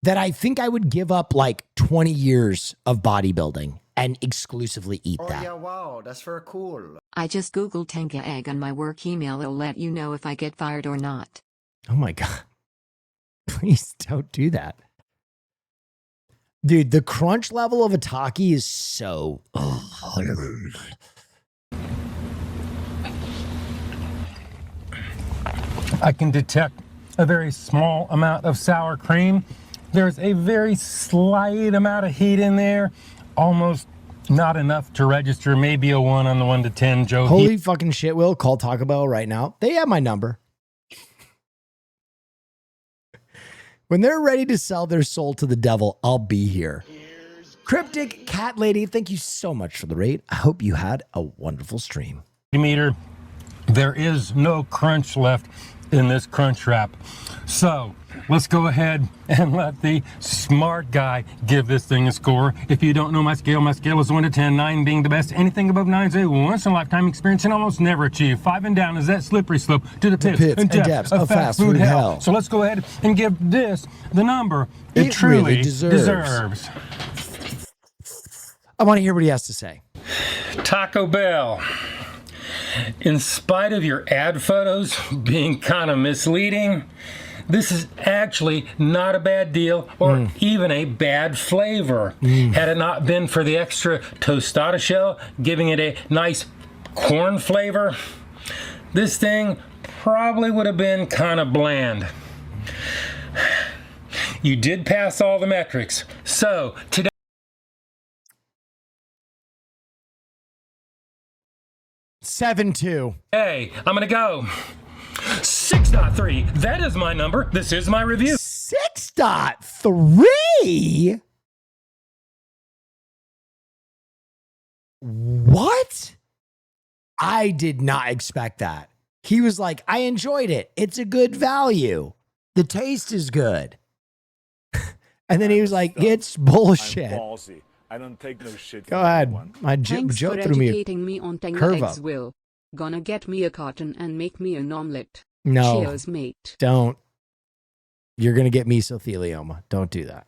that I think I would give up like 20 years of bodybuilding and exclusively eat that. Yeah, wow, that's very cool. I just Googled Tenga egg on my work email. It'll let you know if I get fired or not. Oh my God. Please don't do that. Dude, the crunch level of a Taki is so... I can detect a very small amount of sour cream. There's a very slight amount of heat in there, almost not enough to register maybe a 1 on the 1 to 10 Joe. Holy fucking shit, Will. Call Taco Bell right now. They have my number. When they're ready to sell their soul to the devil, I'll be here. Cryptic Cat Lady, thank you so much for the raid. I hope you had a wonderful stream. Meter, there is no crunch left in this crunch wrap. So let's go ahead and let the smart guy give this thing a score. If you don't know my scale is 1 to 10, 9 being the best. Anything above 9 is a once in a lifetime experience and almost never achieved. 5 and down is that slippery slope to the pits and depths of fast food hell. So let's go ahead and give this the number it truly really deserves. I want to hear what he has to say. Taco Bell. In spite of your ad photos being kind of misleading, this is actually not a bad deal or even a bad flavor. Had it not been for the extra tostada shell giving it a nice corn flavor, this thing probably would have been kind of bland. You did pass all the metrics. So today, 7-2. hey, I'm gonna go 6.3. That is my number. This is my review. 6.3? What? I did not expect that. He was like, I enjoyed it. It's a good value. The taste is good. And then he was like, it's bullshit. I'm ballsy. I don't take no shit. Go ahead. My Thanks Joe for threw me educating me on Tenga curve eggs, up. Will. Gonna get me a carton and make me an omelet. No. Cheers, mate. Don't. You're going to get mesothelioma. Don't do that.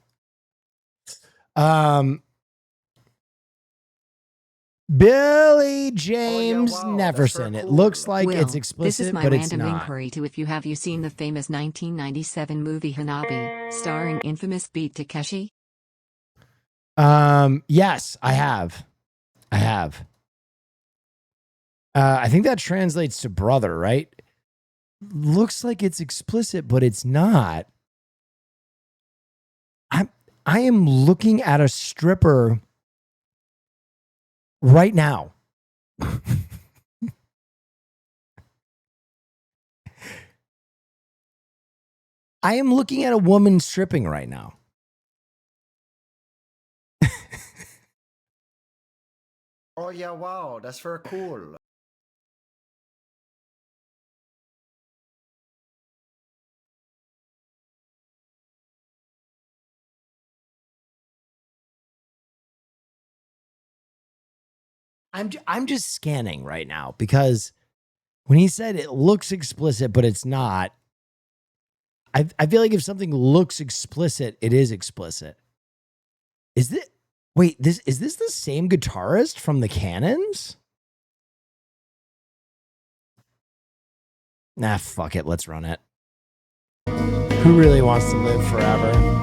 Billy James Neverson. It looks like Will, it's explicit, this is my but it's random not. inquiry to if you have you seen the famous 1997 movie Hanabi, starring infamous Beat Takeshi? Yes, I have. I think that translates to brother, right? Looks like it's explicit, but it's not. I am looking at a stripper right now. I am looking at a woman stripping right now. Oh yeah, wow, that's very cool. I'm just scanning right now because when he said it looks explicit, but it's not, I feel like if something looks explicit, it is explicit. Is this the same guitarist from the Cannons? Nah, fuck it. Let's run it. Who really wants to live forever?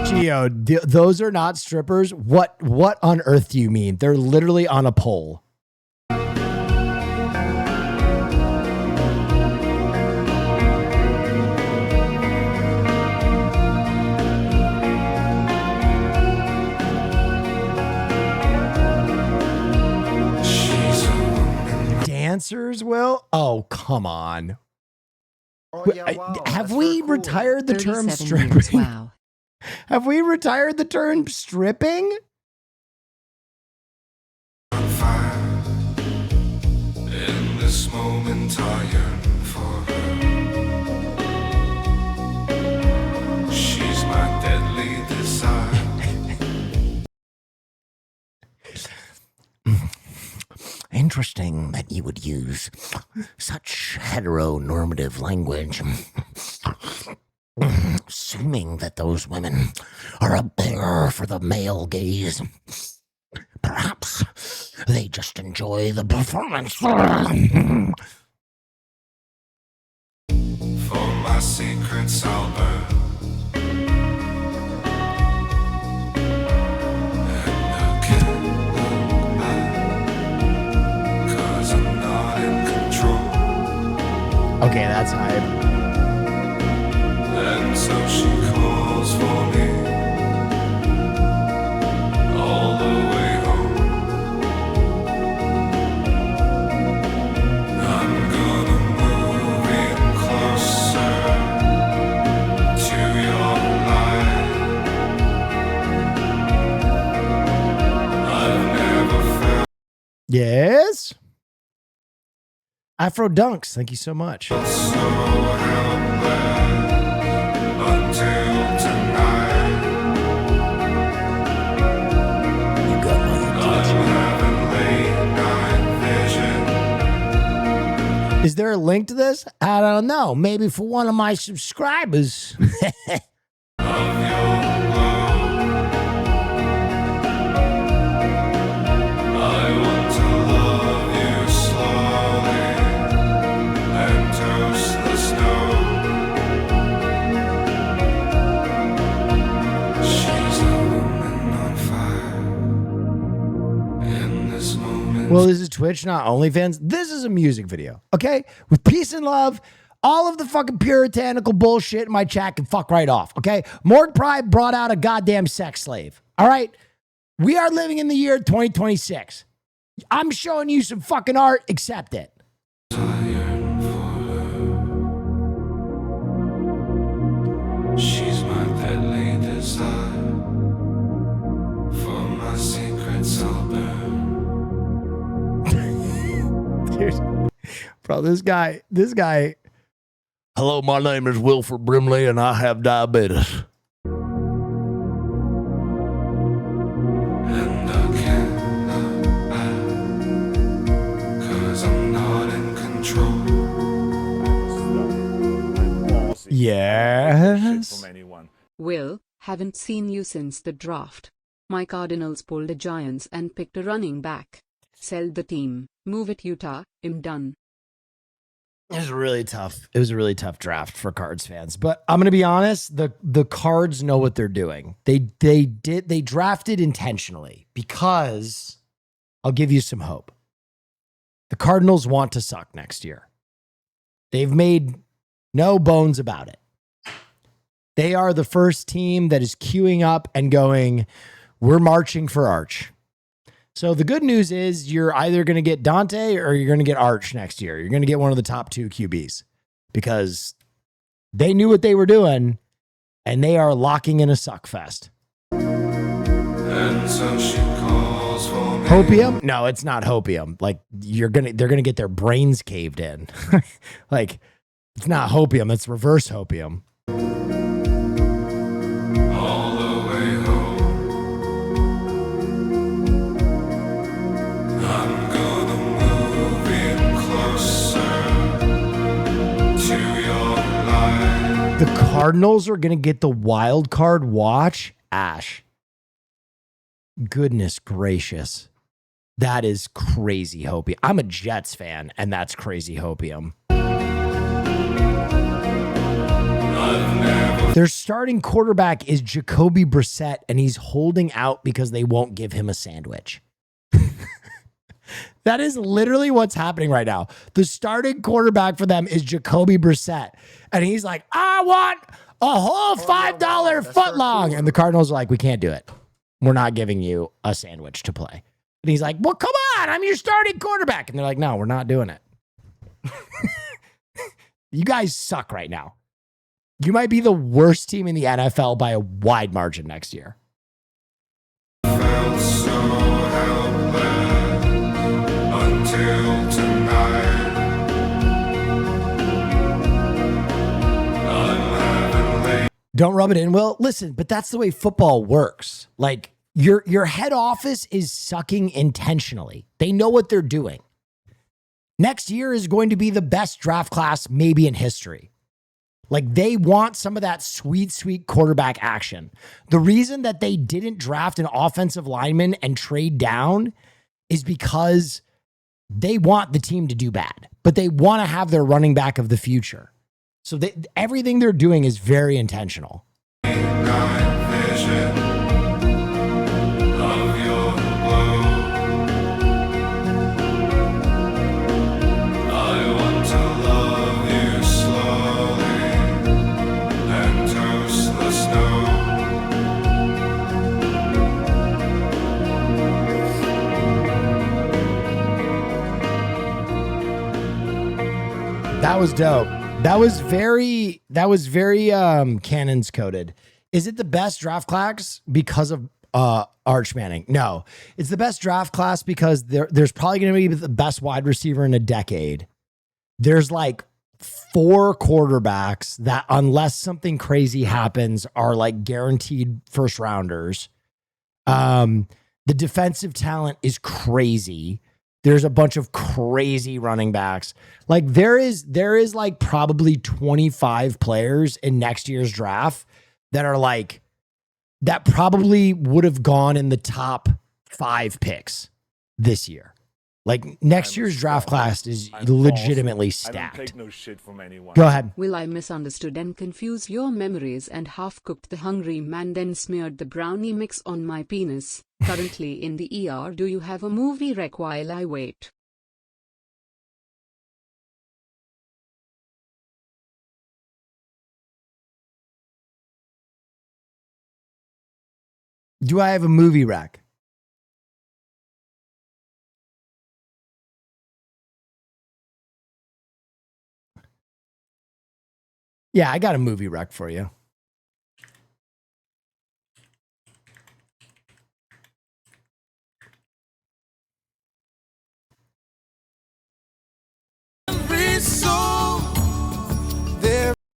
Gio, those are not strippers. What on earth do you mean? They're literally on a pole. answers, Will? Oh, come on. Oh, yeah, wow. Have That's we very cool. retired the term 37 years, stripping? wow. Have we retired the term stripping? In this moment I yearn for her. She's my deadly desire. Interesting that you would use such heteronormative language. Assuming that those women are up there for the male gaze. Perhaps they just enjoy the performance. For my secrets I'll burn. And I can't look back, 'cause I'm not in control. Okay, that's hype. And so she calls for me all the way home. I'm gonna move in closer to your light. I've never felt Yes? Afro Dunks, thank you so much. so helpless until tonight. You got my I'm having late night vision. Is there a link to this? I don't know. Maybe for one of my subscribers. I want to love you slowly and toast the snow. She's a woman on fire in this moment. Well, this is Twitch, not OnlyFans. This is a music video, okay? With peace and love, all of the fucking puritanical bullshit in my chat can fuck right off, okay? Morg Pride brought out a goddamn sex slave, all right? We are living in the year 2026. I'm showing you some fucking art. Accept it. She's my deadly desire. For my secrets I'll burn. Dude, bro, this guy. Hello, my name is Wilford Brimley, and I have diabetes. And I can't look back, 'cause I'm not in control. Yes. Will, haven't seen you since the draft. My Cardinals pulled the Giants and picked a running back. Sell the team. Move it, Utah. I'm done. It was really tough. It was a really tough draft for Cards fans. But I'm gonna be honest, the Cards know what they're doing. They drafted intentionally because I'll give you some hope. The Cardinals want to suck next year. They've made no bones about it. They are the first team that is queuing up and going, we're marching for Arch. So the good news is you're either going to get Dante or you're going to get Arch next year. You're going to get one of the top two QBs because they knew what they were doing and they are locking in a suck fest. And so she calls for me. Hopium? No, it's not hopium. Like they're going to get their brains caved in. Like it's not hopium, it's reverse hopium. All the way home. I'm gonna move in closer to your light. The Cardinals are going to get the wild card watch. Ash. Goodness gracious. That is crazy hopium. I'm a Jets fan, and that's crazy hopium. Their starting quarterback is Jacoby Brissett, and he's holding out because they won't give him a sandwich. That is literally what's happening right now. The starting quarterback for them is Jacoby Brissett, and he's like, I want a whole $5 footlong. And the Cardinals are like, we can't do it. We're not giving you a sandwich to play. And he's like, well, come on, I'm your starting quarterback. And they're like, no, we're not doing it. You guys suck right now. You might be the worst team in the NFL by a wide margin next year. Felt so helpless until tonight. Don't rub it in, Will. Listen, but that's the way football works. Like your head office is sucking intentionally. They know what they're doing. Next year is going to be the best draft class maybe in history. Like they want some of that sweet, sweet quarterback action. The reason that they didn't draft an offensive lineman and trade down is because they want the team to do bad, but they want to have their running back of the future. So everything they're doing is very intentional. That was dope. That was very Cannons coded. Is it the best draft class because of Arch Manning? No. It's the best draft class because there's probably going to be the best wide receiver in a decade. There's like 4 quarterbacks that, unless something crazy happens, are like guaranteed first rounders. The defensive talent is crazy. There's a bunch of crazy running backs. Like there is like probably 25 players in next year's draft that are like, that probably would have gone in the top 5 picks this year. Like next year's draft class is legitimately stacked. I don't take no shit from anyone. Go ahead. Will, I misunderstood and confused your memories and half-cooked the hungry man, then smeared the brownie mix on my penis. Currently in the ER. Do you have a movie rec while I wait? Do I have a movie rec? Yeah, I got a movie rec for you.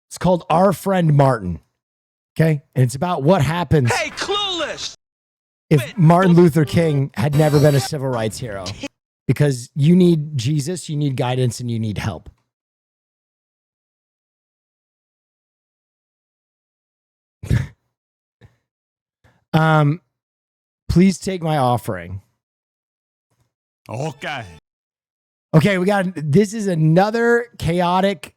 It's called Our Friend Martin. Okay? And it's about what happens if Martin Luther King had never been a civil rights hero. Because you need Jesus, you need guidance, and you need help. Please take my offering. Okay, this is another chaotic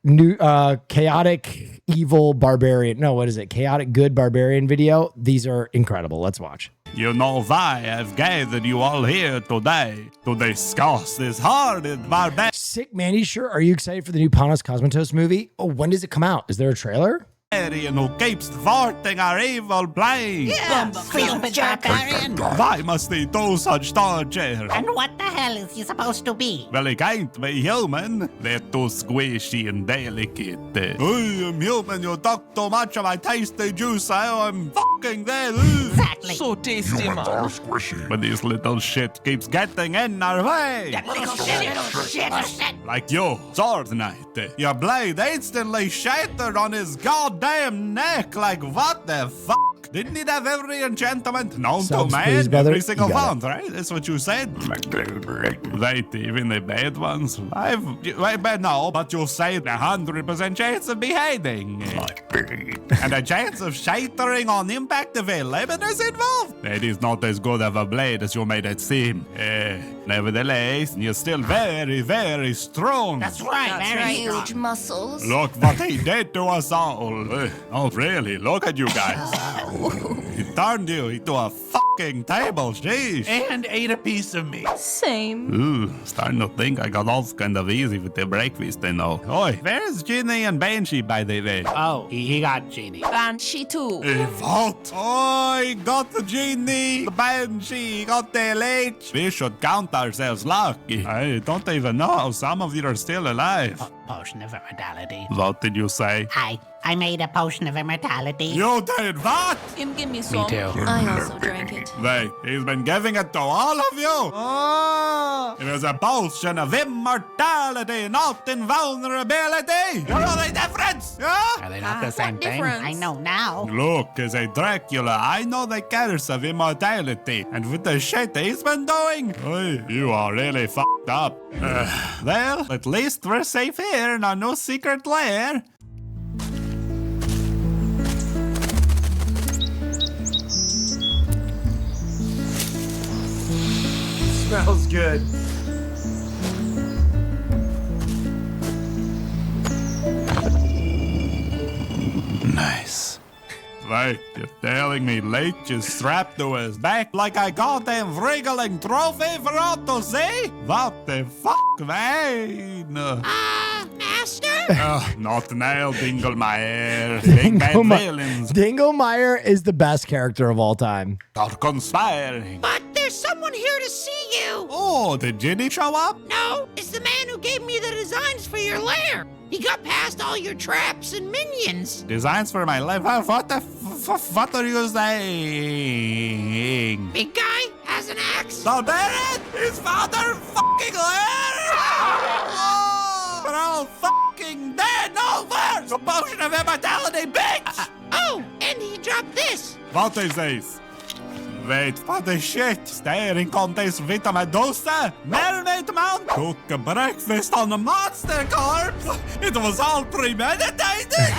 evil barbarian. No, what is it? Chaotic good barbarian video. These are incredible. Let's watch. You know why I've gathered you all here today to discuss this hardened barbarian. Sick, Manny. Sure. Are you excited for the new Panos Cosmatos movie? Oh, when does it come out? Is there a trailer? Who keeps thwarting our evil plans. Yeah, stupid barbarian. Why must he do such torture? And what the hell is he supposed to be? Well, he can't be human. They're too squishy and delicate. I am human. You talk too much of my tasty juice. I'm fucking dead. Exactly. So tasty, man. But this little shit keeps getting in our way. That little shit. Like you, Sword Knight. Your blade instantly shattered on his goddamn neck. Like, what the fuck? Didn't it have every enchantment known to man? Please, brother. Every single You got one, right? That's what you said. Right, even the bad ones. No, but you said 100% chance of beheading. And a chance of shattering on impact if a lemon is involved. That is not as good of a blade as you made it seem. Nevertheless, you're still very, very strong. That's right, very huge muscles. Look what he did to us all. Oh, really? Look at you guys. He turned you into a fucking fucking table, sheesh. And ate a piece of meat. Same. Ooh, starting to think I got off kind of easy with the breakfast, you know. Oi, where's Ginny and Banshee, by the way? Oh, he got Genie. And she too. Vault! Oi, got the Genie, the Banshee, got the LH. We should count ourselves lucky. I don't even know how some of you are still alive. Potion of immortality. What did you say? I made a potion of immortality. You did what? Give me some. Me too. I also drank it. Wait, he's been giving it to all of you? Oh! It was a potion of immortality, not invulnerability. You know the difference? Yeah? Are they not the same thing? I know now. Look, as a Dracula, I know the curse of immortality, and with the shit he's been doing, oy, you are really fucked up. Well, at least we're safe here in our new secret lair. Smells good. Nice. Wait, you're telling me Leech is strapped to his back like a goddamn wriggling trophy for all to see? What the fuck, man? Master? Not now, Dinglemeyer. Big bad villains Dinglemeyer is the best character of all time. are conspiring. But there's someone here to see you. Oh, did Ginny show up? No, it's the man who gave me the designs for your lair. He got past all your traps and minions. Designs for my life? What the what are you saying? Big guy has an axe. So Barrett, his father fucking lair! Oh, we're all fucking dead over! The potion of immortality, bitch! Oh, and he dropped this. What is this? Wait, what the shit? Staring contest with a Medusa? Mermaid Mount? Cook a breakfast on a monster corpse? It was all premeditated?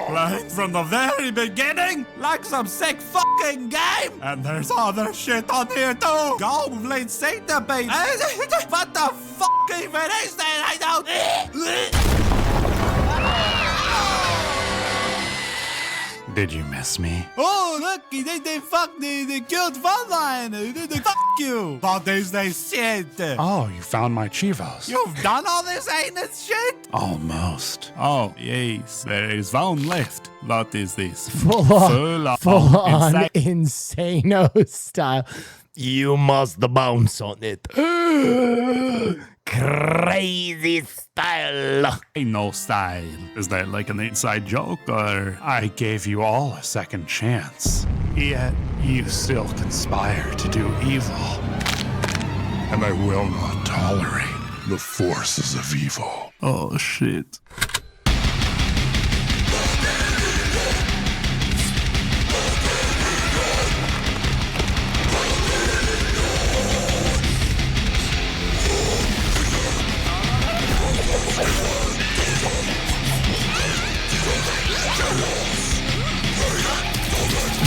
Right from the very beginning? Like some sick fucking game? And there's other shit on here too! Goblin centipede! What the fuck even is that? I don't... Did you miss me? Oh, look, they fucked the cute fun line. Fuck you. What is this shit? Oh, you found my Chivos. You've done all this anus shit? Almost. Oh, yes, there is one left. What is this? Full on insano style. You must bounce on it. Crazy style. Ain't no style. Is that like an inside joke or? I gave you all a second chance. Yet you still conspire to do evil. And I will not tolerate the forces of evil. Oh, shit.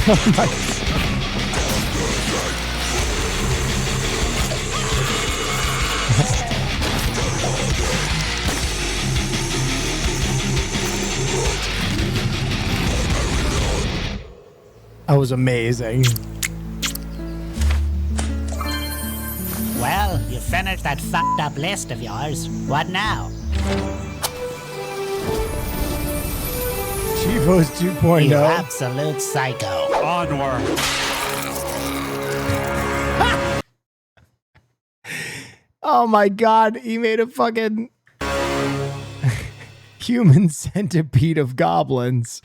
Oh my. That was amazing. Well, you finished that fucked up list of yours. What now? Chivos 2.0. You absolute psycho. Onward. Oh my god, he made a fucking human centipede of goblins.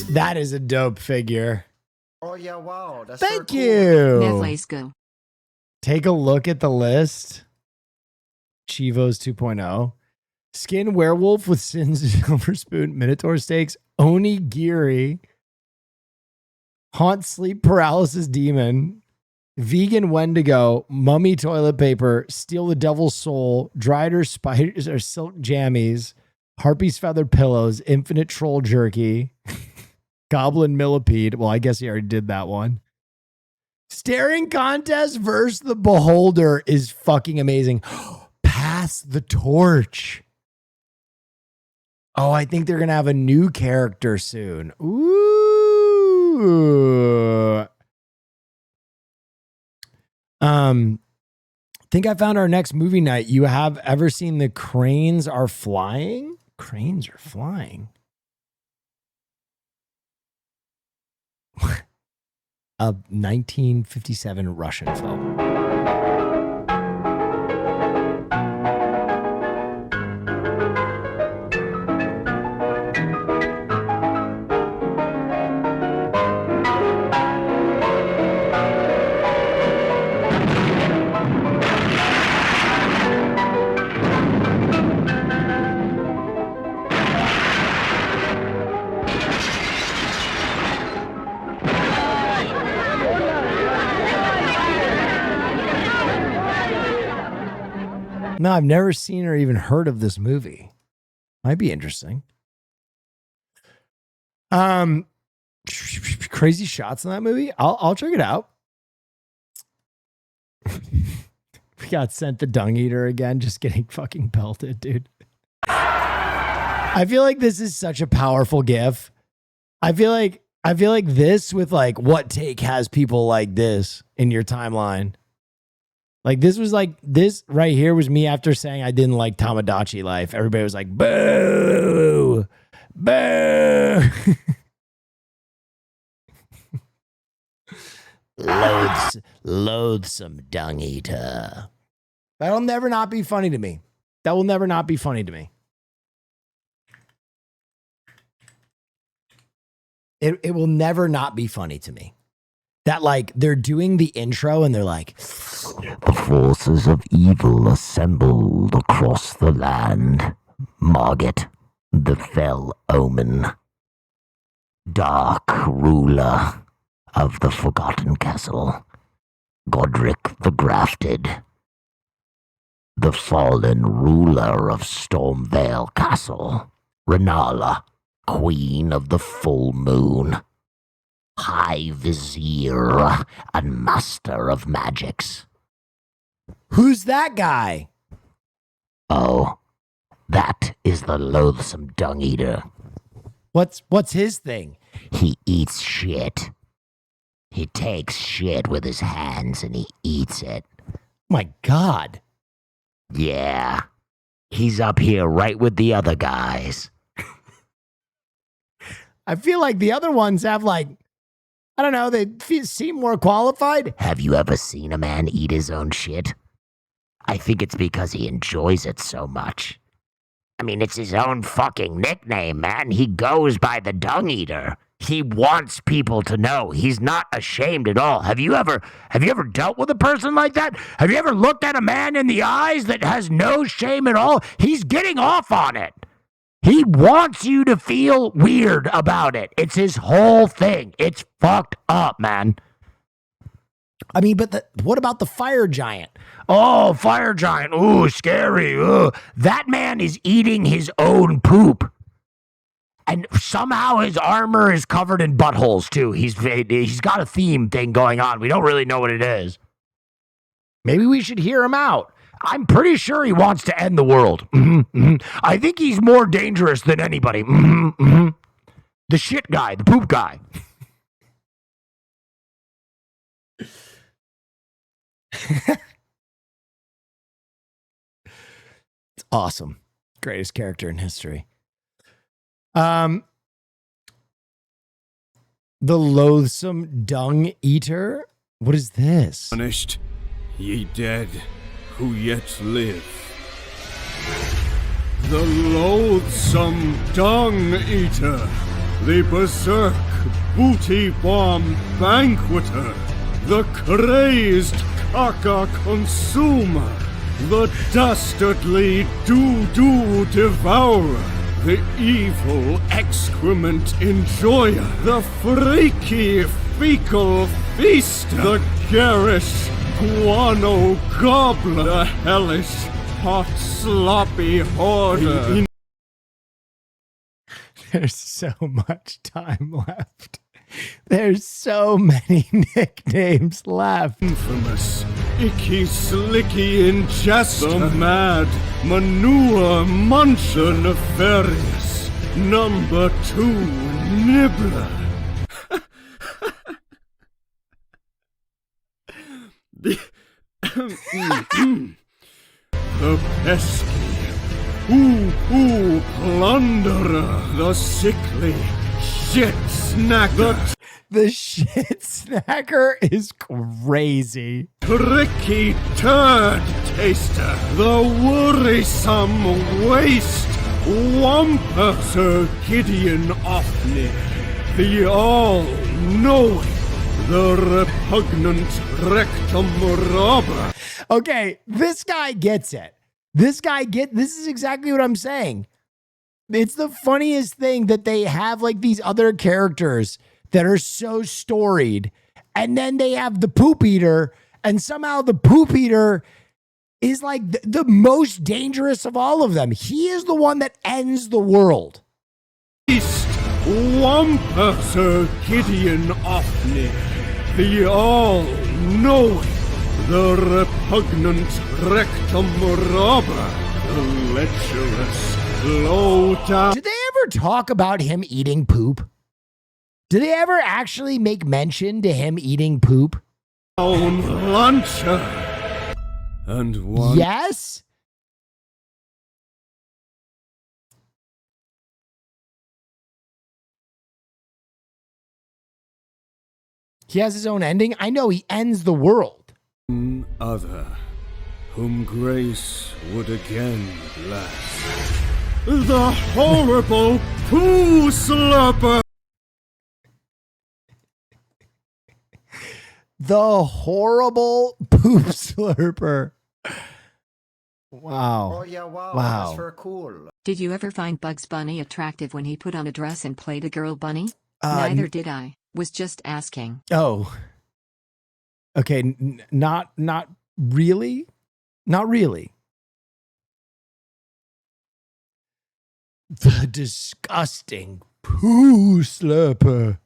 That is a dope figure. Oh yeah, wow. That's Thank so cool. you. Nevlesko. Take a look at the list. Chivos 2.0. Skin werewolf with Sin's silver spoon, Minotaur stakes, Onigiri, Haunt sleep paralysis demon, vegan Wendigo, mummy toilet paper, steal the devil's soul, drider spiders or silk jammies, harpy's feathered pillows, infinite troll jerky, goblin millipede. Well, I guess he already did that one. Staring contest versus the beholder is fucking amazing. Pass the torch. Oh, I think they're going to have a new character soon. Ooh. I think I found our next movie night. You have ever seen The Cranes Are Flying? Cranes Are Flying. A 1957 Russian film. No, I've never seen or even heard of this movie. Might be interesting. Crazy shots in that movie. I'll check it out. We got sent the Dung Eater again, just getting fucking belted, dude. I feel like this is such a powerful GIF. I feel like this with like what take has people like this in your timeline. Like this was like this right here was me after saying I didn't like Tamagotchi Life. Everybody was like, boo, boo. Loathsome Dung Eater. That'll never not be funny to me. That will never not be funny to me. It will never not be funny to me. That like they're doing the intro and they're like, the forces of evil assembled across the land. Margit, the fell omen. Dark ruler of the Forgotten Castle. Godric the Grafted. The fallen ruler of Stormvale Castle. Renala, Queen of the Full Moon. High Vizier and Master of Magics. Who's that guy? Oh, that is the Loathsome Dung Eater. What's his thing? He eats shit. He takes shit with his hands and he eats it. My God. Yeah. He's up here right with the other guys. I feel like the other ones have like, I don't know, they seem more qualified. Have you ever seen a man eat his own shit? I think it's because he enjoys it so much. I mean, it's his own fucking nickname, man. He goes by the Dung Eater. He wants people to know he's not ashamed at all. Have you ever dealt with a person like that? Have you ever looked at a man in the eyes that has no shame at all? He's getting off on it. He wants you to feel weird about it. It's his whole thing. It's fucked up, man. I mean, but what about the fire giant? Oh, fire giant. Ooh, scary. Ooh. That man is eating his own poop. And somehow his armor is covered in buttholes, too. He's got a theme thing going on. We don't really know what it is. Maybe we should hear him out. I'm pretty sure he wants to end the world. I think he's more dangerous than anybody. The shit guy, the poop guy. It's awesome. Greatest character in history. The Loathsome Dung Eater? What is this? Punished, ye dead who yet live. The Loathsome Dung Eater, the Berserk Booty Bomb Banqueter, the Crazed Caca Consumer, the Dastardly Doo-Doo Devourer, the Evil Excrement Enjoyer, the Freaky Fecal Feaster, the Garish Guano Gobbler, the Hellish Hot Sloppy Hoarder. There's so much time left. There's so many nicknames left. Infamous, Icky Slicky Ingester, the Mad Manure Muncher Nefarious, Number 2 Nibbler. The pesky poo-poo plunderer, the sickly shit snacker. The shit snacker is crazy. Tricky turd taster, the worrisome waste wamper, Sir Gideon Offney, the all-knowing, the repugnant rectum robber. Okay, this guy gets it. This is exactly what I'm saying. It's the funniest thing that they have like these other characters that are so storied, and then they have the poop eater, and somehow the poop eater is like the most dangerous of all of them. He is the one that ends the world. Wamper, Sir Gideon Offney, the all-knowing, the repugnant rectum robber, the lecherous low down. Did they ever talk about him eating poop? Do they ever actually make mention to him eating poop? Luncher. And one. Yes? He has his own ending? I know he ends the world. Other, whom grace would again bless. The horrible poo slurper. The horrible poop slurper. Wow. Oh yeah, wow. Wow. That's for cool. Did you ever find Bugs Bunny attractive when he put on a dress and played a girl bunny? n- Neither did I. Was just asking. Oh. Okay, not really. Not really. The disgusting poo slurper.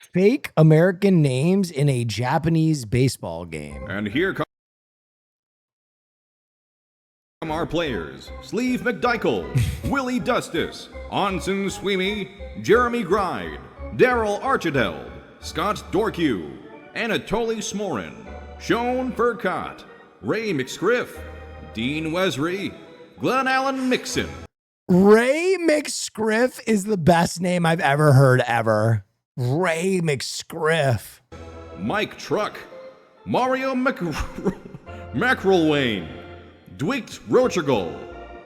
Fake American names in a Japanese baseball game. And here come our players: Sleeve McDykel, Willie Dustis, Onsen Sweeney, Jeremy Gride, Daryl Archideld, Scott Dorkew, Anatoly Smorin, Sean Furcott, Ray McScriff, Dean Wesry, Glenn Allen Mixon. Ray McScriff is the best name I've ever heard ever. Ray McScriff. Mike Truck, Mario McElwain, Dwight Rochergal,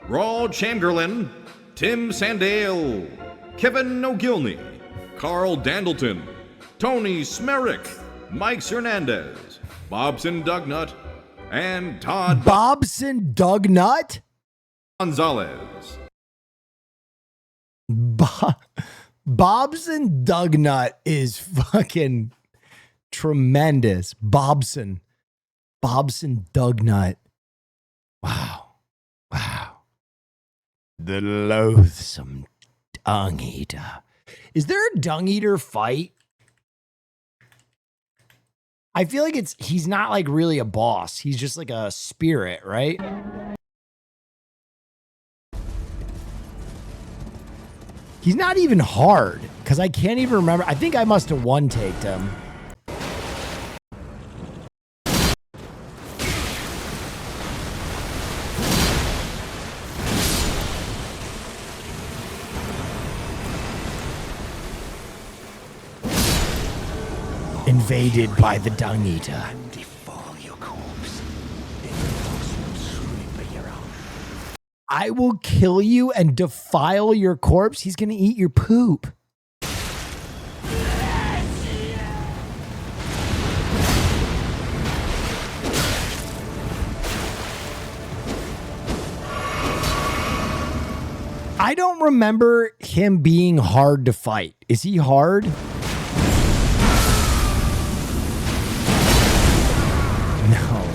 Raw Chamberlain, Tim Sandale, Kevin O'Gilney, Carl Dandleton, Tony Smerick, Mike Hernandez, Bobson Dugnut, and Todd Bobson Dugnut? Gonzalez. Bobson Dugnut is fucking tremendous. Bobson Dugnut. Wow. The loathsome dung eater. Is there a dung eater fight? I feel like he's not like really a boss. He's just like a spirit, right? He's not even hard, because I can't even remember. I think I must have one-taked him. Invaded by the dung eater. I will kill you and defile your corpse. He's gonna eat your poop. I don't remember him being hard to fight. Is he hard? No.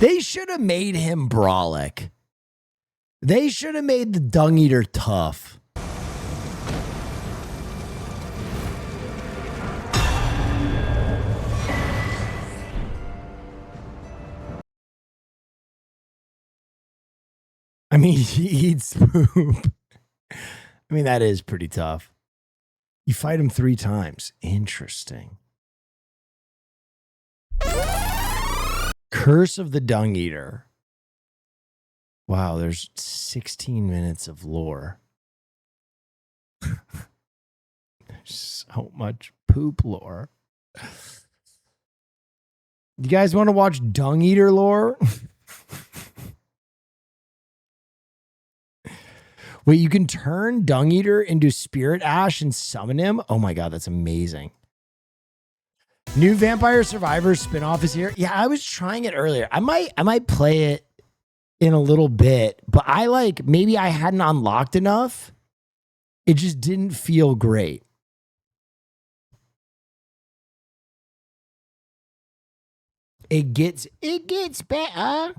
They should have made him brolic. They should have made the dung eater tough. I mean, he eats poop. I mean, that is pretty tough. You fight him 3 times. Interesting. Curse of the Dung Eater. Wow, there's 16 minutes of lore. There's so much poop lore. You guys want to watch Dung Eater lore? Wait, you can turn Dung Eater into Spirit Ash and summon him? Oh my god, that's amazing. New Vampire Survivors spinoff is here. Yeah, I was trying it earlier. I might play it in a little bit, but maybe I hadn't unlocked enough. It just didn't feel great. It gets better.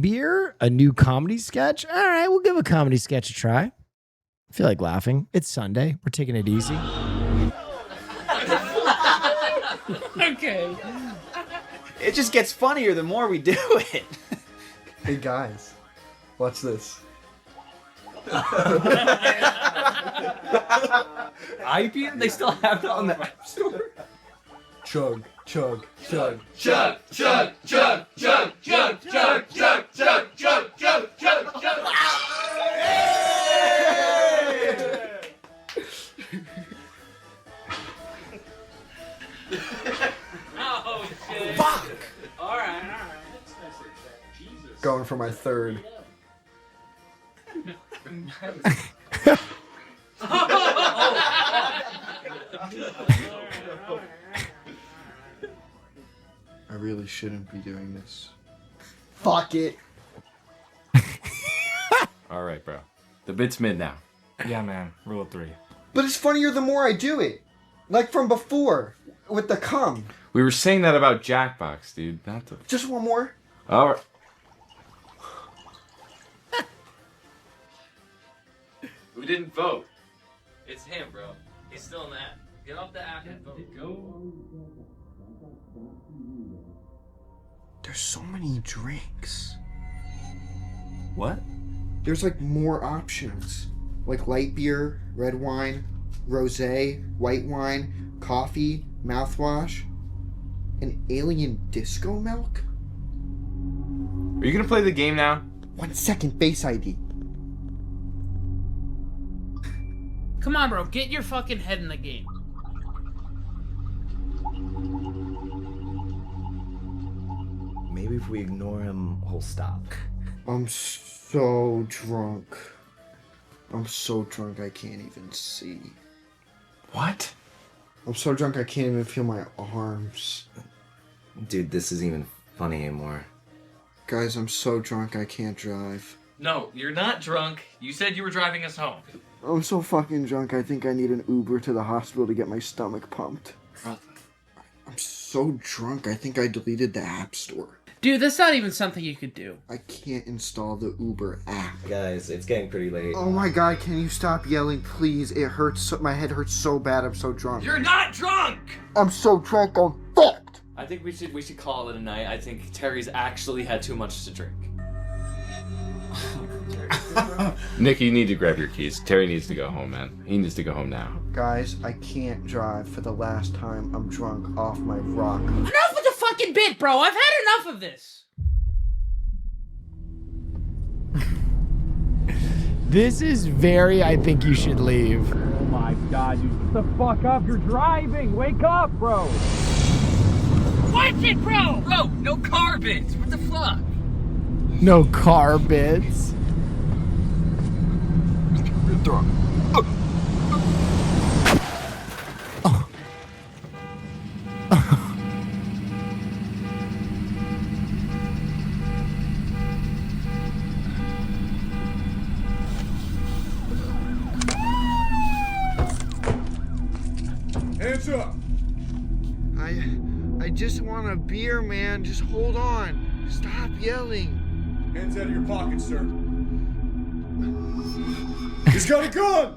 Beer, a new comedy sketch. All right, we'll give a comedy sketch a try. I feel like laughing. It's Sunday. We're taking it easy. Okay. It just gets funnier the more we do it. Hey guys, watch this. iBeer? They still have that on the App Store? Chug, chug, chug. Chug, chug, chug, chug, chug, chug, chug, chug, chug, chug, chug, chug. Oh shit. Fuck! Alright. Going for my third. I really shouldn't be doing this. Fuck it. All right, bro. The bit's mid now. Yeah, man. Rule of 3. But it's funnier the more I do it. Like from before, with the cum. We were saying that about Jackbox, dude. Not the... Just one more. All right. We didn't vote. It's him, bro. He's still in the app. Get off the app and vote. Go. There's so many drinks. What? There's like more options. Like light beer, red wine, rosé, white wine, coffee, mouthwash, and alien disco milk? Are you gonna play the game now? 1 second, base ID. Come on, bro. Get your fucking head in the game. Maybe if we ignore him, he'll stop. I'm so drunk. I'm so drunk I can't even see. What? I'm so drunk I can't even feel my arms. Dude, this isn't even funny anymore. Guys, I'm so drunk I can't drive. No, you're not drunk. You said you were driving us home. I'm so fucking drunk I think I need an Uber to the hospital to get my stomach pumped. Brother. I'm so drunk I think I deleted the App Store. Dude, that's not even something you could do. I can't install the Uber app. Guys, it's getting pretty late. Oh my god, can you stop yelling, please? It hurts. My head hurts so bad. I'm so drunk. You're not drunk! I'm so drunk. I'm fucked. I think we should call it a night. I think Terry's actually had too much to drink. Nick, you need to grab your keys. Terry needs to go home, man. He needs to go home now. Guys, I can't drive for the last time. I'm drunk off my rock. Enough with the fucking bit, bro. I've had enough of this. This is very, I think you should leave. Oh my god, you shut the fuck up. You're driving. Wake up, bro. Watch it, bro. Bro, no carbons. What the fuck? No car bits. You're drunk. Hands up! I just want a beer, man. Just hold on. Stop yelling. Hands out of your pocket, sir. He's got a gun!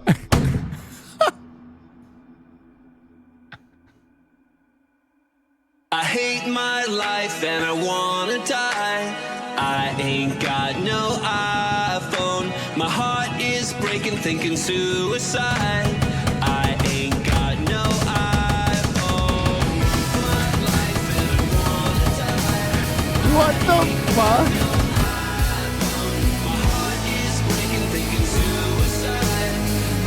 I hate my life and I wanna die. I ain't got no iPhone. My heart is breaking, thinking suicide. I ain't got no iPhone. My life and I wanna die. What the fuck? My heart is breaking, thinking suicide.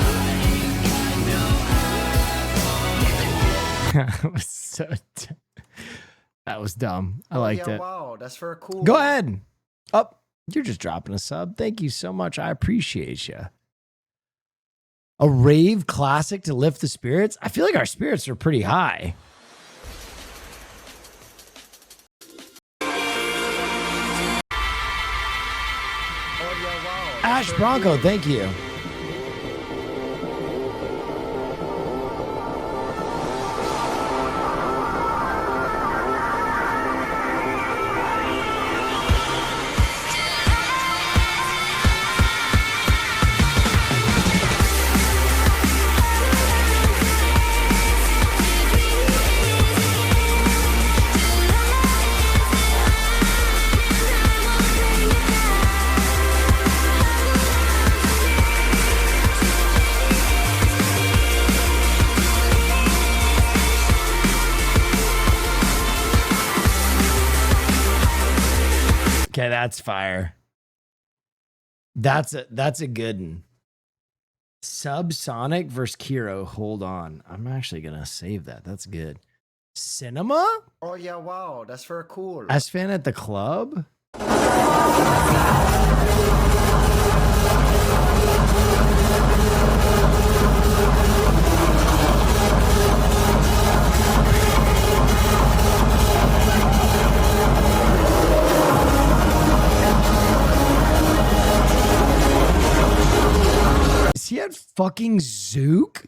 I ain't got no iPhone. That was so that was dumb. I liked it. Wow, that's for a cool. Go ahead. Oh, you're just dropping a sub. Thank you so much. I appreciate you. A rave classic to lift the spirits. I feel like our spirits are pretty high. Ash Bronco, thank you. Okay, that's fire. That's a good one. Subsonic versus Kiro. Hold on. I'm actually gonna save that. That's good. Cinema? Oh yeah, wow, that's for a cool. S-Fan at the club? Is he at fucking Zook?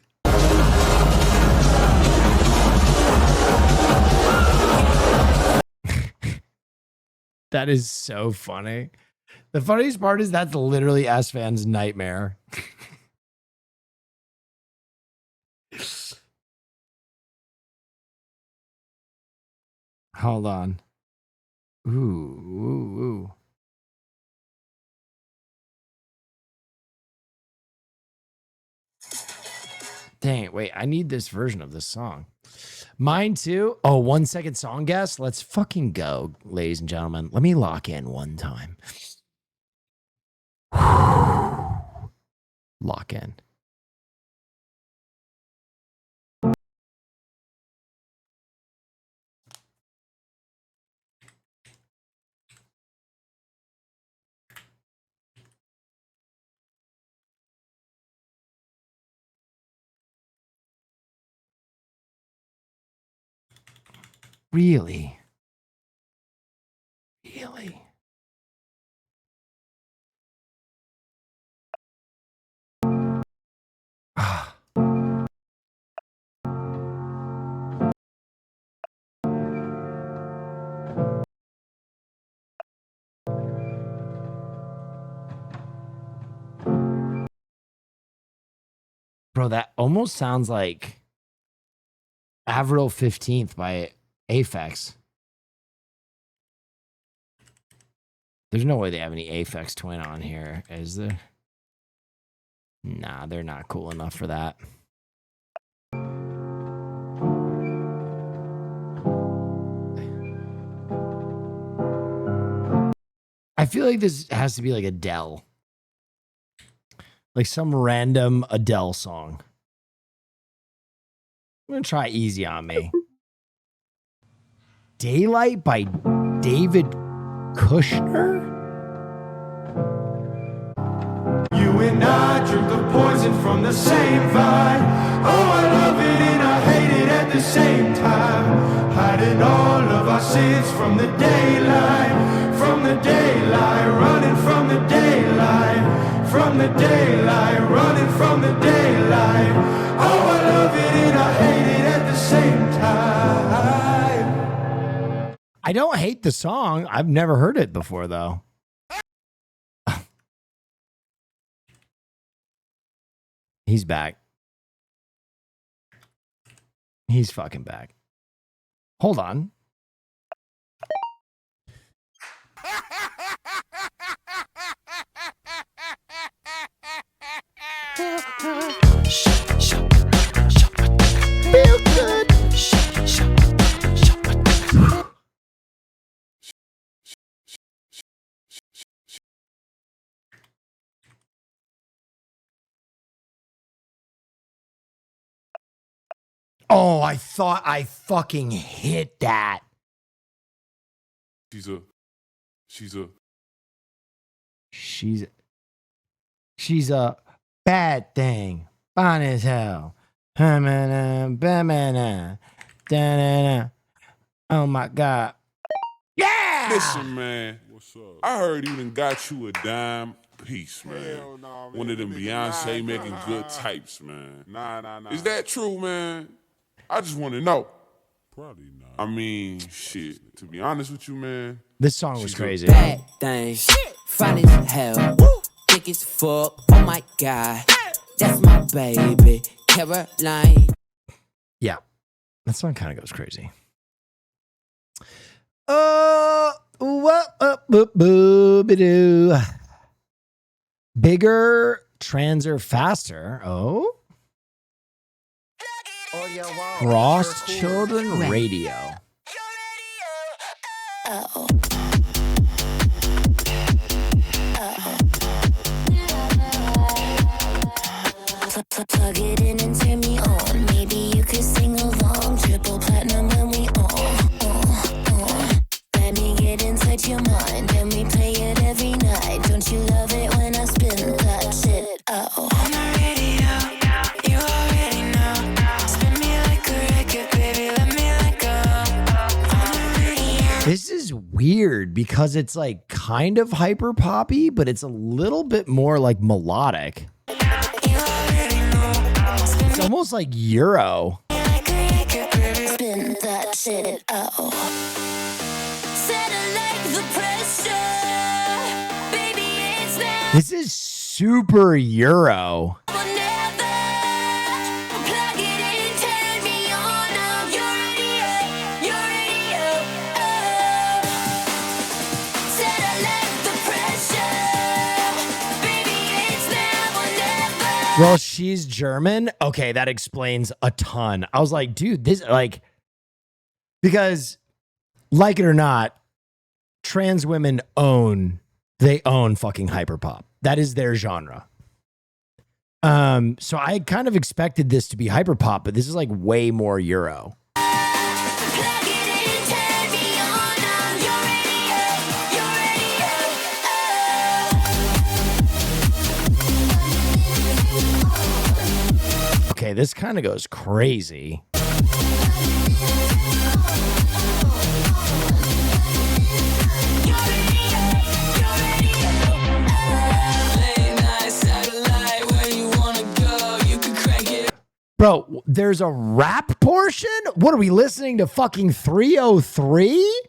That is so funny. The funniest part is that's literally S-Fan's nightmare. Hold on. Ooh. Dang it, wait, I need this version of this song. Mine too. Oh, 1 second song guess. Let's fucking go, ladies and gentlemen. Let me lock in one time. Lock in. Really? Really? Bro, that almost sounds like Avril 15th by Aphex. There's no way they have any Aphex Twin on here, is there? Nah, they're not cool enough for that. I feel like this has to be like Adele. Like some random Adele song. I'm going to try Easy on Me. Daylight by David Kushner? You and I drink the poison from the same vine. Oh, I love it and I hate it at the same time. Hiding all of our sins from the daylight, running from the daylight, running from the daylight. Oh, I love it and I hate it at the same time. I don't hate the song. I've never heard it before, though. He's back. He's fucking back. Hold on. Feel good. Oh, I thought I fucking hit that. She's a bad thing. Fine as hell. Oh my God. Yeah! Listen, man. What's up? I heard you done got you a dime piece, man. One of them Beyonce making good types, man. Nah. Is that true, man? I just want to know. Probably not. I mean, shit. To be honest with you, man. This song was crazy. Bad things, fine as hell, thick as fuck. Oh my God, that's my baby, Caroline. Yeah, that song kind of goes crazy. Bigger, transer, faster. Oh. Frost Children Radio. Plug it in and turn me on. Maybe you could sing along. Triple platinum when we on. Let me get inside your mind. Then we play it every night. Don't you love it when I spin that shit? Oh. On the radio, you already know. Spin me like a record, baby. Let me let go. On the radio. This is weird because it's like kind of hyper poppy, but it's a little bit more like melodic. It's almost like Euro. Spin that shit. Oh. Satellite the pressure. Baby, it's now. This is super Euro. Well, she's German. Okay, that explains a ton. I was like, dude, this like, because like it or not, trans women own fucking hyperpop. That is their genre. So I kind of expected this to be hyperpop, but this is like way more Euro. Okay, this kind of goes crazy. Bro, there's a rap portion? What are we listening to? Fucking 303?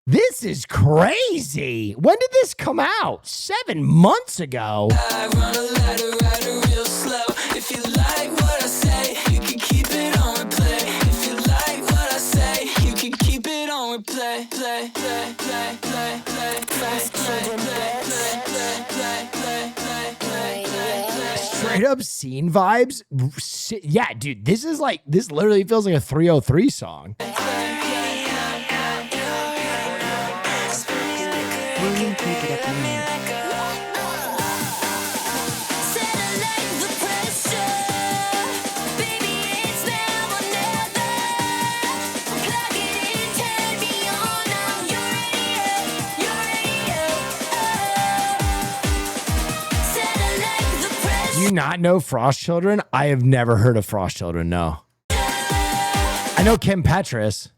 This is crazy. When did this come out? 7 months ago. I run a ladder, ride it real slow. If you like what I say, you can keep it on replay. If you like what I say, you can keep it on replay. Play, play, play, play, play, play, play, play, play. Straight up scene vibes. Yeah, dude, this is like, this literally feels like a 303 song. Do you not know Frost Children? I have never heard of Frost Children, no. I know Kim Petras.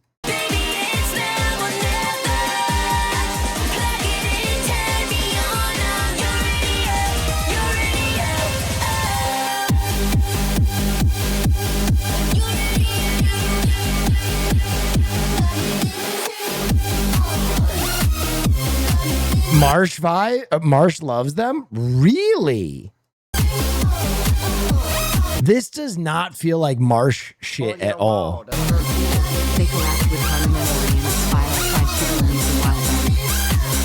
Marsh loves them? Really? This does not feel like Marsh shit at all. They collabed with Carmen Emery and inspired by Sugar Lee's a while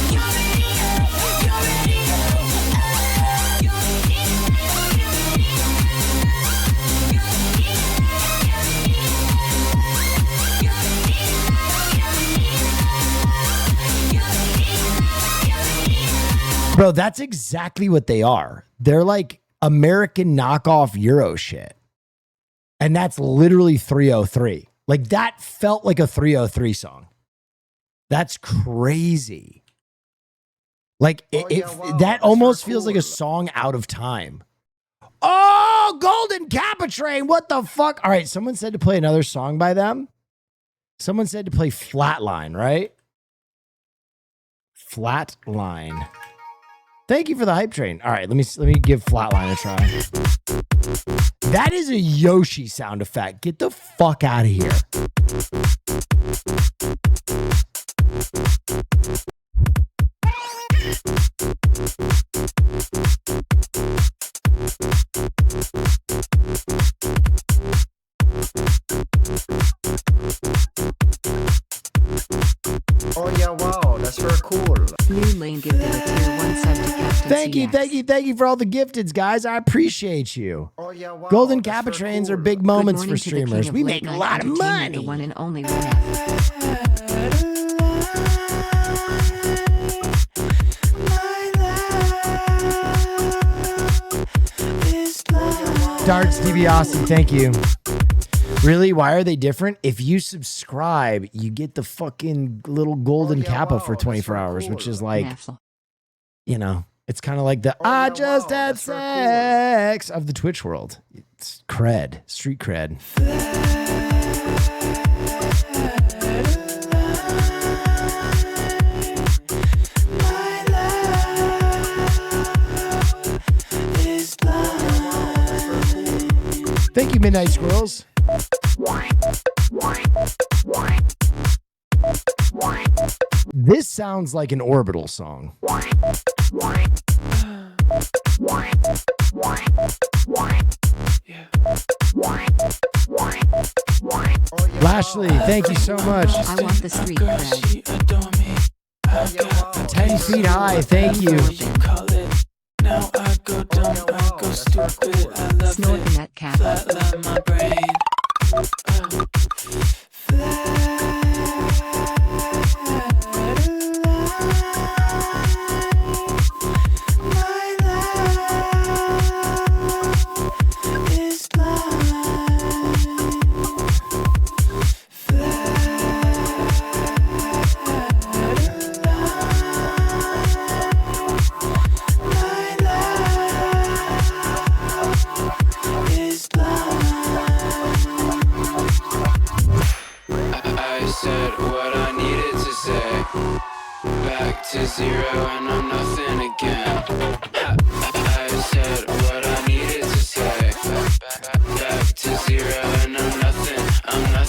Bro, that's exactly what they are. They're like American knockoff Euro shit. And that's literally 303. Like that felt like a 303 song. That's crazy. Like that almost feels like a song out of time. Oh, Golden Kappa Train. What the fuck? All right, someone said to play another song by them. Someone said to play Flatline, right? Flatline. Thank you for the hype train. All right, let me give Flatline a try. That is a Yoshi sound effect. Get the fuck out of here. Oh yeah, wow, that's very cool. New Lane gifted a tier 1 sub to Captain Thank you for all the gifteds, guys. I appreciate you. Oh yeah, wow. Golden Kappa Trains are big moments Good for morning to the king streamers. of We late make a night lot of entertainment, money. The one and only Renef. Darts DiBiase, thank you. Really? Why are they different? If you subscribe, you get the fucking little Golden Kappa for 24 hours, which is like, you know, it's kind of like the I just had sex of the Twitch world. It's cred, street cred. Thank you, Midnight Squirrels. This sounds like an Orbital song. Lashley, thank you so much. I want the street cred. 10 feet high, thank you. Now I go dumb, I go stupid. I love Snort the net cap. flatline my brain. I said what I needed to say. Back to zero and I'm nothing again. I said what I needed to say. Back to zero and I'm nothing. I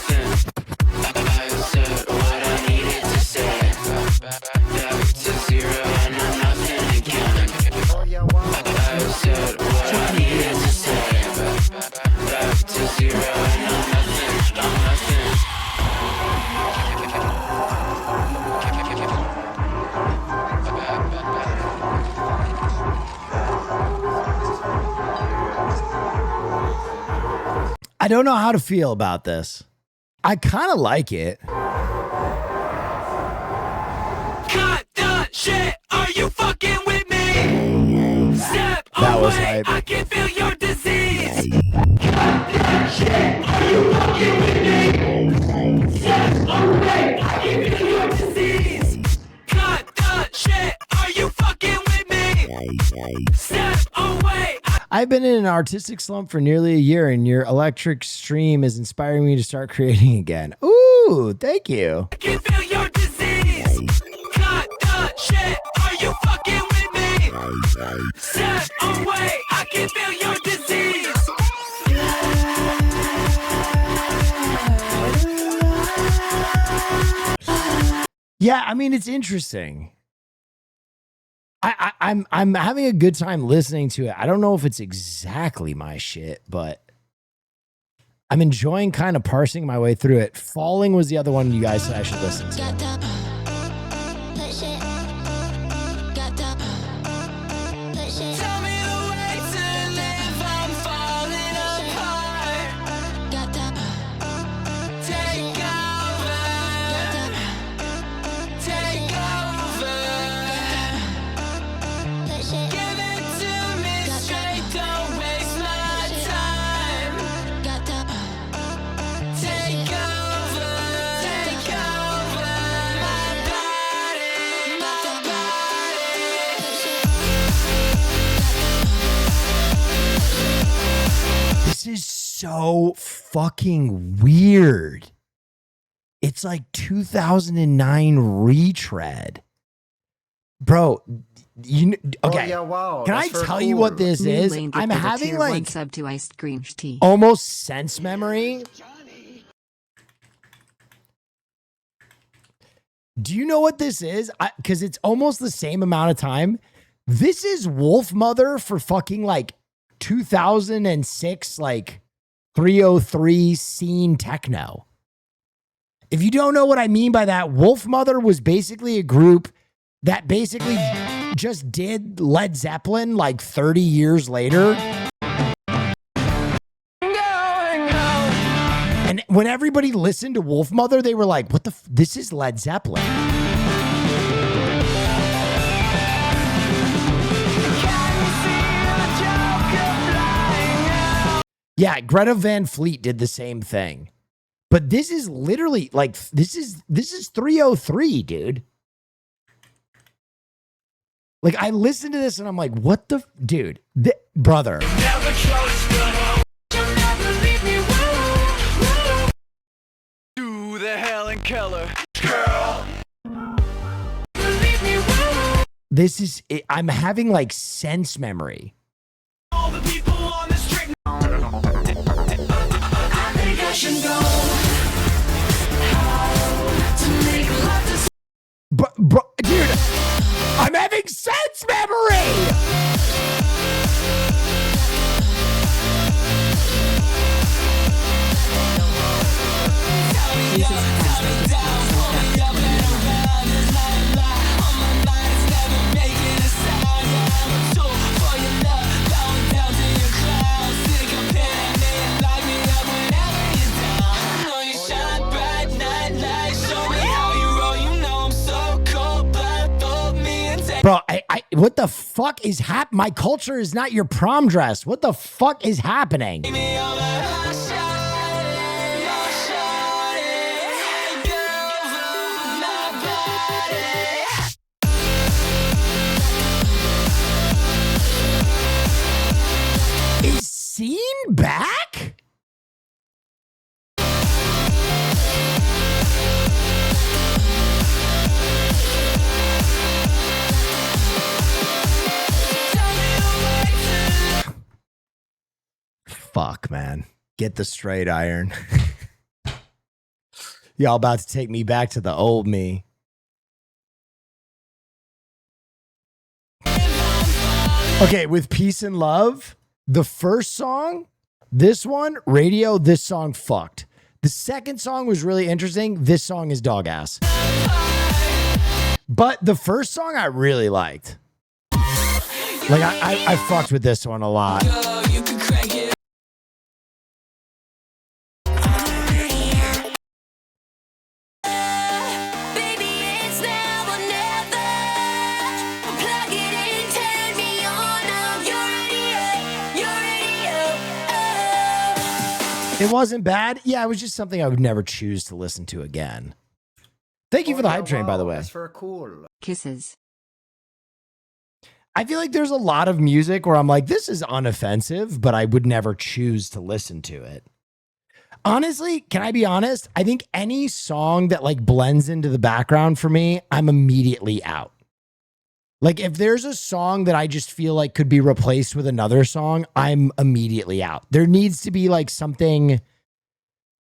said what I needed to say. Back to zero and I'm nothing again. I said what I needed to say. Back to zero and I'm nothing. I don't know how to feel about this. I kind of like it. Cut the shit. Are you fucking with me? Step That was away. hype. I can feel your disease. Cut the shit. Are you fucking with me? Step away. I can feel your disease. Cut the shit. Are you fucking with me? Step away. I've been in an artistic slump for nearly a year, and your electric stream is inspiring me to start creating again. Ooh, thank you. I can feel your disease. Cut the shit. Are you fucking with me? Step away. I can feel your disease. Yeah, I mean, it's interesting. I'm having a good time listening to it. I don't know if it's exactly my shit, but I'm enjoying kind of parsing my way through it. Falling was the other one you guys said I should listen to. Tell me the way to live, I'm falling apart. Take over. Take over. Give it to me straight, don't waste my time. Take over. Take over. My body, my This is so fucking weird. It's like 2009 retread. Bro, you okay. Oh, yeah, wow. Can I That's very tell you what cool. this New is? Lane I'm gifted a having tier 1 like sub to iced green tea. almost sense memory. Do you know what this is? Because it's almost the same amount of time. This is Wolf Mother for fucking like 2006, like 303 scene techno. If you don't know what I mean by that, Wolf Mother was basically a group that basically just did Led Zeppelin like 30 years later. And when everybody listened to Wolf Mother, they were like, what the this is Led Zeppelin. Yeah, Greta Van Fleet did the same thing. But this is literally like this is 303, dude. Like I listened to this and I'm like, what the dude, brother. Never trust the hoe. You'll never leave me. Woo. Do the Helen Keller. Girl. Leave me. Woo. This is I'm having like sense memory. All the people on the street. I think I should know how to make love to Bro, dude, I'm having sense memory. Bro, I what the fuck is my culture is not your prom dress. What the fuck is happening? Is Scene back? Fuck, man. Get the straight iron. Y'all about to take me back to the old me. Okay, with Peace and Love, the first song, this one, Radio, this song fucked. The second song was really interesting. This song is dog ass. But the first song I really liked. Like, I fucked with this one a lot. It wasn't bad. Yeah, it was just something I would never choose to listen to again. Thank you for the hype train, by the way. That's for cool. Kisses. I feel like there's a lot of music where I'm like, this is unoffensive, but I would never choose to listen to it. Honestly, can I be honest? I think any song that like blends into the background for me, I'm immediately out. Like if there's a song that I just feel like could be replaced with another song, I'm immediately out. There needs to be like something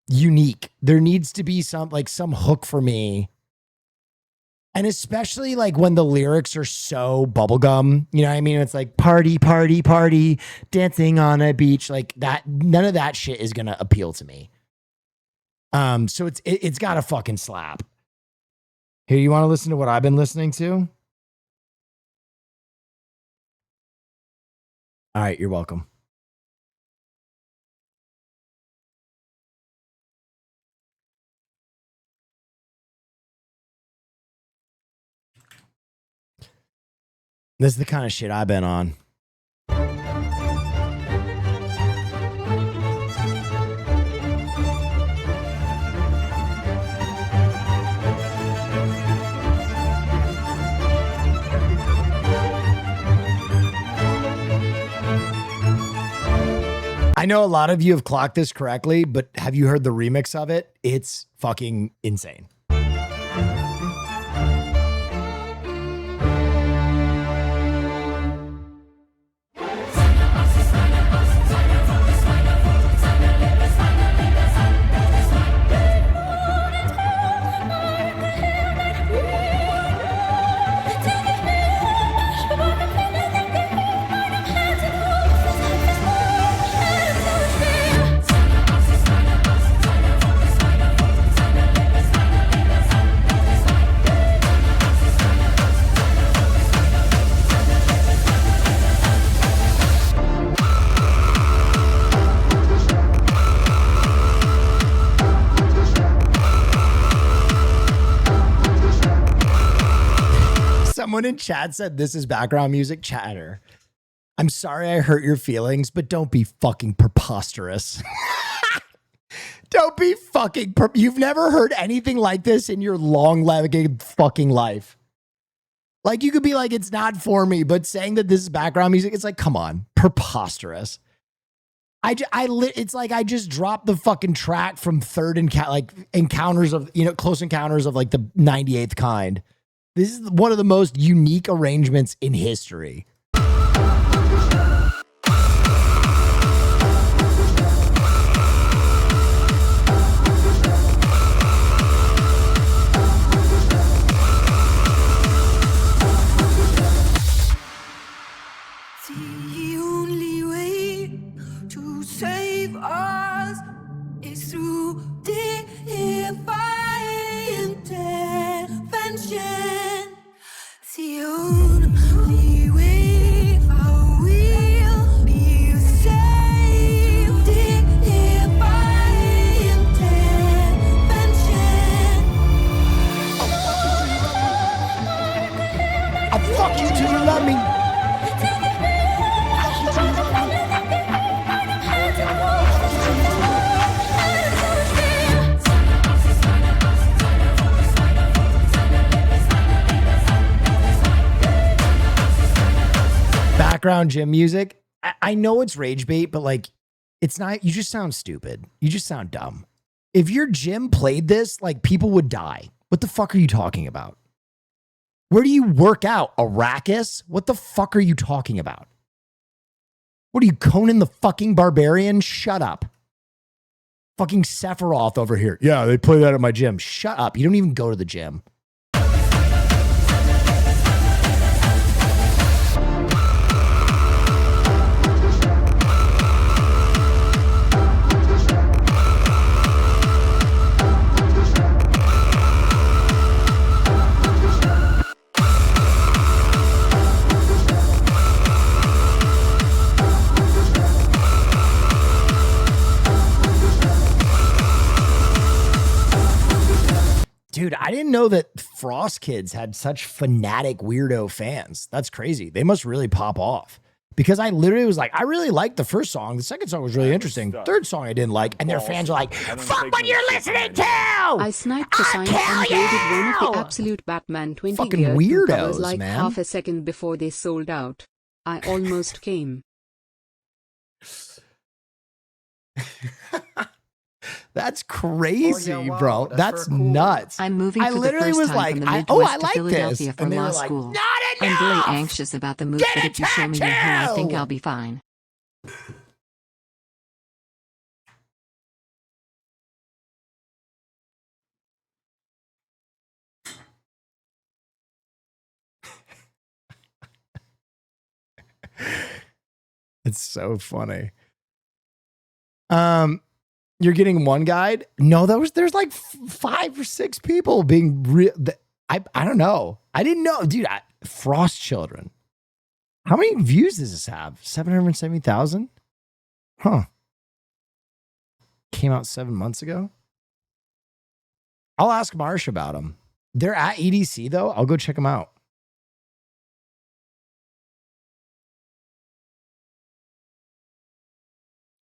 unique. There needs to be some hook for me And especially like when the lyrics are so bubblegum, you know what I mean? It's like party, party, party, dancing on a beach. Like that, none of that shit is gonna appeal to me. So it's gotta fucking slap. Here, you want to listen to what I've been listening to? All right, you're welcome. This is the kind of shit I've been on. I know a lot of you have clocked this correctly, but have you heard the remix of it? It's fucking insane. Someone in chat said this is background music. Chatter, I'm sorry I hurt your feelings, but don't be fucking preposterous. Don't be fucking you've never heard anything like this in your long-legged fucking life. Like, you could be like, it's not for me, but saying that this is background music, it's like, come on, preposterous. It's like I just dropped the fucking track from Encounters of, Close Encounters of like the 98th Kind. This is one of the most unique arrangements in history. The only way to save us is through divine intervention. The only way I will be saved. Divine intervention. I fuck you till you love me. Background gym music. I know it's rage bait, but like, it's not. You just sound stupid. You just sound dumb. If your gym played this, like, people would die. What the fuck are you talking about? Where do you work out? Arrakis? What the fuck are you talking about? What are you, Conan the fucking Barbarian? Shut up. Fucking Sephiroth over here. Yeah, they play that at my gym. Shut up. You don't even go to the gym. Dude, I didn't know that Frost Kids had such fanatic weirdo fans. That's crazy. They must really pop off. Because I literally was like, I really liked the first song. The second song was really interesting. Third song I didn't like. And their fans are like, fuck what you're listening to! I sniped the sign and graded one of the absolute Batman 20 Fucking year weirdos, covers like man. half a second before they sold out. I almost came. That's crazy, bro. That's nuts. I'm moving I for the literally first was time like, from the I Midwest to like Philadelphia this. for And they law were like, school. not I'm enough! really anxious about the move, but if you show me your hand, I think I'll be fine. It's so funny. You're getting one guide? No, there's like 5 or 6 people being real. I don't know. I didn't know, dude. Frost Children. How many views does this have? 770,000? Huh. Came out 7 months ago. I'll ask Marsh about them. They're at EDC though. I'll go check them out.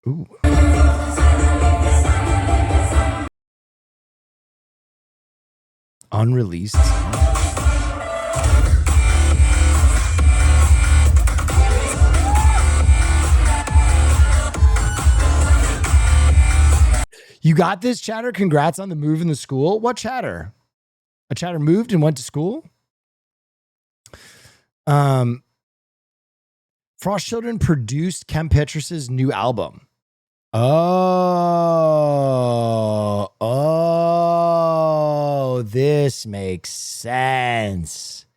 Ooh. Unreleased. You got this, Chatter? Congrats on the move in the school. What Chatter? A Chatter moved and went to school? Frost Children produced Kem Petrus's new album. Oh, this makes sense.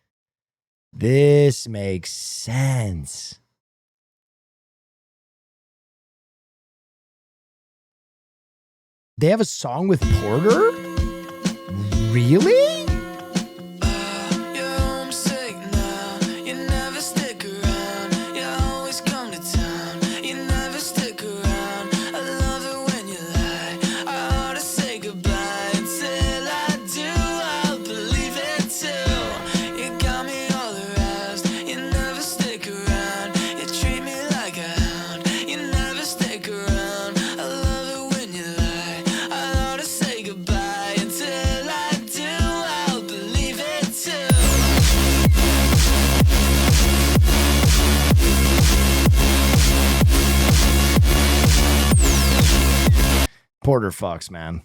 This makes sense. They have a song with Porter? Really? Porter fucks, man.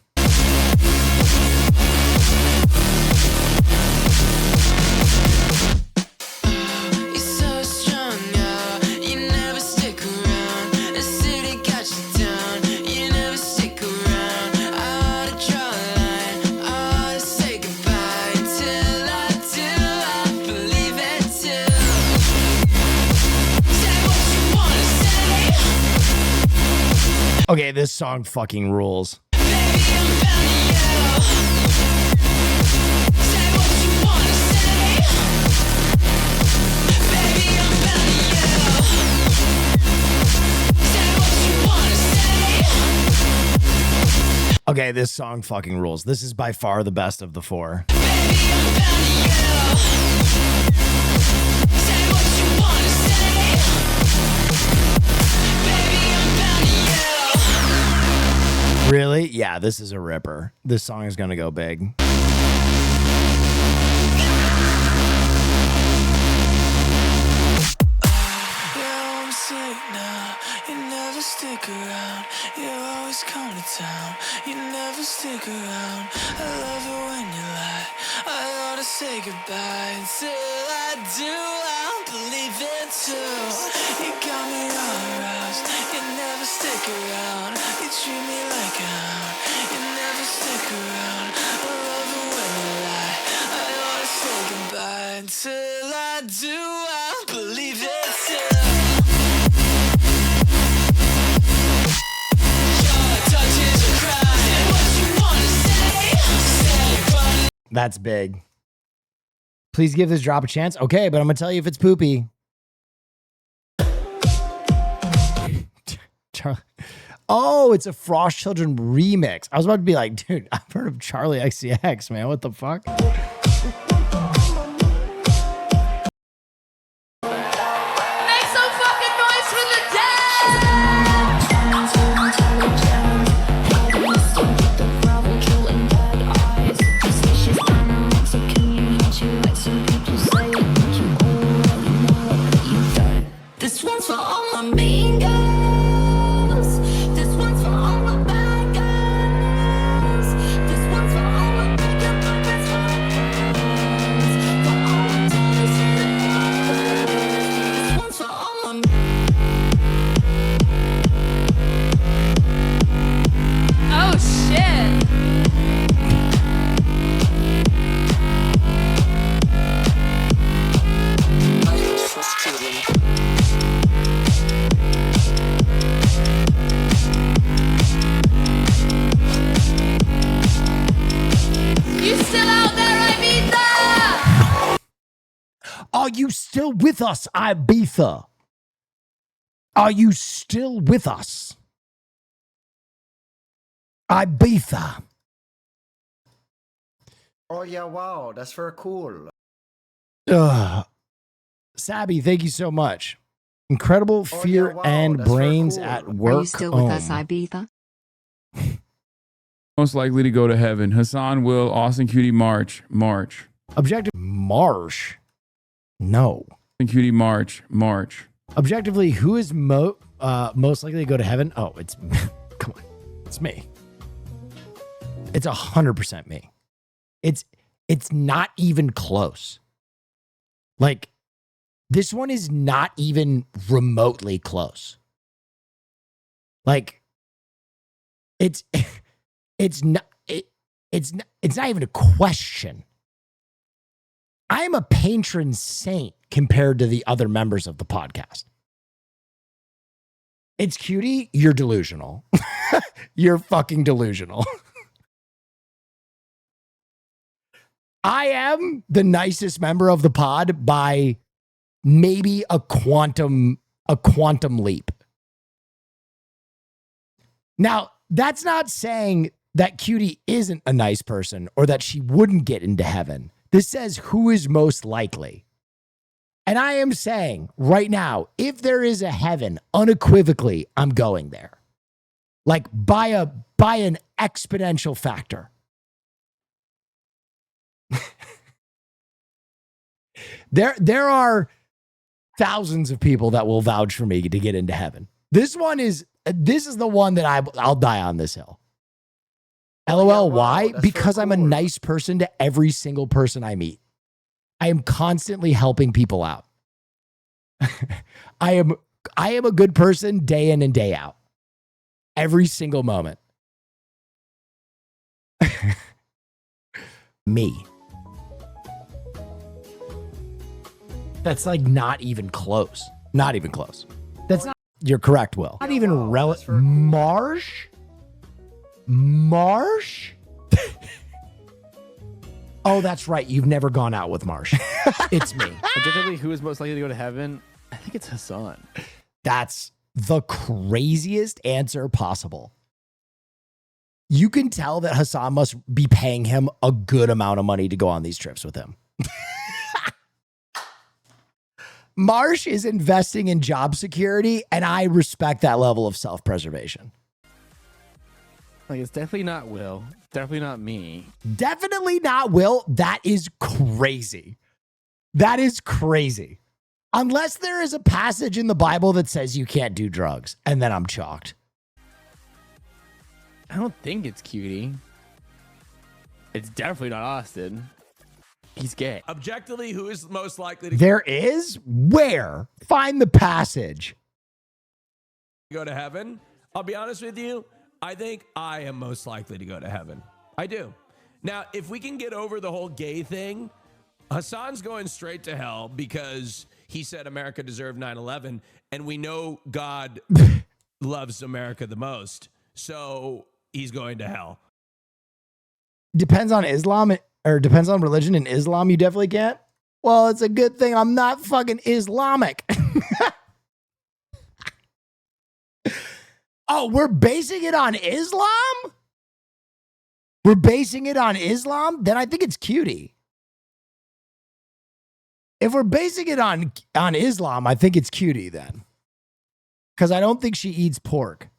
Okay, this song fucking rules. Okay, this song fucking rules. This is by far the best of the 4. Really? Yeah, this is a ripper. This song is gonna go big. Stick around, you always come to town. You never stick around. I love it when you lie. I ought to say goodbye until I do. I'll believe it too. You got me all aroused. You never stick around. You treat me like a hound. You never stick around. I love it when you lie. I ought to say goodbye until I do. I'll believe it too. That's big. Please give this drop a chance. Okay, but I'm gonna tell you if it's poopy. Oh, it's a Frost Children remix. I was about to be like, dude, I've heard of Charlie XCX, man. What the fuck? Make some fucking noise for the dead! This one's for all my mean girls. This one's for all my bad girls. This one's for all my bad girls. Are you still with us, Ibiza? Are you still with us? Ibiza. Oh yeah, wow, that's very cool. Sabby, thank you so much. Incredible fear and brains at work. Are you still with us, Ibiza? Most likely to go to heaven. Hassan, Will, Austin, Cutie, March. Objective Marsh. No. Austin, Cutie, March. Objectively, who is most likely to go to heaven? Oh, it's come on, it's me. It's 100% me. It's not even close. Like, this one is not even remotely close. Like, it's not even a question. I am a patron saint compared to the other members of the podcast. It's Cutie, you're delusional. You're fucking delusional. I am the nicest member of the pod by maybe a quantum leap. Now, that's not saying that Cutie isn't a nice person or that she wouldn't get into heaven. This says who is most likely. And I am saying right now, if there is a heaven, unequivocally, I'm going there. Like by an exponential factor. There are thousands of people that will vouch for me to get into heaven. This is the one that I'll die on this hill. LOL, why? Because I'm a nice person to every single person I meet. I am constantly helping people out. I am a good person day in and day out. Every single moment. Me. That's like not even close. Not even close. That's not. You're correct, Will. Not even relative. Marsh? Oh, that's right. You've never gone out with Marsh. It's me. Objectively, who is most likely to go to heaven? I think it's Hassan. That's the craziest answer possible. You can tell that Hassan must be paying him a good amount of money to go on these trips with him. Marsh is investing in job security, and I respect that level of self-preservation. Like, it's definitely not Will. Definitely not me. Definitely not Will. That is crazy. That is crazy. Unless there is a passage in the Bible that says you can't do drugs, and then I'm chalked. I don't think it's Cutie. It's definitely not Austin. He's gay. Objectively, who is most likely to There is? Where? Find the passage. go to heaven? I'll be honest with you. I think I am most likely to go to heaven. I do. Now, if we can get over the whole gay thing, Hassan's going straight to hell because he said America deserved 9/11, and we know God loves America the most. So he's going to hell. Depends on Islam, or depends on religion. In Islam, you definitely can't. Well, it's a good thing I'm not fucking Islamic. Oh, we're basing it on Islam? We're basing it on Islam? Then I think it's Cutie. If we're basing it on Islam, I think it's Cutie then. Because I don't think she eats pork.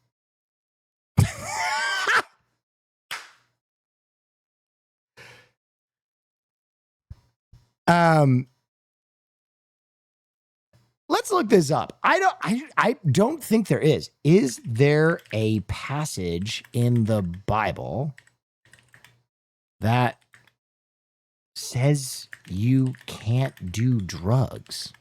Let's look this up. I don't think there is. Is there a passage in the Bible that says you can't do drugs?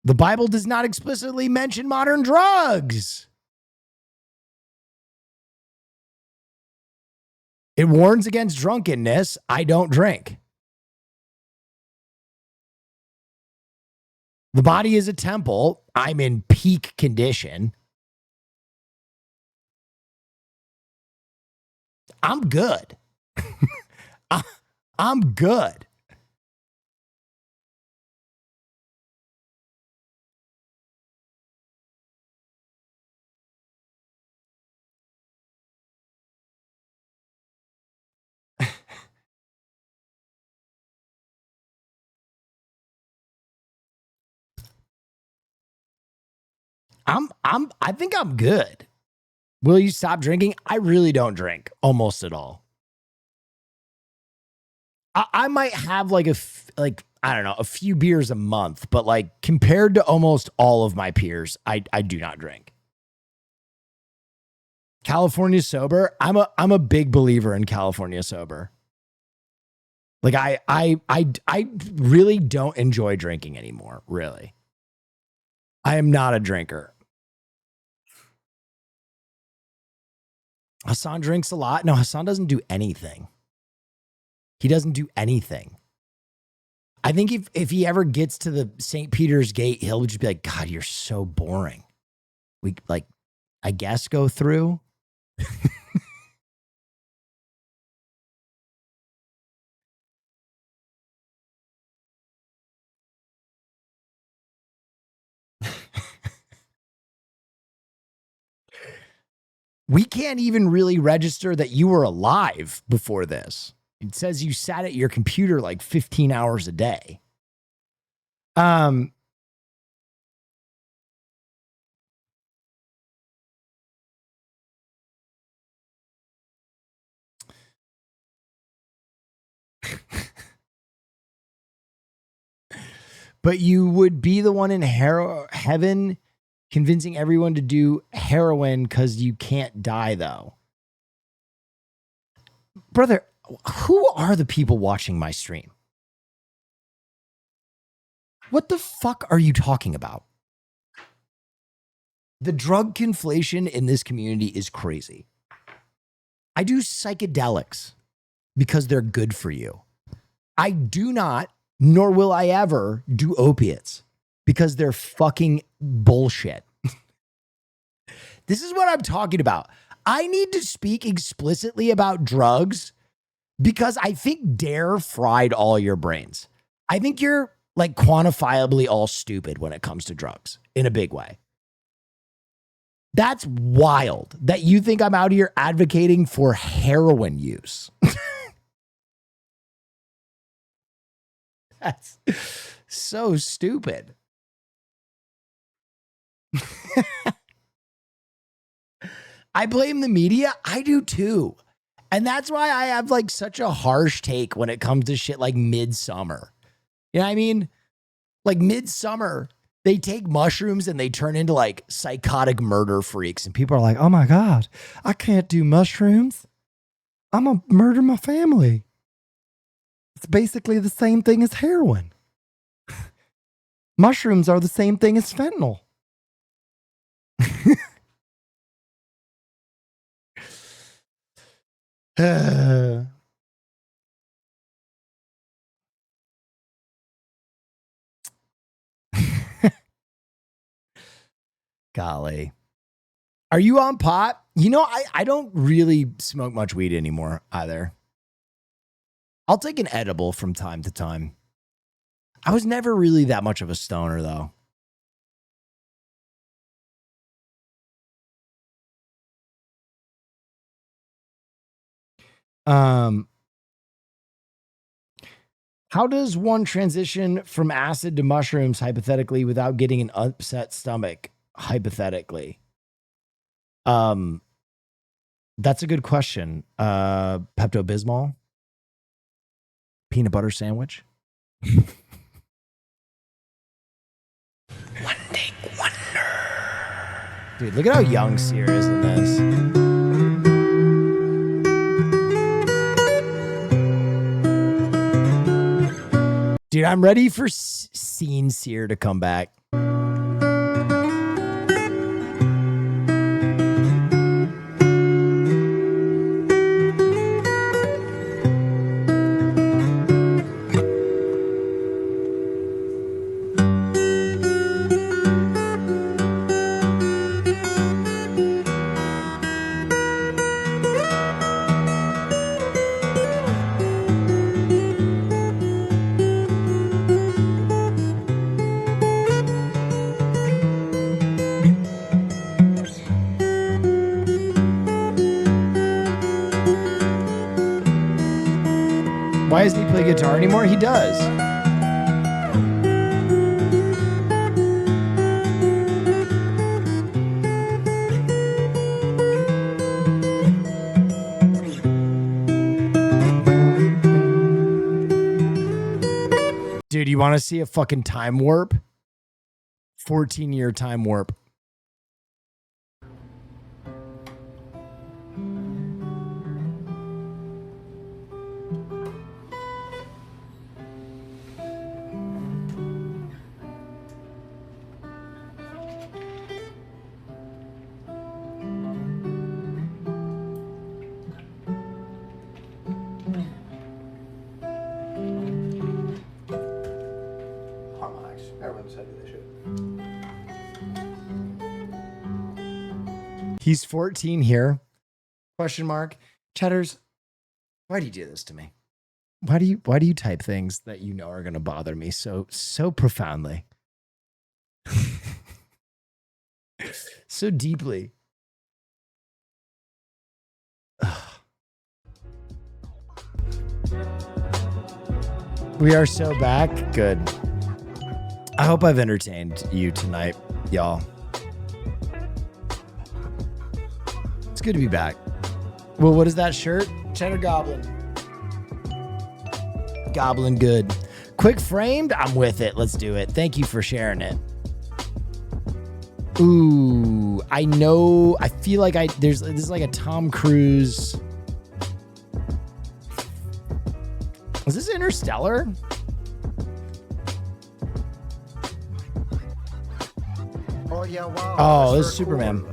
The Bible does not explicitly mention modern drugs. It warns against drunkenness. I don't drink. The body is a temple. I'm in peak condition. I'm good. I'm good. I think I'm good. Will you stop drinking? I really don't drink almost at all. I might have like I don't know, a few beers a month, but like compared to almost all of my peers, I do not drink. California sober, I'm a big believer in California sober. Like I really don't enjoy drinking anymore, really. I am not a drinker. Hassan drinks a lot. No, Hassan doesn't do anything. He doesn't do anything. I think if he ever gets to the St. Peter's Gate, he'll just be like, God, you're so boring. We like, I guess, go through. We can't even really register that you were alive before this. It says you sat at your computer like 15 hours a day. But you would be the one in heaven convincing everyone to do heroin because you can't die, though. Brother, who are the people watching my stream? What the fuck are you talking about? The drug conflation in this community is crazy. I do psychedelics because they're good for you. I do not, nor will I ever, do opiates because they're fucking bullshit. This is what I'm talking about. I need to speak explicitly about drugs because I think Dare fried all your brains. I think you're like quantifiably all stupid when it comes to drugs in a big way. That's wild that you think I'm out here advocating for heroin use. That's so stupid. I blame the media. I do too. And that's why I have like such a harsh take when it comes to shit like Midsummer. You know what I mean? Like Midsummer, they take mushrooms and they turn into like psychotic murder freaks. And people are like, oh my God, I can't do mushrooms. I'm going to murder my family. It's basically the same thing as heroin. Mushrooms are the same thing as fentanyl. Golly. Are you on pot? You know, I don't really smoke much weed anymore either. I'll take an edible from time to time. I was never really that much of a stoner, though. How does one transition from acid to mushrooms, hypothetically, without getting an upset stomach, hypothetically? That's a good question. Pepto-Bismol? Peanut butter sandwich? One take wonder. Dude, look at how young Seer is in this. Dude, I'm ready for Scene Seer to come back. Why doesn't he play guitar anymore? He does. Dude, you want to see a fucking time warp? 14-year time warp. Harmonics. Everyone's had to do this shit. He's 14 here. Question mark. Cheddars, why do you do this to me? Why do you type things that you know are going to bother me so profoundly? So deeply. We are so back. Good. I hope I've entertained you tonight, y'all. It's good to be back. Well, what is that shirt? Cheddar Goblin. Goblin good. Quick framed? I'm with it. Let's do it. Thank you for sharing it. Ooh, I know. I feel like this is like a Tom Cruise. Is this Interstellar? Oh yeah, wow. Oh, that's this is very Superman. cool.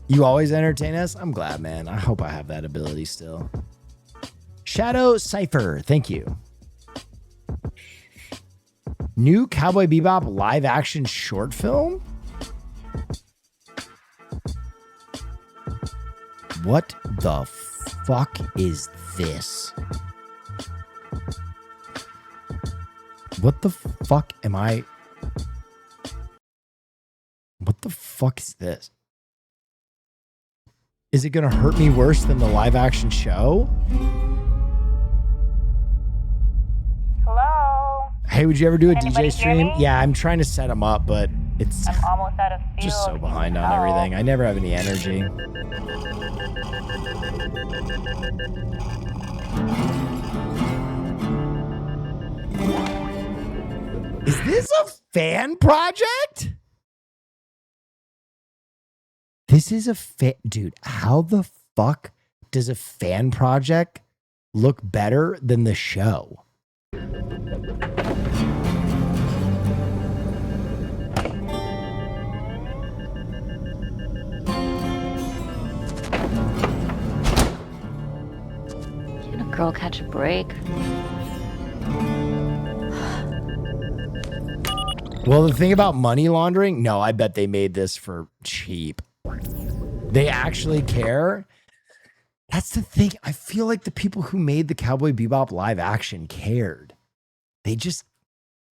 You always entertain us? I'm glad, man. I hope I have that ability still. Shadow Cypher, thank you. New Cowboy Bebop live action short film? What the fuck is this? What the fuck am I? What the fuck is this? Is it going to hurt me worse than the live action show? Hello? Hey, would you ever do a Anybody DJ stream? hear me? Yeah, I'm trying to set them up, but it's I'm almost out of fuel. just so behind on everything. I never have any energy. Is this a fan project? This is a fan. Dude, how the fuck does a fan project look better than the show? Can a girl catch a break? Well, the thing about money laundering, no, I bet they made this for cheap. They actually care. That's the thing. I feel like the people who made the Cowboy Bebop live action cared. They just,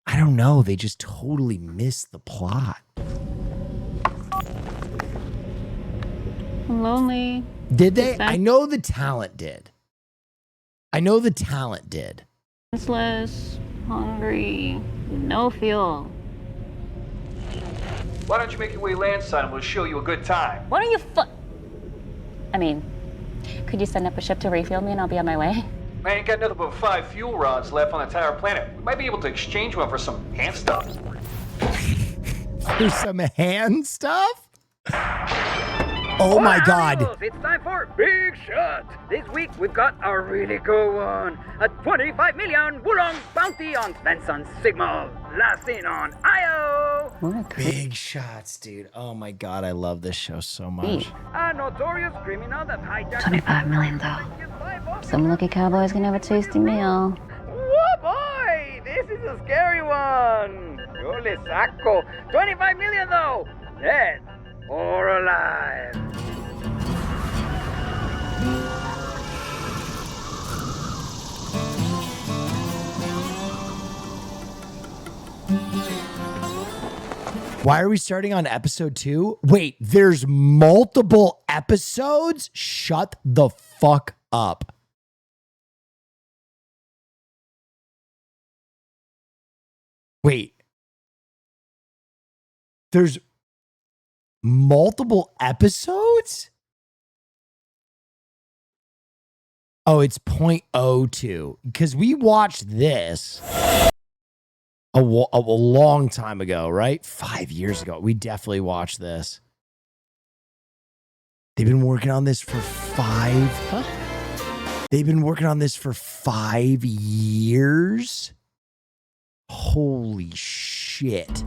I don't know, they just totally missed the plot. I'm lonely. Did they? I know the talent did. I know the talent did. Senseless, hungry, no fuel. Why don't you make your way landside and we'll show you a good time? Why don't you I mean, could you send up a ship to refuel me and I'll be on my way? I ain't got nothing but 5 fuel rods left on the entire planet. We might be able to exchange one for some hand stuff. There's some hand stuff? Oh my God. It's time for Big Shot. This week we've got a really good one. A 25 million Wulong bounty on Svensson Sigma. Last seen on IO. Big shots, dude. Oh my God, I love this show so much. A notorious criminal that hijacked 25 million though. Some lucky cowboys can have a tasty meal. Whoa, boy! This is a scary one. Yo le saco. 25 million though. Dead or alive. Why are we starting on episode 2? Wait, there's multiple episodes? Shut the fuck up. Wait. There's multiple episodes? Oh, it's 0.02 because we watched this a long time ago, right? 5 years ago. We definitely watched this. They've been working on this for They've been working on this for 5 years. Holy shit.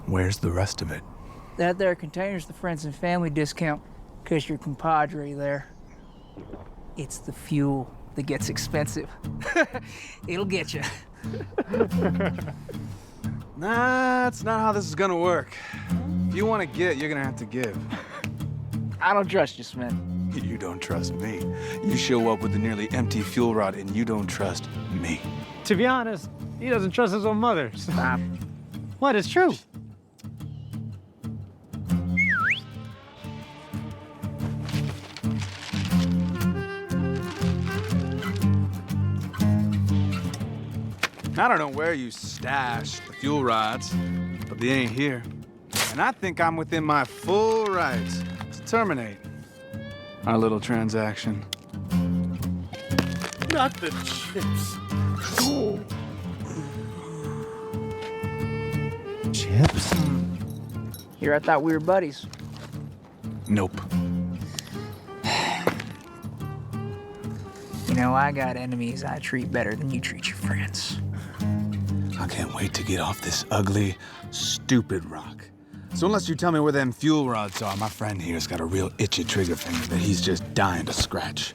Where's the rest of it? That there container's the friends and family discount, because your compadre there. It's the fuel that gets expensive. It'll get you. Nah, that's not how this is gonna work. If you want to get, you're gonna have to give. I don't trust you, Smith. You don't trust me. You show up with a nearly empty fuel rod and you don't trust me. To be honest, he doesn't trust his own mother. Stop. What is true? I don't know where you stashed the fuel rods, but they ain't here. And I think I'm within my full rights to terminate our little transaction. Not the chips. Chips? Here, I thought we were buddies. Nope. You know, I got enemies I treat better than you treat your friends. I can't wait to get off this ugly, stupid rock. So unless you tell me where them fuel rods are, my friend here's got a real itchy trigger finger that he's just dying to scratch.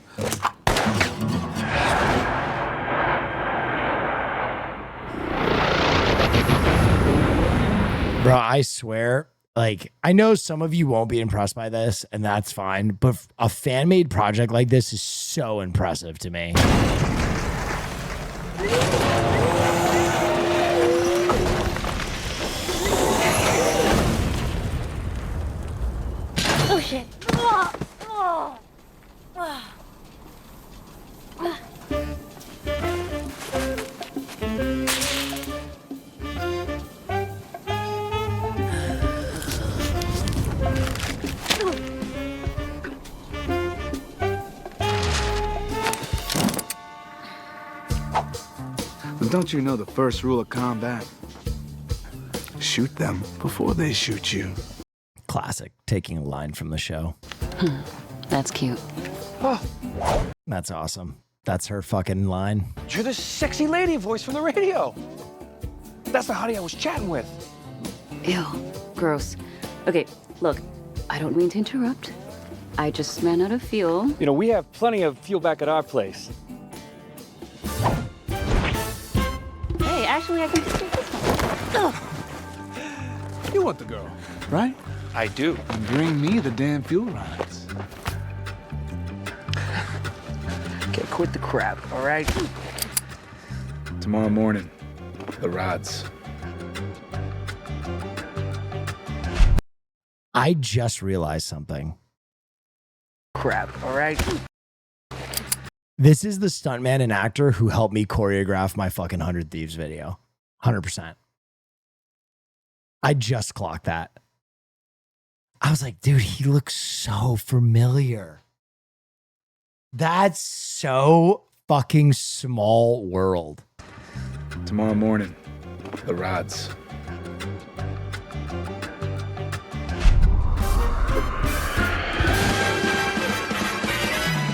Bro, I swear, like, I know some of you won't be impressed by this, and that's fine, but a fan-made project like this is so impressive to me. Oh shit. But don't you know the first rule of combat? Shoot them before they shoot you. Classic, taking a line from the show. That's cute. That's awesome. That's her fucking line. You're the sexy lady voice from the radio. That's the hottie I was chatting with. Ew, gross. Okay, look, I don't mean to interrupt. I just ran out of fuel. You know, we have plenty of fuel back at our place. Hey, actually, I can just take this one. Ugh. You want the girl, right? I do. And bring me the damn fuel rods. Okay, quit the crap, all right? Tomorrow morning, the rods. I just realized something. Crap, all right? This is the stuntman and actor who helped me choreograph my fucking 100 Thieves video. 100%. I just clocked that. I was like, dude, he looks so familiar. That's so fucking small world. Tomorrow morning, the rods.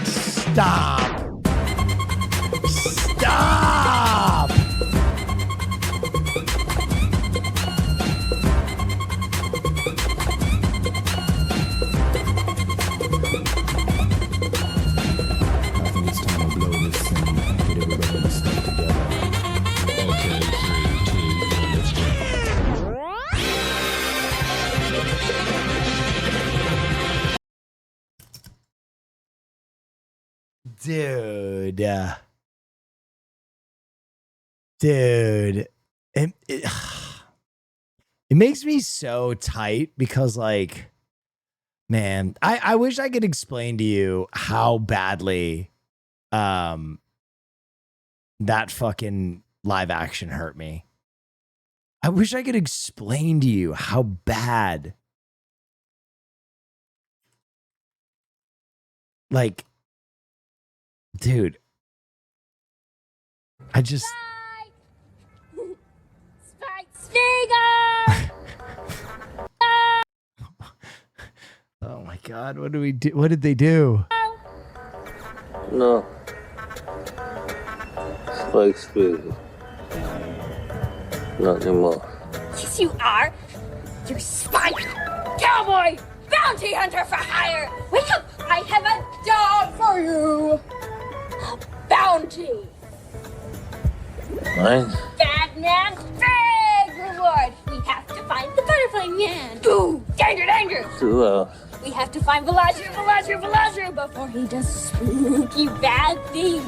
Stop. Stop. Dude. Dude. It makes me so tight because, like, man, I wish I could explain to you how badly that fucking live action hurt me. I wish I could explain to you how bad. Like, dude, I just. Oh my God, what do we do? What did they do? No. Spike Spiegel. Not anymore. Yes, you are. You're Spike, cowboy, bounty hunter for hire. Wake up! I have a job for you. A bounty. Mine? Bad man's big reward. We have to find the butterfly man. Boo! Danger, danger! Who else? We have to find Velazio before he does spooky bad things.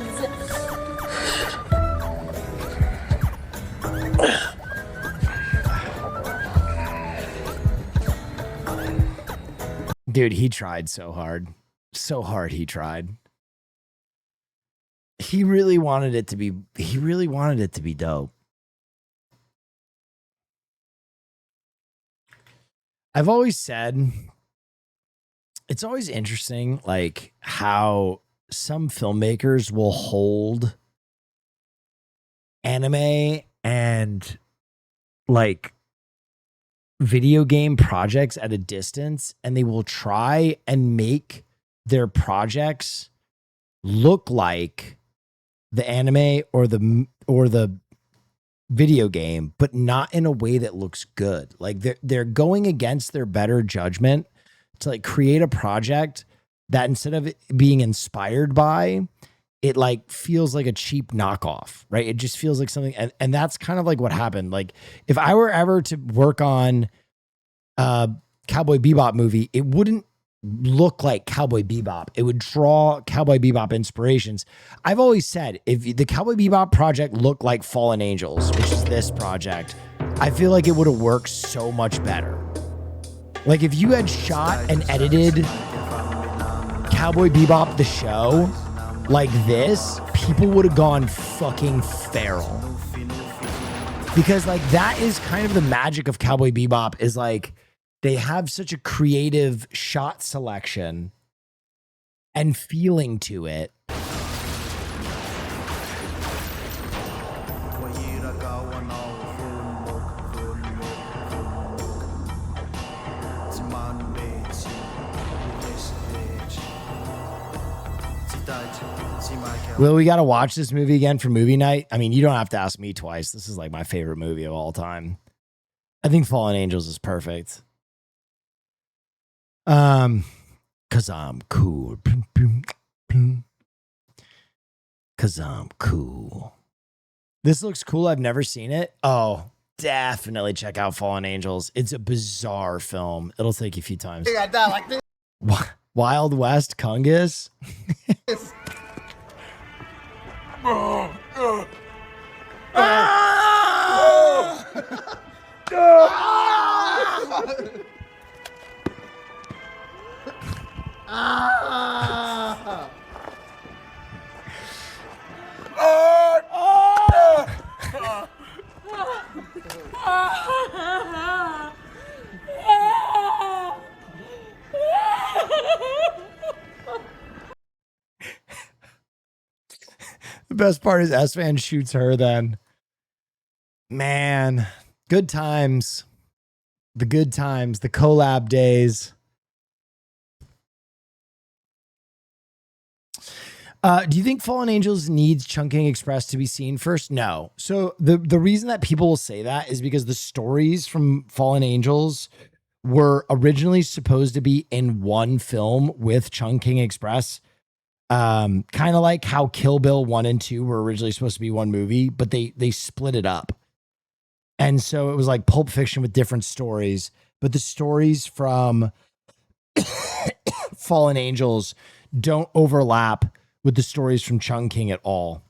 Dude, he tried so hard. So hard he tried. He really wanted it to be dope. I've always said it's always interesting, like, how some filmmakers will hold anime and, like, video game projects at a distance, and they will try and make their projects look like the anime or the video game, but not in a way that looks good. Like, they're going against their better judgment to, like, create a project that, instead of it being inspired by, it, like, feels like a cheap knockoff, right? It just feels like something, and that's kind of like what happened. Like, if I were ever to work on a Cowboy Bebop movie, it wouldn't look like Cowboy Bebop. It would draw Cowboy Bebop inspirations. I've always said, if the Cowboy Bebop project looked like Fallen Angels, which is this project, I feel like it would have worked so much better. Like, if you had shot and edited Cowboy Bebop the show like this, people would have gone fucking feral. Because, like, that is kind of the magic of Cowboy Bebop, is, like, they have such a creative shot selection and feeling to it. Will, we got to watch this movie again for movie night? I mean, you don't have to ask me twice. This is, like, my favorite movie of all time. I think Fallen Angels is perfect. 'Cause I'm cool. 'Cause I'm cool. This looks cool. I've never seen it. Oh, definitely check out Fallen Angels. It's a bizarre film. It'll take you a few times. I got that like this. Wild West Kungus. The best part is S-Van shoots her then. Man, good times. The good times, the collab days. Do you think Fallen Angels needs Chungking Express to be seen first? No. So the reason that people will say that is because the stories from Fallen Angels were originally supposed to be in one film with Chungking Express. Kind of like how Kill Bill 1 and 2 were originally supposed to be one movie, but they split it up. And so it was like Pulp Fiction with different stories, but the stories from Fallen Angels don't overlap with the stories from Chungking at all.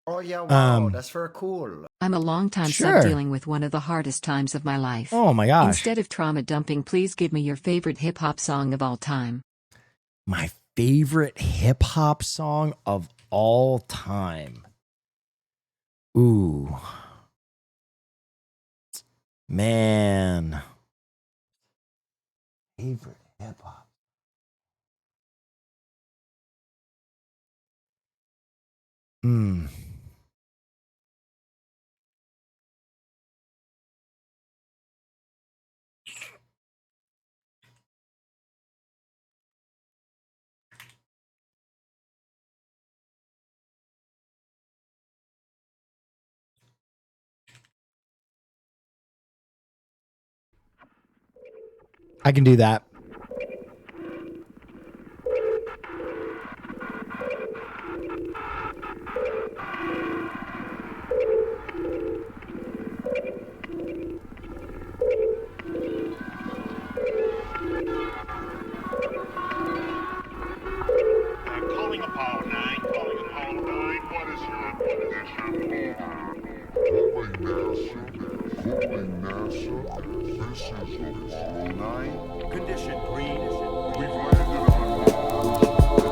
Oh yeah, wow, Um, that's very cool. I'm a long-time Sure. sub dealing with one of the hardest times of my life. Oh my gosh. Instead of trauma dumping, please give me your favorite hip-hop song of all time. My favorite hip hop song of all time. Ooh. Man. Favorite hip hop. Hmm. I can do that. Calling Apollo 9, calling Apollo 9. What is your condition? Calling NASA. This is Apollo 9. Condition green. We've landed on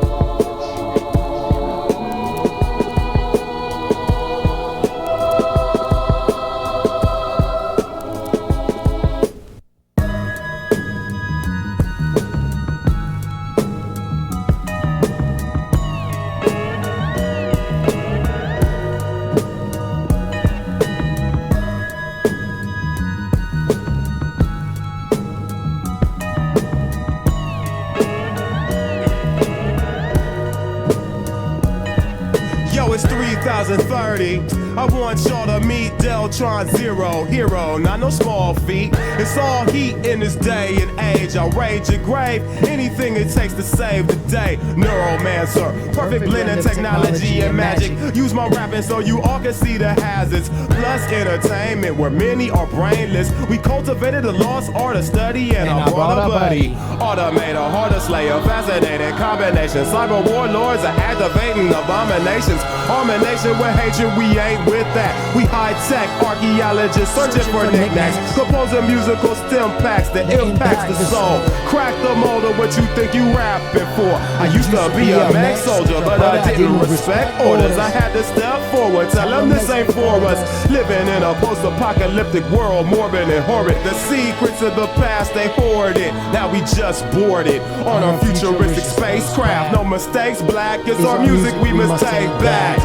Yo, it's 3030. I want y'all to meet Deltron Zero, hero, not no small feat. It's all heat in this day and age. I'll rage your grave, anything it takes to save the day. Neuromancer, perfect blend of technology and magic. Use my rapping so you all can see the hazards. Plus entertainment, where many are brainless. We cultivated the lost art of study, and I brought a buddy. Automator, harder slayer, fascinating combination. Cyber warlords are activating abominations. Harmonation with hatred, we ain't with that. We high-tech archaeologists searching for knickknacks. Composing musical stem packs that impacts the soul. Crack the mold of what you think you rapping for. I used to be a Mac soldier, but I didn't respect orders. I had to step forward, tell them this ain't for us. Living in a post-apocalyptic world, morbid and horrid. The secrets of the past, they hoard it. Now we just boarded on our futuristic spacecraft. No mistakes, black is our music we must take back.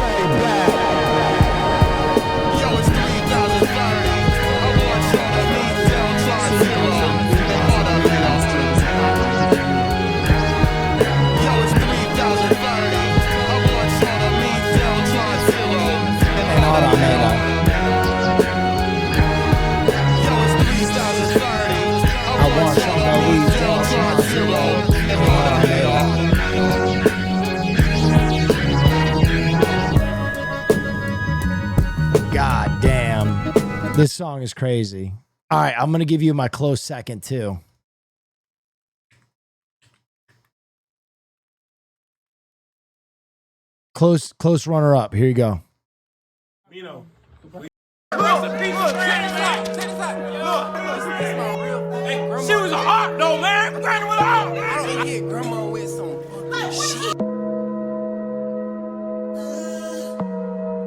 God damn. This song is crazy. All right, I'm going to give you my close second too. Close runner up. Here you go. You know. She was a heart though, man. Granny with a heart. I don't hit grandma with some shit.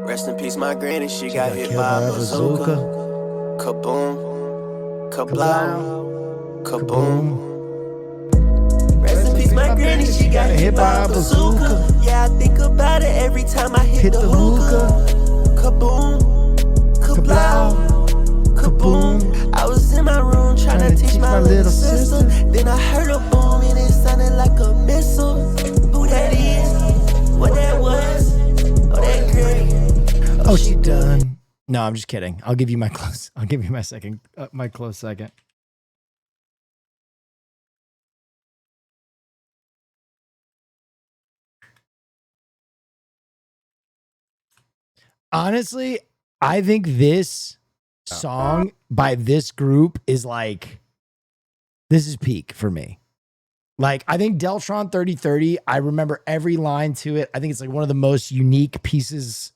Rest in peace, my granny. She got hit by a bazooka. Kaboom, kablow, kaboom. Rest in peace, my granny. She got hit by a bazooka. Yeah, I think about it every time I hit the hookah. Kaboom, kablow, kaboom. I was in my room trying to teach my little sister. Then I heard a boom and it sounded like a missile. Who that is? What that was? Oh, that granny. Oh, she done. No, I'm just kidding. I'll give you my close. I'll give you my second. My close second. Honestly, I think this song by this group is like, this is peak for me. Like, I think Deltron 3030, I remember every line to it. I think it's like one of the most unique pieces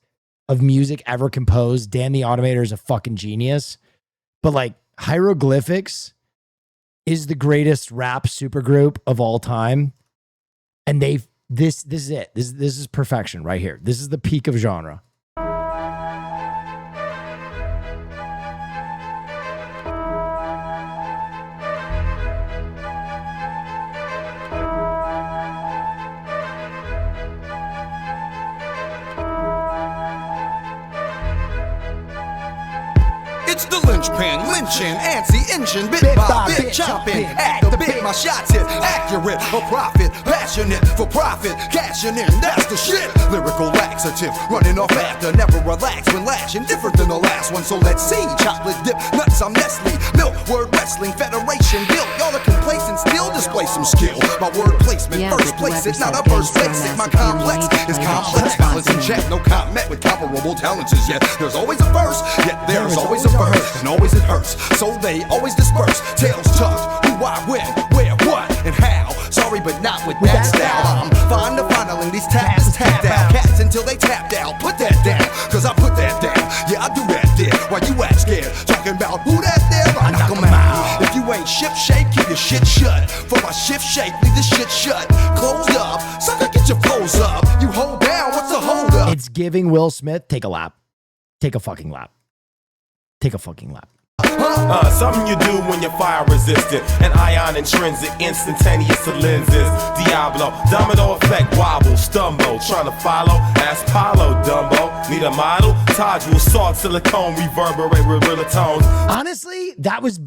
of music ever composed. Dan the Automator is a fucking genius. But like, Hieroglyphics is the greatest rap supergroup of all time. And this is it. This is perfection right here. This is the peak of genre. It's the linchpin, lynching, anti-engine, bit by bit, chopping at the bit. My shots hit accurate, a profit, passionate for profit, cashing in, that's the shit. Lyrical laxative, running off after, never relax when lashing, different than the last one. So let's see, chocolate dip, nuts, I'm Nestle, milk, word wrestling, federation built. Y'all are complacent, still display some skill. My word placement, first place it, not a verse basic. My complex is complex, balance in check, no comment with comparable talents as yet. There's always a verse, yet there's always a verse. And always it hurts, so they always disperse. Tails tucked, who, why, when, where, what, and how. Sorry, but not with that style. I'm fond of fondling these taps tapped out cats until they tapped out. Put that down, cause I put that down. Yeah, I do that there. Why you act scared? Talking about who that there? I knock 'em out. If you ain't ship shape, keep your shit shut. For my shift shape, leave the shit shut. Closed up, sucker, get your flows up. You hold down, what's a hold up? It's giving Will Smith, take a lap. Take a fucking lap. Take a fucking lap. Something you do when you're fire resistant and ion intrinsic, instantaneous lenses. Diablo, domino effect, wobble, stumble, trying to follow. Ask Paulo, Dumbo. Need a model? Todule, salt, silicone, reverberate with real tones. Honestly, that was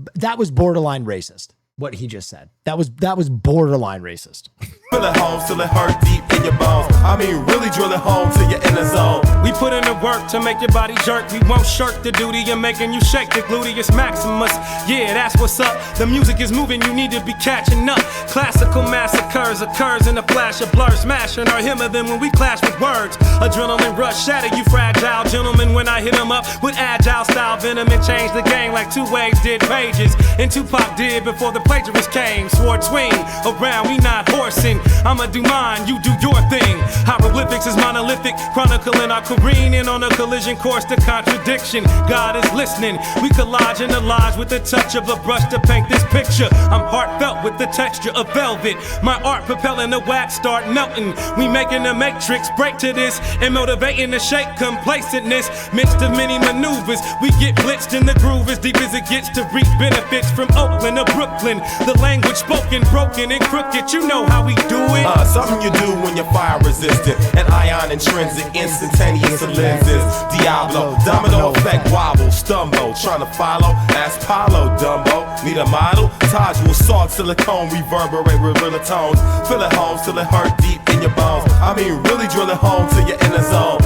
borderline racist. What he just said. That was borderline racist. Feel it home till it hurt deep in your bones. I mean, really drill it home till you're in the zone. We put in the work to make your body jerk. We won't shirk the duty of making you shake the gluteus maximus. Yeah, that's what's up. The music is moving, you need to be catching up. Classical massacres occurs in a flash of blur, smashing our hymn of them when we clash with words. Adrenaline rush, shatter you fragile gentlemen when I hit them up with agile style venom and change the game like two waves did pages. And Tupac did before the plagiarist came. Sword swing around, we not horsing. I'ma do mine, you do your thing. Hieroglyphics is monolithic, chronicling our careening on a collision course to contradiction. God is listening. We collage in the lodge with the touch of a brush to paint this picture. I'm heartfelt with the texture of velvet. My art propelling the wax start melting. We making the matrix break to this and motivating the shake complacentness. Midst of many maneuvers, we get blitzed in the groove as deep as it gets to reap benefits from Oakland to Brooklyn. The language spoken, broken and crooked. You know how we do it. Something you do when you're fire resistant and ion intrinsic, instantaneous lenses. Diablo, domino effect, wobble, stumble, trying to follow. Ask Paulo, Dumbo. Need a model? Todule, salt, silicone, reverberate with real tones. Feel it home till it hurt deep in your bones. I mean, really drill it home till you're in the zone.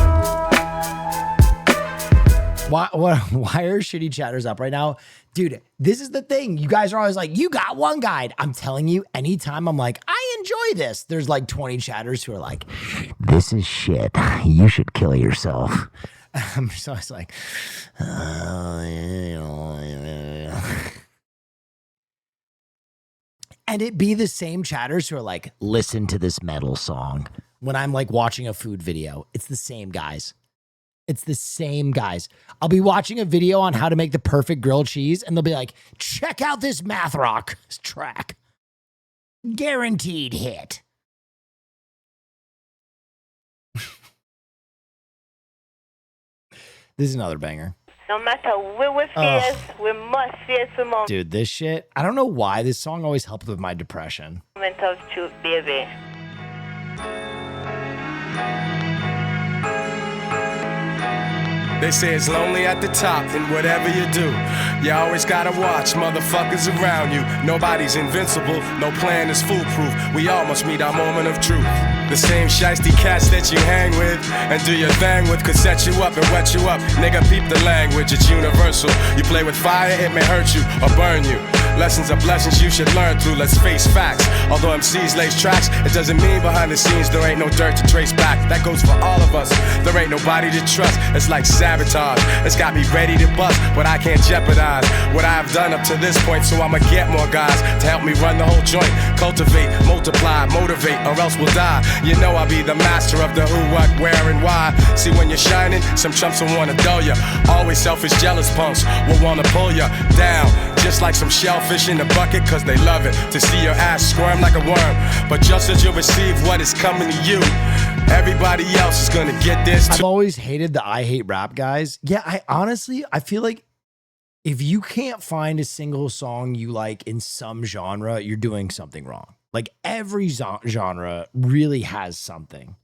Why are shitty chatters up right now? Dude, this is the thing. You guys are always like, you got one guide. I'm telling you, anytime I'm like, I enjoy this, there's like 20 chatters who are like, this is shit. You should kill yourself. I'm just always like, and it be the same chatters who are like, listen to this metal song. When I'm like watching a food video, it's the same guys. It's the same guys. I'll be watching a video on how to make the perfect grilled cheese, and they'll be like, check out this math rock track. Guaranteed hit. This is another banger. No matter where we face, we must face the moment Dude, this shit, I don't know why this song always helped with my depression. of truth, baby. They say it's lonely at the top, and whatever you do, you always gotta watch motherfuckers around you. Nobody's invincible, no plan is foolproof. We all must meet our moment of truth. The same shiesty cats that you hang with and do your thing with could set you up and wet you up. Nigga, peep the language, it's universal. You play with fire, it may hurt you or burn you. Lessons are blessings you should learn through, let's face facts. Although MCs lace tracks, it doesn't mean behind the scenes there ain't no dirt to trace back. That goes for all of us, there ain't nobody to trust. It's like sad sabotage. It's got me ready to bust, but I can't jeopardize what I've done up to this point, so I'ma get more guys to help me run the whole joint. Cultivate, multiply, motivate, or else we'll die. You know I'll be the master of the who, what, where, and why. See, when you're shining, some chumps will wanna dull ya. Always selfish, jealous punks will wanna pull ya down, just like some shellfish in the bucket, cause they love it to see your ass squirm like a worm. But just as you receive what is coming to you, everybody else is gonna get this too. I've always hated the I hate rap guys. Yeah, I feel like if you can't find a single song you like in some genre, you're doing something wrong. Like every genre really has something.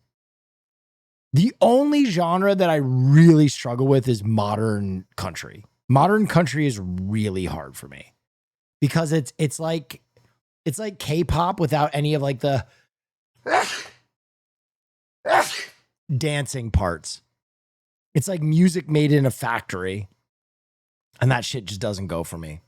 The only genre that I really struggle with is modern country. Modern country is really hard for me because it's like K-pop without any of like the dancing parts. It's like music made in a factory, and that shit just doesn't go for me.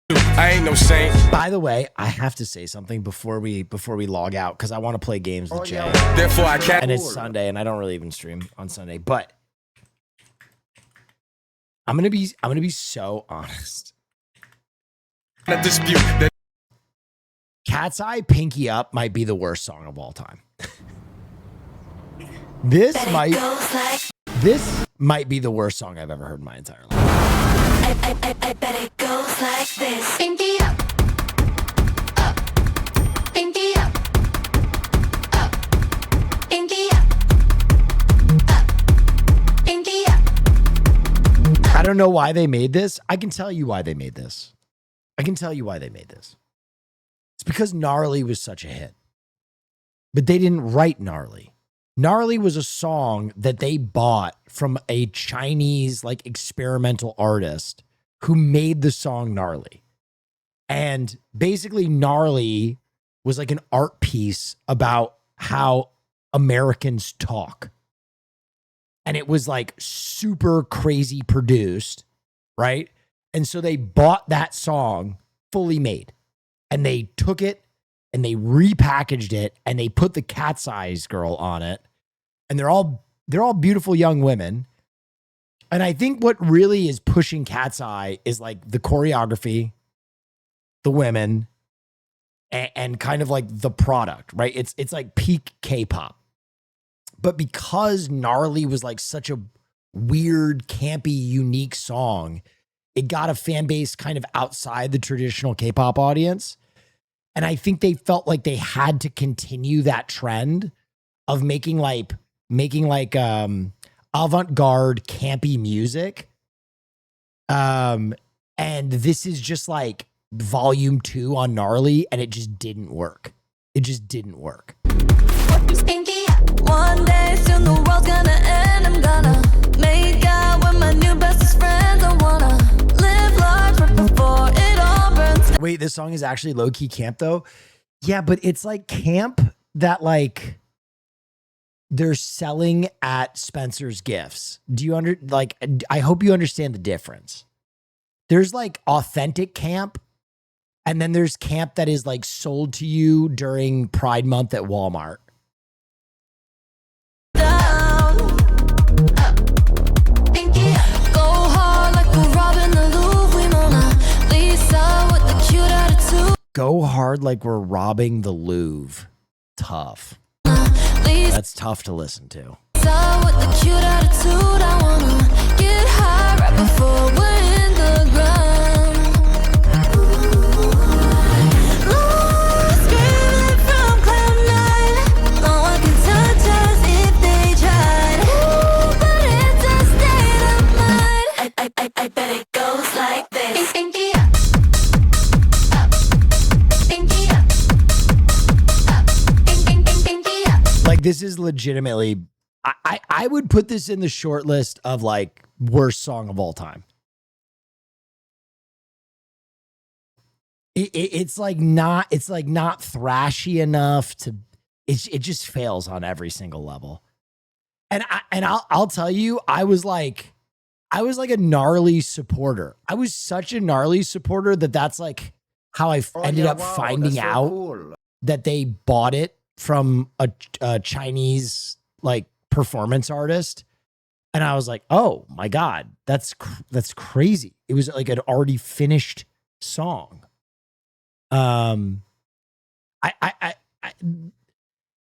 I ain't no saint. By the way, I have to say something before we log out because I want to play games with Jay. Therefore, I can't. And it's Sunday, and I don't really even stream on Sunday. But I'm gonna be so honest. A dispute that Cat's Eye Pinky Up might be the worst song of all time. This might be the worst song I've ever heard in my entire life. I bet it goes like this. Pinky up, up, pinky up, up, pinky up, up, pinky up. I don't know why they made this. I can tell you why they made this. It's because Gnarly was such a hit. But they didn't write Gnarly. Gnarly was a song that they bought from a Chinese like experimental artist who made the song Gnarly. And basically Gnarly was like an art piece about how Americans talk. And it was like super crazy produced, right? And so they bought that song fully made and they took it and they repackaged it and they put the Cat's Eyes girl on it. And they're all beautiful young women. And I think what really is pushing Cat's Eye is like the choreography, the women, and kind of like the product, right? It's like peak K-pop. But because Gnarly was like such a weird, campy, unique song, it got a fan base kind of outside the traditional K-pop audience. And I think they felt like they had to continue that trend of making avant-garde campy music. And this is just like volume 2 on Gnarly, and it just didn't work. Pinky up. One day soon the world's gonna end. I'm gonna make out with my new bestest friends. I wanna live large right before it all burns. Wait, this song is actually low-key camp though? Yeah, but it's like camp that like they're selling at Spencer's Gifts. Do you I hope you understand the difference. There's like authentic camp, and then there's camp that is like sold to you during Pride Month at Walmart. Go hard like we're robbing the Louvre. Tough. That's tough to listen to. I bet it goes like this. Like this is legitimately, I would put this in the short list of like worst song of all time. It's like not thrashy enough to, it just fails on every single level. And I'll tell you, I was like a Gnarly supporter. I was such a Gnarly supporter that's like how I ended up finding out that they bought it from a Chinese like performance artist. And I was like, oh my God, that's crazy. It was like an already finished song.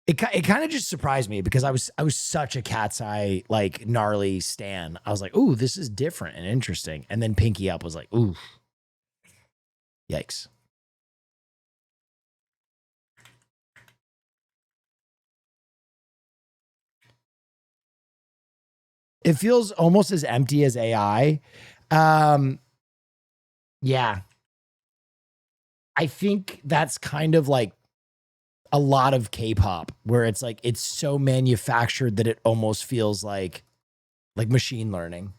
It kind of just surprised me because I was such a Cat's Eye, like, gnarly stan. I was like, ooh, this is different and interesting. And then Pinky Up was like, ooh, yikes. It feels almost as empty as AI. Yeah. I think that's kind of like a lot of K-pop where it's like, it's so manufactured that it almost feels like machine learning.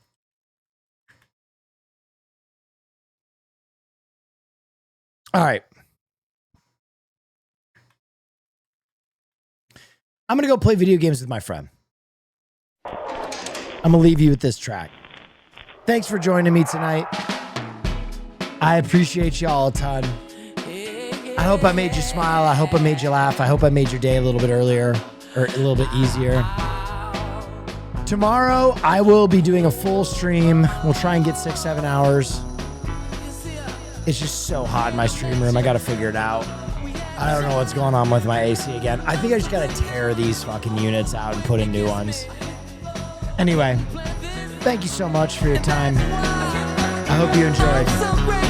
All right. I'm going to go play video games with my friend. I'm going to leave you with this track. Thanks for joining me tonight. I appreciate y'all a ton. I hope I made you smile. I hope I made you laugh. I hope I made your day a little bit earlier or a little bit easier. Tomorrow, I will be doing a full stream. We'll try and get 6-7 hours. It's just so hot in my stream room. I got to figure it out. I don't know what's going on with my AC again. I think I just got to tear these fucking units out and put in new ones. Anyway, thank you so much for your time. I hope you enjoyed.